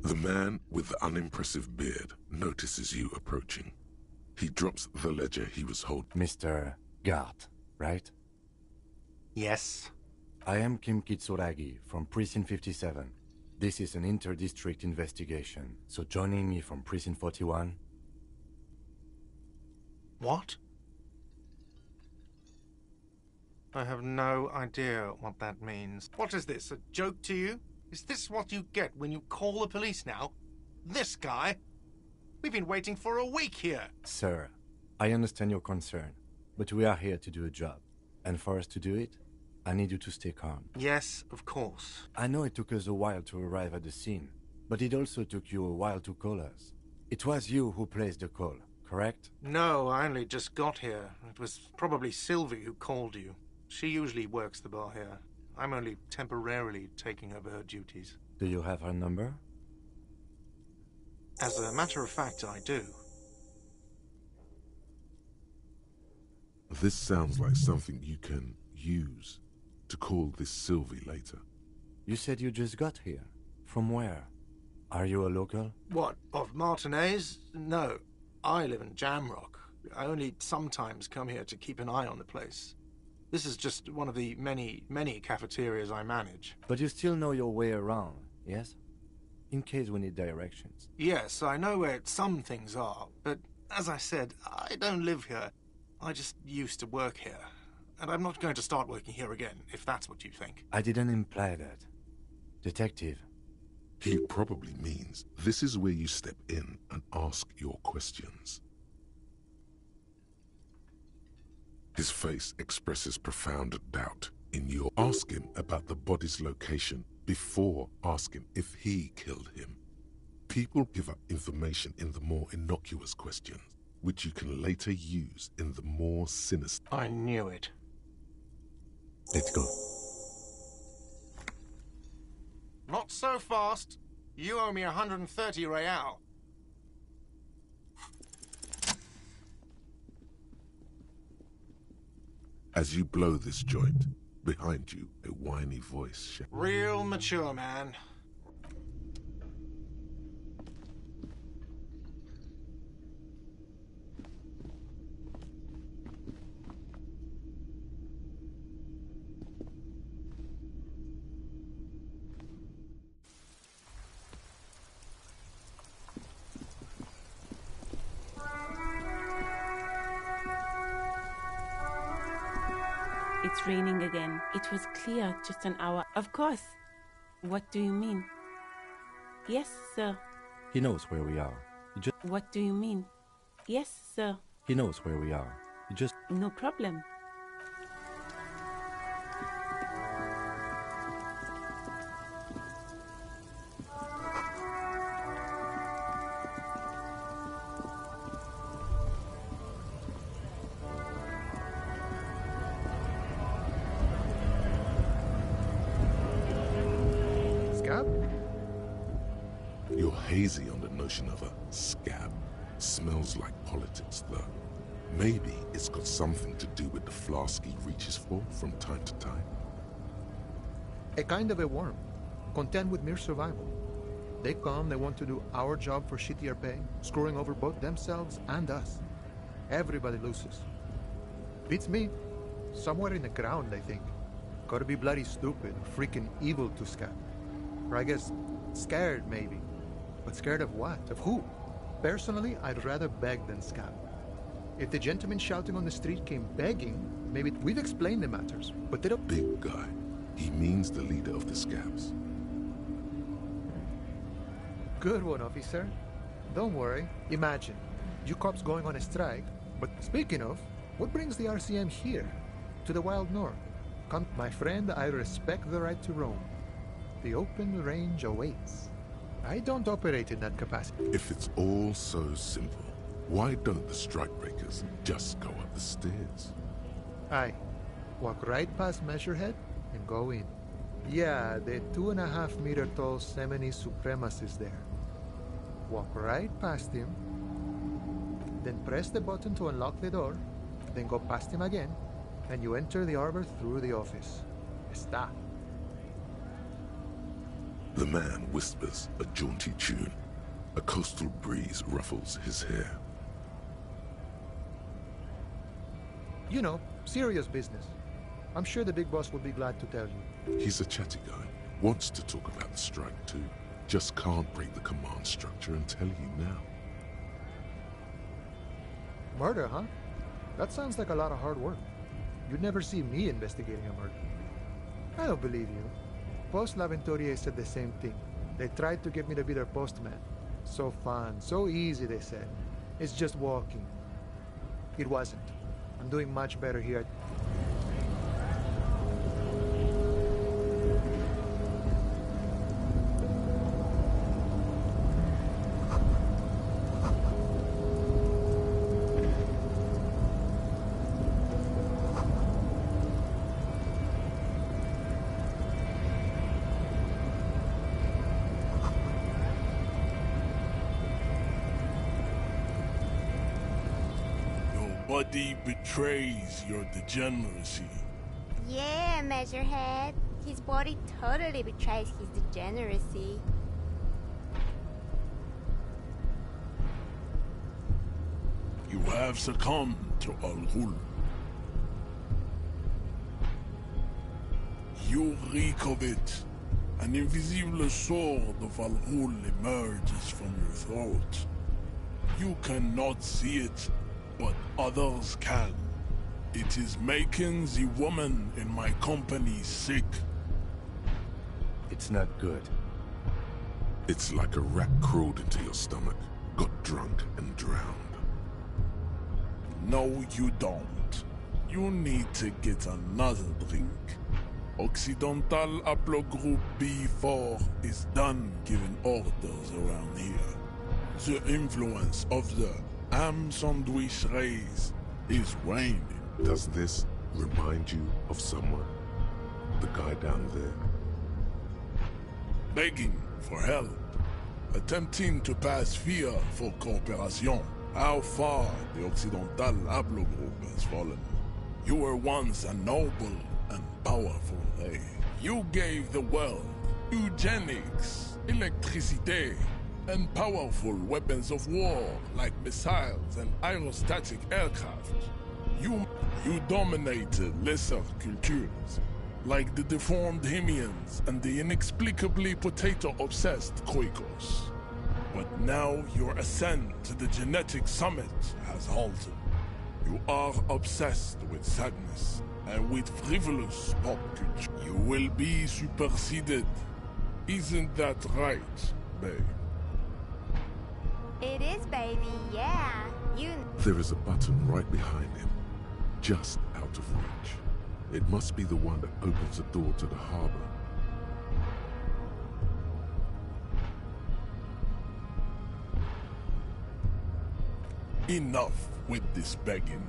The man with the unimpressive beard notices you approaching. He drops the ledger he was holding. Mr. Gart, right? Yes. I am Kim Kitsuragi from Precinct 57. This is an inter-district investigation, so joining me from Precinct 41... What? I have no idea what that means. What is this, a joke to you? Is this what you get when you call the police now? This guy? We've been waiting for a week here. Sir, I understand your concern, but we are here to do a job. And for us to do it, I need you to stay calm. Yes, of course. I know it took us a while to arrive at the scene, but it also took you a while to call us. It was you who placed the call, correct? No, I only just got here. It was probably Sylvie who called you. She usually works the bar here. I'm only temporarily taking over her duties. Do you have her number? As a matter of fact, I do. This sounds like something you can use to call this Sylvie later. You said you just got here. From where? Are you a local? What, of Martinez? No, I live in Jamrock. I only sometimes come here to keep an eye on the place. This is just one of the many, many cafeterias I manage. But you still know your way around, yes? In case we need directions. Yes, I know where some things are, but as I said, I don't live here. I just used to work here. And I'm not going to start working here again, if that's what you think. I didn't imply that. Detective. He probably means this is where you step in and ask your questions. His face expresses profound doubt in your... Ask him about the body's location before asking if he killed him. People give up information in the more innocuous questions, which you can later use in the more sinister... I knew it. Let's go. Not so fast. You owe me 130 real. As you blow this joint, behind you, a whiny voice shouts. Real mature, man. It's raining again. It was clear just an hour. Of course. What do you mean? Yes, sir. He knows where we are. What do you mean? Yes, sir. He knows where we are. No problem. You're hazy on the notion of a scab. Smells like politics, though. Maybe it's got something to do with the flask he reaches for from time to time. A kind of a worm, content with mere survival. They come, they want to do our job for shittier pay, screwing over both themselves and us. Everybody loses. Beats me. Somewhere in the ground, I think. Gotta be bloody stupid or freaking evil to scab. Or I guess, scared maybe. But scared of what? Of who? Personally, I'd rather beg than scab. If the gentleman shouting on the street came begging, maybe we've explained the matters, but they don't— Big guy. He means the leader of the scabs. Good one, officer. Don't worry. Imagine, you cops going on a strike, but speaking of, what brings the RCM here? To the wild north? Come, my friend, I respect the right to roam. The open range awaits. I don't operate in that capacity. If it's all so simple, why don't the strikebreakers just go up the stairs? Aye. Walk right past Measurehead and go in. Yeah, the 2.5 meter tall Semini supremacist there. Walk right past him, then press the button to unlock the door, then go past him again, and you enter the arbor through the office. Está. The man whispers a jaunty tune. A coastal breeze ruffles his hair. You know, serious business. I'm sure the big boss will be glad to tell you. He's a chatty guy. Wants to talk about the strike too. Just can't break the command structure and tell you now. Murder, huh? That sounds like a lot of hard work. You'd never see me investigating a murder. I don't believe you. Post L'Aventurier said the same thing. They tried to get me to be their postman. So fun, so easy, they said. It's just walking. It wasn't. I'm doing much better here. Body betrays your degeneracy. Yeah, Measurehead. His body totally betrays his degeneracy. You have succumbed to Al-Ghul. You reek of it. An invisible sword of Al-Ghul emerges from your throat. You cannot see it, but others can. It is making the woman in my company sick. It's not good. It's like a rat crawled into your stomach, got drunk and drowned. No, you don't. You need to get another drink. Occidental Haplogroup B4 is done giving orders around here. The influence of the ham sandwich race is waning. Does this remind you of someone? The guy down there? Begging for help. Attempting to pass fear for cooperation. How far the Occidental Haplogroup has fallen. You were once a noble and powerful race. You gave the world eugenics, electricity, and powerful weapons of war like missiles and aerostatic aircraft. You dominated lesser cultures, like the deformed Hemians and the inexplicably potato-obsessed Quakers. But now your ascent to the genetic summit has halted. You are obsessed with sadness and with frivolous pop culture. You will be superseded. Isn't that right, babe? It is, baby, yeah. There is a button right behind him, just out of reach. It must be the one that opens the door to the harbor. Enough with this begging.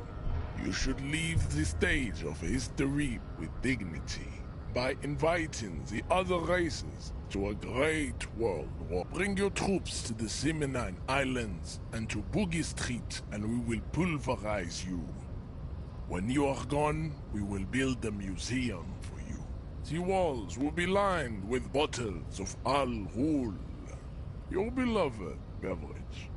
You should leave the stage of history with dignity by inviting the other races to a great world war. Bring your troops to the Seminine Islands and to Boogie Street, and we will pulverize you. When you are gone, we will build a museum for you. The walls will be lined with bottles of Al Ghul, your beloved beverage.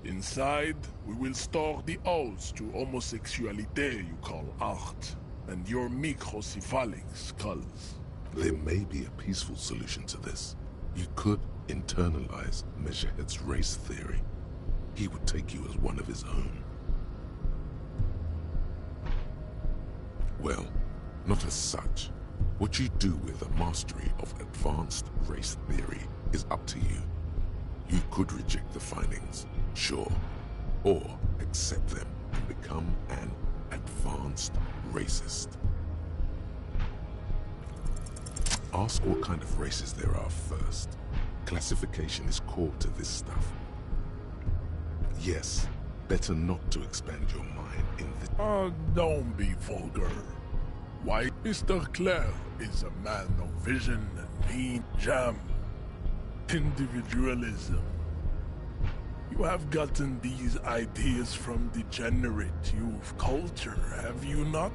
Inside, we will store the odes to homosexuality you call art, and your microcephalic skulls. There may be a peaceful solution to this. You could internalize Meshahed's race theory. He would take you as one of his own. Well, not as such. What you do with a mastery of advanced race theory is up to you. You could reject the findings, sure, or accept them and become an advanced racist. Ask what kind of races there are first. Classification is core to this stuff. Yes, better not to expand your mind in this. Don't be vulgar. Why, Mr. Clare is a man of vision and mean jam. Individualism. You have gotten these ideas from degenerate youth culture, have you not?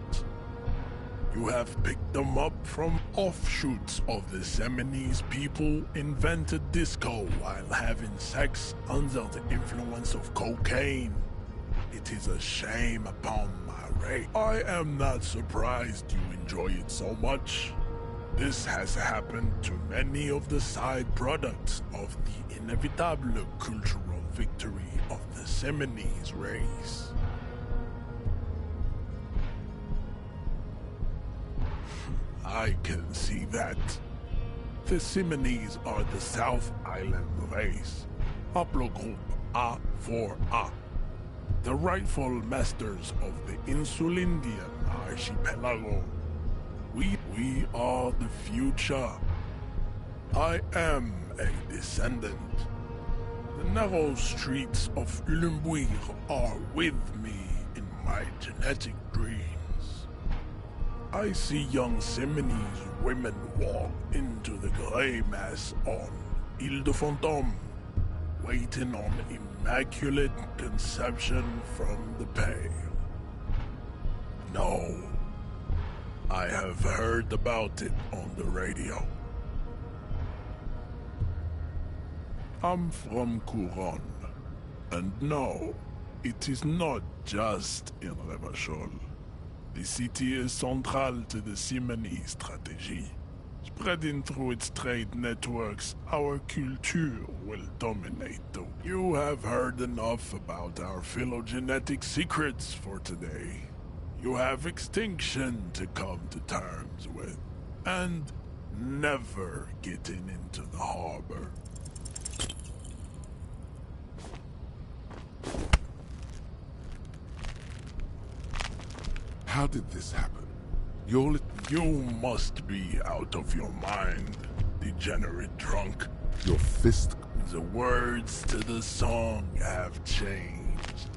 You have picked them up from offshoots of the Seminoles people invented disco while having sex under the influence of cocaine. It is a shame upon my race. I am not surprised you enjoy it so much. This has happened to many of the side products of the inevitable cultural victory of the Seminoles race. I can see that. The Seminoles are the South Island race, haplogroup A4A, the rightful masters of the Insulindian archipelago. We are the future. I am a descendant. The narrow streets of Ulumbuir are with me in my genetic dreams. I see young Seminoles women walk into the grey mass on Ile de Fantôme, waiting on immaculate conception from the pale. No. I have heard about it on the radio. I'm from Couronne, and no, it is not just in Revachol. The city is central to the Simony strategy. Spreading through its trade networks, our culture will dominate. You have heard enough about our phylogenetic secrets for today. You have extinction to come to terms with, and never getting into the harbor. How did this happen? You must be out of your mind, degenerate drunk. Your fist... The words to the song have changed.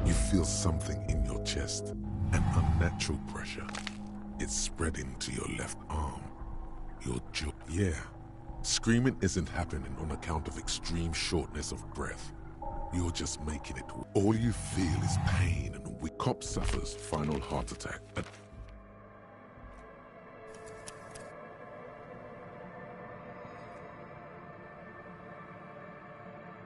You feel something in your chest, an unnatural pressure. It's spreading to your left arm, your jaw. Yeah, screaming isn't happening on account of extreme shortness of breath. You're just making it. All you feel is pain and weak. Cop suffers final heart attack at